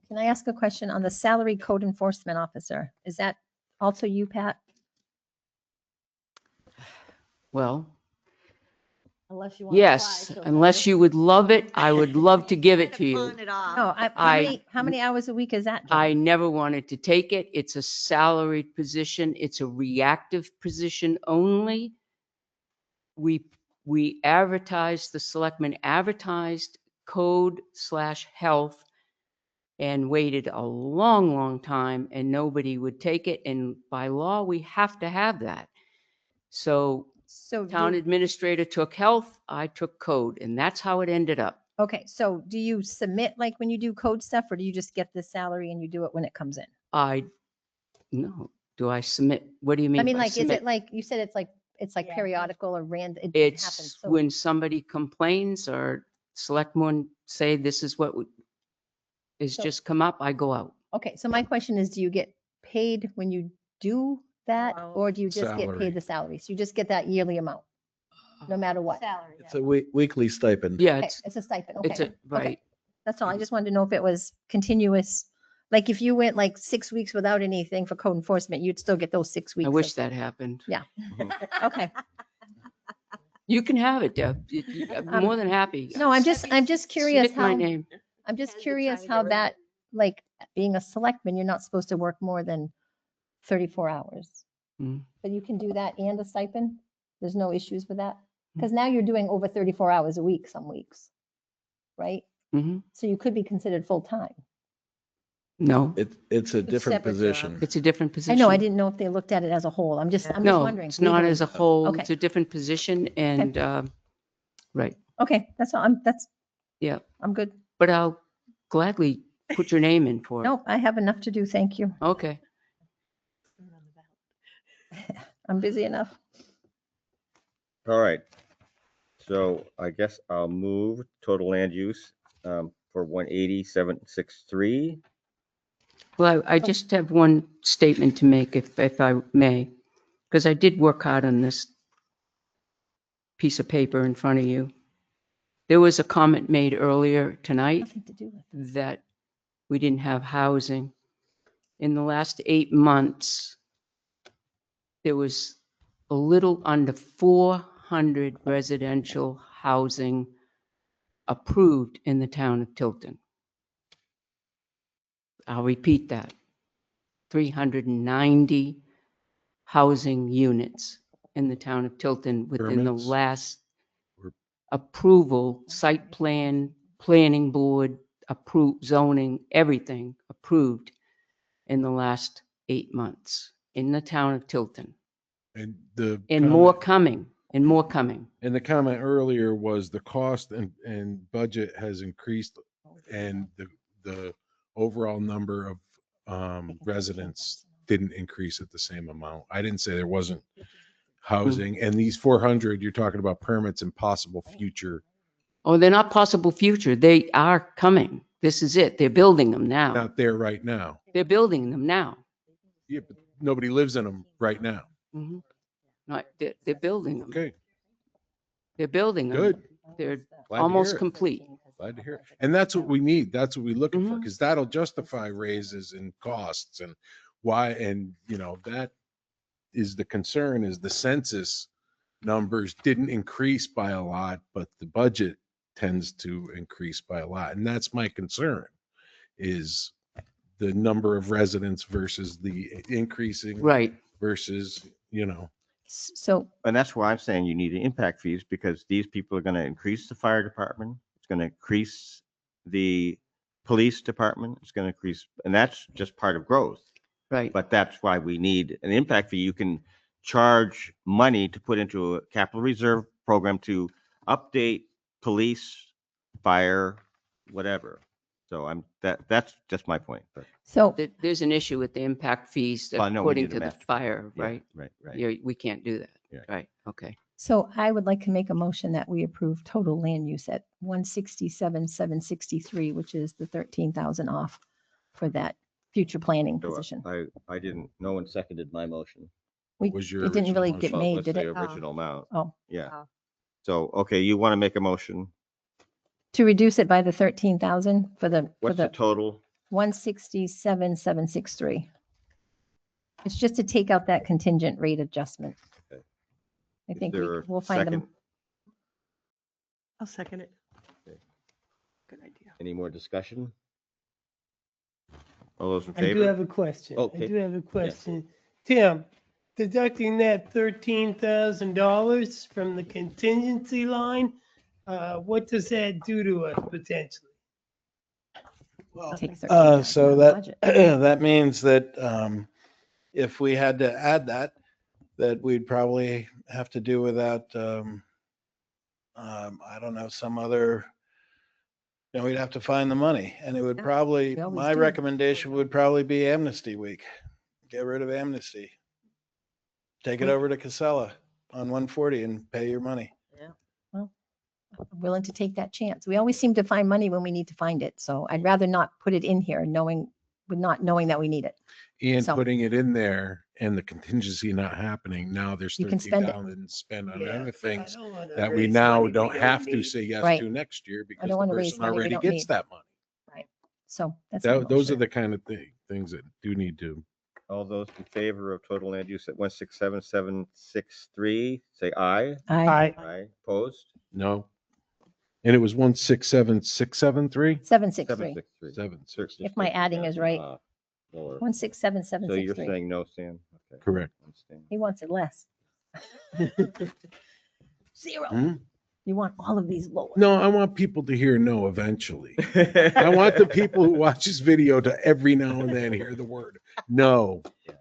Can I ask a question on the salary code enforcement officer? Is that also you, Pat? Well, Unless you want. yes, unless you would love it, I would love to give it to you. No, how I- many hours a week is that? Jen? I never wanted to take it. It's a salaried position. It's a reactive position only. We advertised, the selectmen advertised code/health and waited a long, long time and nobody would take it. And by law, we have to have that. So So town administrator took health, I took code, and that's how it ended up. okay, so do you submit like when you do code stuff, or do you just get the salary and you do it when it comes in? No, do I submit? What do you mean? I mean, by like, is submit? it like, you said it's like Yeah. periodical or random? It happens. It's So, when somebody complains or selectmen say this is what is So- just come up, I go out. okay, so my question is, do you get paid when you do that, Wow. or do you just get Salary. paid the salary? So you just get that yearly amount, no matter what? Salary. It's a weekly stipend. Yeah, Okay, it's, it's a stipend, it's okay. a, right. That's all. I just wanted to know if it was continuous. Like if you went like 6 weeks without anything for code enforcement, you'd still get those 6 weeks. I wish of- that happened. Yeah. Okay. You can have it, Deb. I'm more than happy. No, I'm just curious Submit my how, name. I'm just Has been curious trying to how get rid of that, like, being a selectman, you're not supposed to work more than 34 hours. Mm. But you can do that and a stipend? There's no issues with that? Mm. Because now you're doing over 34 hours a week some weeks, right? Hmm. So you could be considered full-time. No, It's a different separate job. position. it's a different I position. know, I didn't know if they looked at it as a whole. I'm just No, wondering. it's not as a legally. whole. Okay. It's a different position and, right, Okay, that's all. yeah. I'm good. But I'll gladly put your name in for it. No, I have enough to do. Thank you. Okay. I'm busy enough. All right. So I guess I'll move total land use for 18763. Well, I just have one statement to make, if I may, because I did work hard on this piece of paper in front of you. There was a comment made earlier tonight Nothing to do with it. that we didn't have housing. In the last 8 months, there was a little under 400 residential housing approved in the town of Tilton. I'll repeat that. 390 housing units in the town of Tilton within the Permits? last Or- approval, site plan, planning board, approved zoning, everything approved in the last 8 months in the town of Tilton. And the And more comment- coming, and more coming. And the comment earlier was the cost and budget has increased and the overall number of residents didn't increase at the same amount. I didn't say there wasn't housing. And these 400, you're talking about permits and possible future, Oh, they're not possible future. They are coming. This is it. They're building them now. not there right now. They're building them now. Yeah, but nobody lives in them right now. Mhm. Not, they're building them. Okay, They're building them. good. They're Glad to almost hear it. complete. Glad to hear it. And that's what we need. That's what we're looking for, Mhm. because that'll justify raises and costs and why, and that is the concern, is the census numbers didn't increase by a lot, but the budget tends to increase by a lot. And that's my concern, is the number of residents versus the increasing Right. versus, So And that's why I'm saying you need the impact fees, because these people are gonna increase the fire department, it's gonna increase the police department, it's gonna increase, and that's just part of growth. Right. But that's why we need an impact fee. You can charge money to put into a capital reserve program to update police, fire, whatever. So that's just my point. But so There's an issue with the impact fees Well, I know we according need a to the master plan. fire, yeah, right? right. Yeah, we can't do that. Yeah. Right. Okay. So I would like to make a motion that we approve total land use at 167,763, which is the 13,000 off for that future planning So position. I didn't, no one seconded my motion. We, was your it didn't original really get motion? Well, made, what's did the it? original amount? Oh, Yeah. Oh. So, okay, you want to make a motion. to reduce it by the 13,000 for What's the the total? 167,763. It's just to take out that contingent rate adjustment. Okay. I Is think there a we'll find them. second? I'll second it. Okay. Good idea. Any more discussion? All those in I do favor? have a question. I Okay. do have a question. Tim, deducting that $13,000 from the contingency line, what does that do to us potentially? Take 13,000 So out of the that, budget. that means that if we had to add that we'd probably have to do without, I don't know, some other, we'd have to find the money. And it would Yeah, probably, we always my do. recommendation would probably be amnesty week. Get rid of amnesty. Take it over to Casella on 140 and pay your money. I'm willing to take that chance. We always seem to find money when we need to find it. So I'd rather not put it in here not knowing that we need it. And So- putting it in there and the contingency not happening, now there's You can spend it. 13,000 spent on Yeah, other I things don't wanna that we raise now money don't have to need. say yes Right. to next year because don't the wanna raise person money we already don't gets need. that money. So that's my Those are motion. the kind of things that do need to. All those in favor of total land use at 167,763, say aye. Aye. Aye. Opposed? No. And it was 167,673? 763. 763. If my adding is right. Lower. So 167,763. you're saying no, Sam? Okay. Correct. I'm staying. He wants it less. 0. Hmm? You want all of these lower. No, I want people to hear no eventually. I want the people who watch this video to every now and then hear the word no. Yes,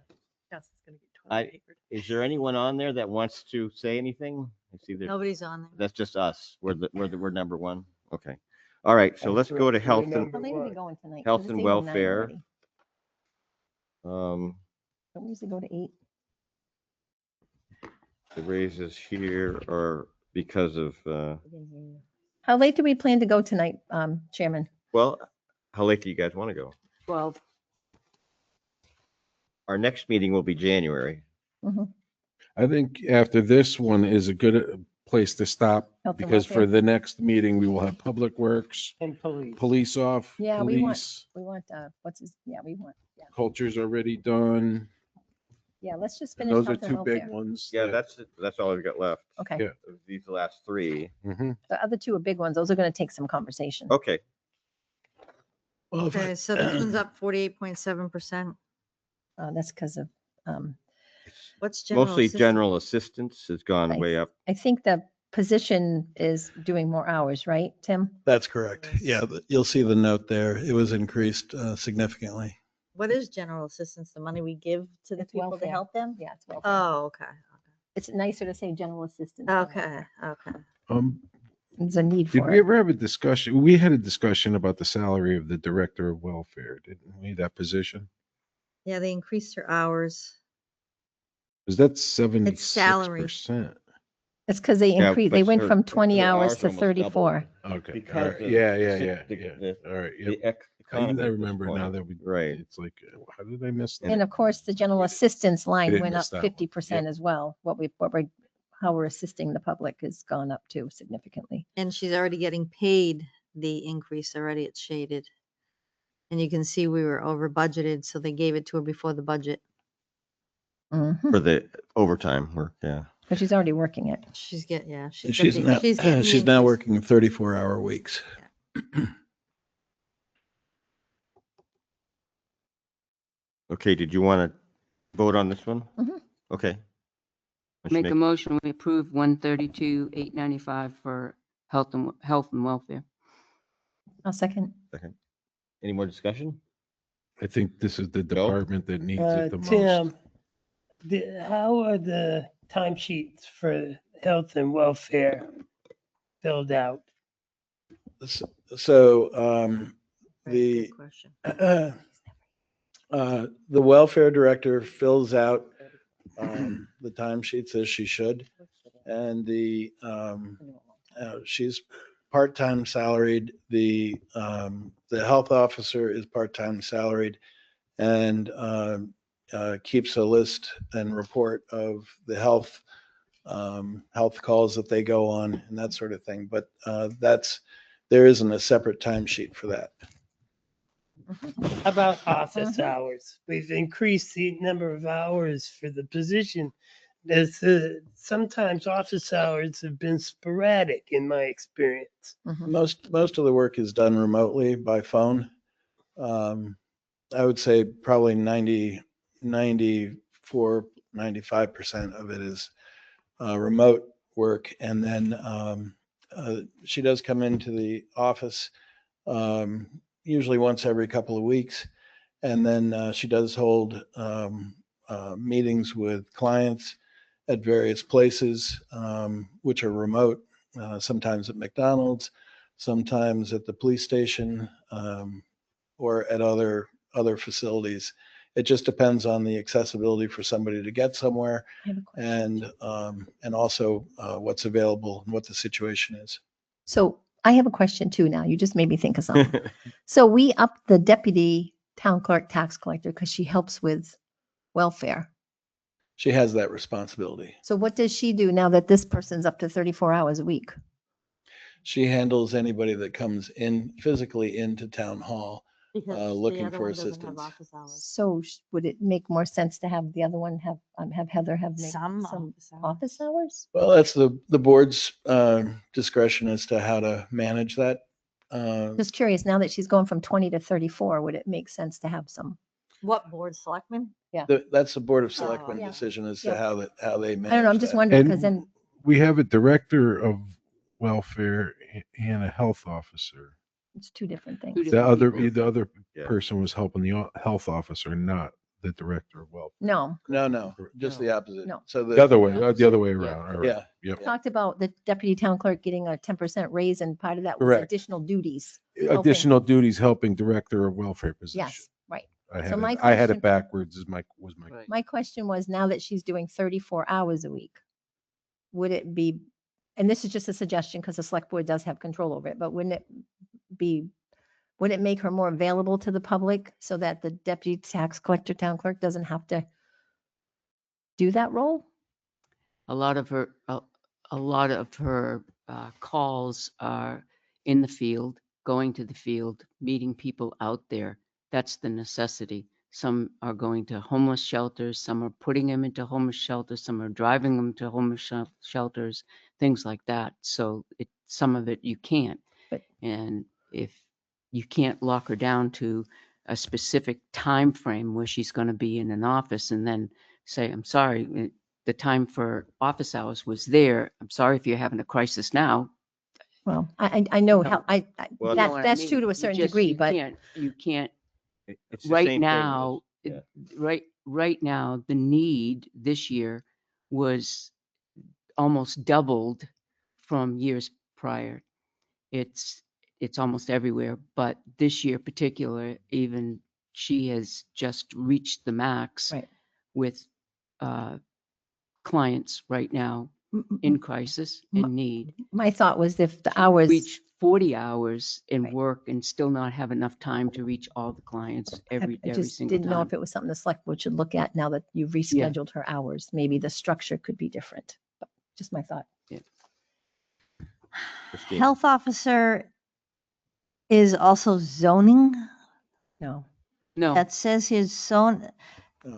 it's gonna get I- 20 acres. Is there anyone on there that wants to say anything? I see there. Nobody's on there. That's just us. We're number one. Okay. All right. So let's go to We're health and, number How late are we one. going tonight? Health 'Cause and it's 8:09 welfare. already. Don't we usually go to 8? the raises here are because of, How late do we plan to go tonight, Chairman? well, how late do you guys want to go? 12. Our next meeting will be January. Mhm. I think after this one is a good place to stop Health and because for welfare? the next meeting, we will have Public Works, And police. police off, Yeah, we want- police, We want, what's his, yeah, we want, yeah. culture's already done. Yeah, let's just finish Those are health and two big welfare. ones. Yeah, that- that's all we've got left. Okay, Yeah. These last three. Mhm. the other two are big ones. Those are going to take some conversation. Okay. Well, if I- Okay, so this one's up 48.7%. That's because of, What's general Mostly assistance? general assistance has gone I- way up. I think the position is doing more hours, right, Tim? That's correct. Yeah, you'll see the note there. It was increased significantly. What is general assistance? The money we give to the It's people to welfare. help them? Yeah, it's welfare. Oh, okay. It's nicer to say general assistance. than Okay, welfare. okay. There's a need Did for we it. ever have a discussion? We had a discussion about the salary of the director of welfare, didn't we, that position? Yeah, they increased her hours. Because that's 76%. salary. It's because they Yeah, increased, but they went her- from 20 her hours hours to almost doubled. 34. Okay. Because All right. of Yeah, the yeah, si- yeah, the- yeah. the- All right. Yep. The I economy at this remember now point. that we, Right. it's like, how did I miss And that? of course, the general assistance line didn't went up miss that one. 50% as well. How we're assisting the public has gone up too significantly. And she's already getting paid the increase already. It's shaded. And you can see we were over budgeted, so they gave it to her before the budget. Mhm. For the overtime work, yeah. But she's already working it. She's get, yeah. And got she's the- now, getting the she's now increase. working 34-hour weeks. Okay, did you want to vote on this one? Mhm. Okay. Let's Make a motion, we approve 132,895 for health and welfare. I'll second. Second. Any more discussion? I think this is the department that needs it the most. Tim, how are the timesheets for health and welfare filled out? So Right, the good question. the welfare director fills out the timesheets as she should, and she's part-time salaried. The health officer is part-time salaried, and keeps a list and report of the health calls that they go on and that sort of thing. But there isn't a separate timesheet for that. How about office Mhm. hours? We've increased the number of hours for the position. Sometimes office hours have been sporadic in my experience. Mhm. Most of the work is done remotely by phone. I would say probably 94, 95% of it is remote work. And then she does come into the office usually once every couple of weeks. And then she does hold meetings with clients at various places, which are remote, sometimes at McDonald's, sometimes at the police station, or at other facilities. It just depends on the accessibility for somebody to get somewhere, I have a question. and also what's available and what the situation is. So I have a question too now. You just made me think of something. So we upped the deputy town clerk tax collector because she helps with welfare. She has that responsibility. So what does she do now that this person's up to 34 hours a week? She handles anybody that comes in physically into town hall. Because the looking other for one doesn't have assistance. office hours. So would it make more sense to have the other one have Heather have Some office hours? Well, that's the board's discretion as to how to manage that. Just curious, now that she's going from 20 to 34, would it make sense to have some? What board, selectmen? That's the Board of Selectmen Yeah. decision as to Yeah. how they manage I don't know, I'm just that. wondering, because And then, we have a director of welfare and a health officer. it's two different things. Two The different other Yeah. person was helping the health officer, not the director of welfare. No, No, just the opposite. No. So The other way, yeah. the other way around. All right. Yeah. Yep. talked about the deputy town clerk getting a 10% raise, and part of that was Correct. additional duties. helping. Additional duties helping director of welfare position. Yes, right. I So had my it, I had question- it backwards was my. My question was, now that she's doing 34 hours a week, would it be, and this is just a suggestion because the select board does have control over it, but would it make her more available to the public so that the deputy tax collector, town clerk doesn't have to do that role? A lot of her calls are in the field, going to the field, meeting people out there. That's the necessity. Some are going to homeless shelters, some are putting them into homeless shelters, some are driving them to homeless shelters, things like that. So some of it you can't. But- And if you can't lock her down to a specific time frame where she's going to be in an office and then say, I'm sorry, the time for office hours was there. I'm sorry if you're having a crisis now. Well, I know No. how, Well, You know what I that's mean? true to a You certain just- degree, but You can't It's the right same thing as- now, yeah. right now, the need this year was almost doubled from years prior. It's almost everywhere, but this year particular, even she has just reached the max Right. with clients right now in crisis and need. my thought was if the hours, Reach 40 hours in Right. work and still not have enough time to reach all the clients I every just single didn't know time. if it was something the select board should look at now that you've rescheduled her hours. Maybe the structure could be different. But just my thought. Christine. Health officer is also zoning. No. No, That says his zone.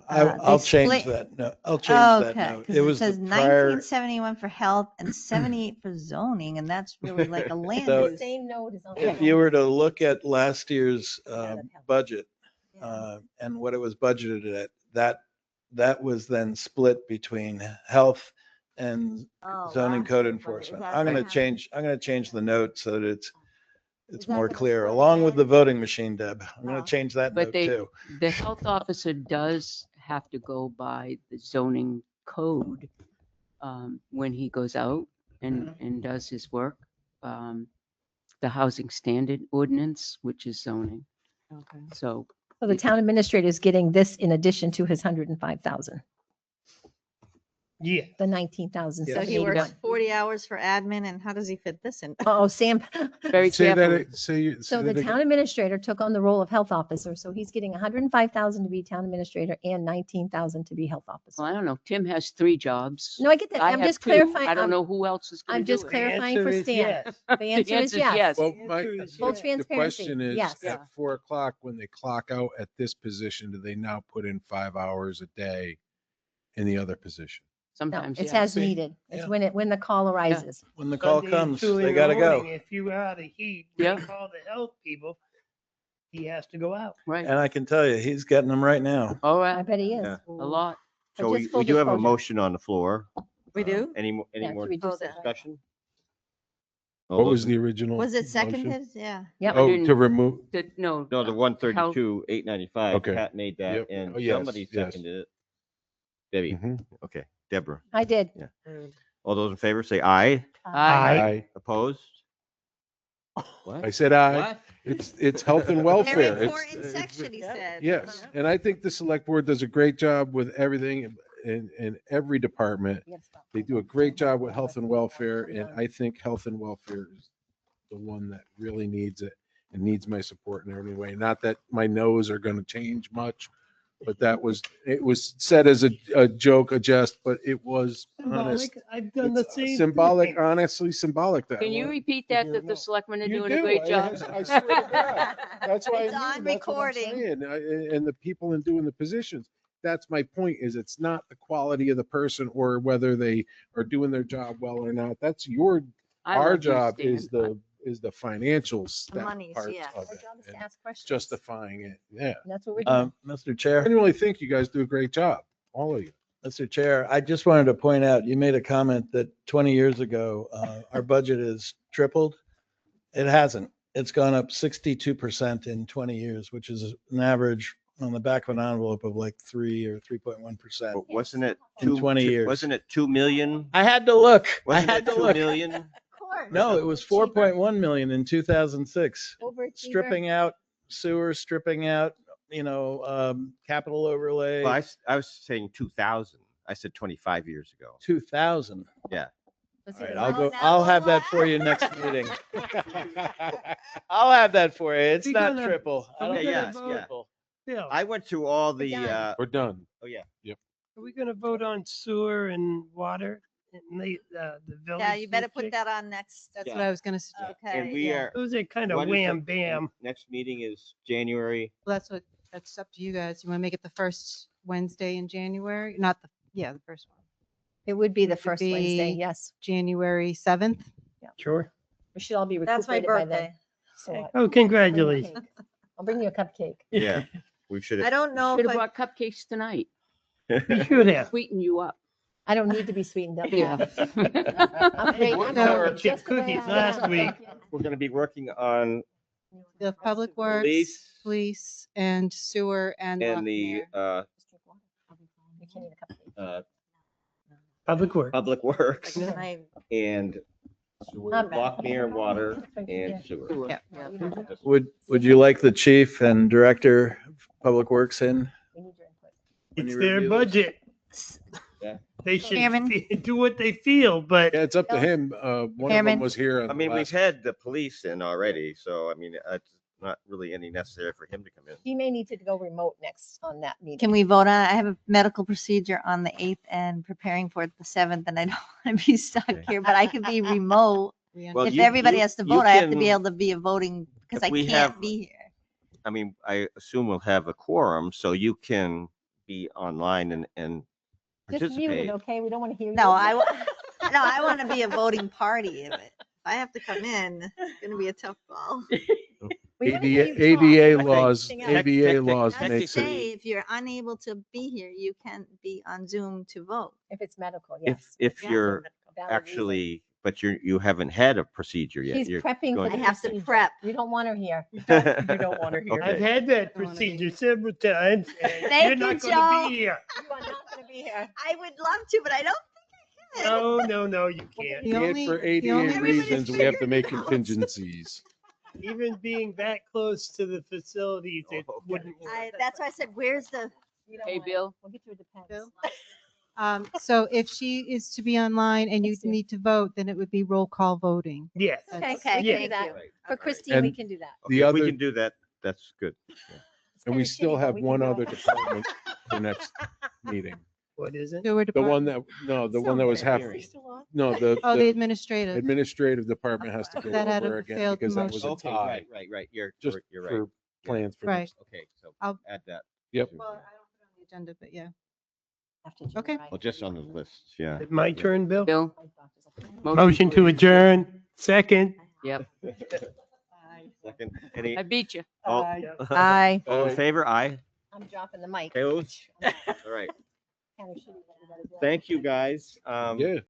I'll they change split- that. No, I'll change that Okay, note. because It it was the says prior, 1971 for health and 78 for zoning, and that's really like a land So- use. Same note is on. if you were to look at last year's that'd help. budget Yeah. and what it was budgeted at, that was then split between health and Oh, zoning last code year's budget. Is enforcement. that I'm what gonna happened? change the note so that it's Is that more gonna clear, split along with the again? voting machine, Deb. I'm Oh. gonna change that but note too. the health officer does have to go by the zoning code when he goes out and does his work. The housing standard ordinance, which is zoning. Okay. So So the town administrator is getting this in addition to his 105,000, Yeah. the 19,000. So he works 40 hours for admin, and how does he fit this in? Oh, Sam. very Say carefully. that, say So that the again. town administrator took on the role of health officer. So he's getting 105,000 to be town administrator and 19,000 to be health Well, officer. I don't know. Tim has 3 jobs. No, I get that. I I'm have just 2. clarifying. I don't I'm- know who else is going I'm to do just it. clarifying answer for is Stan. yes. The answer is answer is yes. yes. Well, The my, answer is Full yes. the transparency. question is, Yes. Yeah. at 4 o'clock, when they clock out at this position, do they now put in 5 hours a day in the other position? No, Sometimes, it's yeah. as needed. It's Yeah. when the call arises. When the call Sunday at comes, 2 in they the gotta go. morning, If you're out of heat, Yeah. we call the health people, he has to go out. Right. And I can tell you, he's getting them right now. All I right. bet he is. Yeah. A lot. But So just we full do have a disclosure. motion on the floor. We do? Any more Yeah, to reduce it. discussion? All What those was in- the original? Was it motion? seconded? Yeah. Yep. Oh, Didn't- to remove, No. No, the 132, 895. Okay. Pat made that Yep. and Oh, yes, somebody yes. seconded it. Debbie, Mhm. okay. Deborah. I did. All those in favor say aye. Aye. Opposed? I What? said aye. What? It's health and welfare. Very It's- important it's- section, he said. Yes, and I think the select board does a great job with everything in every department. They do a great job with health and welfare, and I think health and welfare is the one that really needs it and needs my support in every way. Not that my no's are going to change much, but it was said as a joke, a jest, but it was honest. Symbolic, I've done the It's same. symbolic, thing. honestly symbolic. That Can you one. repeat that, hear that the no. selectmen are You doing a do. great job? I swear to God. That's why It's on recording. And the people in doing the positions. That's my point. Is it's not the quality of the person or whether they are doing their job well or not. That's I our love you, job Stan. is the financial stuff monies, part yeah. of Our it, job is to and ask questions. justifying it. Yeah, And that's what we're doing. Mr. I Chair, genuinely think you guys do a great job, all of you. Mr. Chair, I just wanted to point out, you made a comment that 20 years ago, our budget is tripled. It hasn't. It's gone up 62% in 20 years, which is an average on the back of an envelope of like 3 or 3.1%. But wasn't it In 20 years. Wasn't it 2 million? I had to look. Wasn't I had it to 2 look. million? No, it was 4.1 million in 2006. Overachiever. Stripping out sewer, stripping out, capital overlay, Well, I was saying 2000. I said 25 years ago. 2000. Let's All see right, the I'll last- go, now I'll we'll have that laugh. for you next meeting. I'll have that for you. It's We not gonna- triple. I don't we think gonna it's vote? Yeah. triple. Bill, I went through all the, done. We're done. oh yeah. are we gonna vote on sewer and water in the village? Yeah, you better put district? that on next. That's Yeah. what I was going to, And Okay. we yeah. are. Those are kind of what is the- wham bam. Next meeting is January. that's what That's up to you guys. You want to make it the first Wednesday in January? Not the, the first one. It would be the It would first Wednesday, be yes. January 7th. Sure. We should all be That's my recuperated by then. birthday. So what? Oh, Bring you a congratulations. cake. I'll bring you a cupcake. Yeah, we should I have. don't know Should if have I, brought cupcakes tonight. You should have. Sweeten you up. I don't need to be sweetened up. Yeah. I'm great. Well, I'm no, great or chip just the way cookies I last am. week. We're gonna be working on The Public Works, police, and sewer and and the Lockmere. You can't eat a cupcake. Public work. public works can I, and I'm back. Lockmere water Yeah. and sewer. Yeah. Would you like the chief and director of Public Works in? We need your input. When It's you their review this? budget. Yeah. They should Chairman? do what they feel, but Yeah, it's up to him. One of them Chairman? was here. on I the mean, we've last- had the police in already, so I mean, it's not really any necessary for him to come in. He may need to go remote next on that meeting. can we vote on it? I have a medical procedure on the 8th and preparing for it the 7th, and I don't want to be stuck here, but I could be remote. Well, If you- everybody you- has to you vote, I have to be can- able to be a voting, because if I we can't have- be here. I mean, I assume we'll have a quorum, so you can be online and Just mute it, participate. okay? We don't want to hear you. No, I want to be a voting party of it. If I have to come in, it's going to be a tough call. We wanna hear you talk. ADA laws, Anything else? ADA laws As makes say, it. if you're unable to be here, you can be on Zoom to vote. If it's medical, If, yes. if Yeah. you're Valid reason. actually, but you haven't had a procedure yet. She's You're prepping for going the I have to procedure. prep. You don't want her here. You don't want her here. I've Okay. had that Don't wanna be- procedure several times. And Thank you're you, not going Joe. to be here. You are not going to be here. I would love to, but I don't think I can. No, you can't. The And only- for the ADA only- reasons, we have to make figured it out. contingencies. Even being that close to the facilities, it Oh, okay. wouldn't work. That's why I said, where's the, You don't Hey, want it. Bill. We'll get you a Depends. Bill? So if she is to be online and you Yes, dear. need to vote, then it would be roll call voting. Yes. Okay, Okay, we yeah. can do that. Right. For Right. Christine, we And can do that. The Okay, we other- can do that. That's good. It's And kinda we still shitty, but have we can one do it. other department for next meeting. What is it? Sewer The one department. that, no, the one that was half, Hearing. no, the Oh, the the administrative. administrative department has to go That had a over again failed because that was a motion. Okay, tie. right. You're Just right. for plans for Right. next. Okay, so I'll- add that. Yep. to- Well, I don't put it on the agenda, but yeah. After June, Okay. right? Well, just on the list, yeah. Is it my turn, Bill? Bill? Motion to adjourn. Second. Yep. Second, any, I beat you. all, Aye. all in favor? Aye. I'm dropping the mic. Opposed? All right. Kinda shitty that we gotta do that. Thank you, guys. Yeah.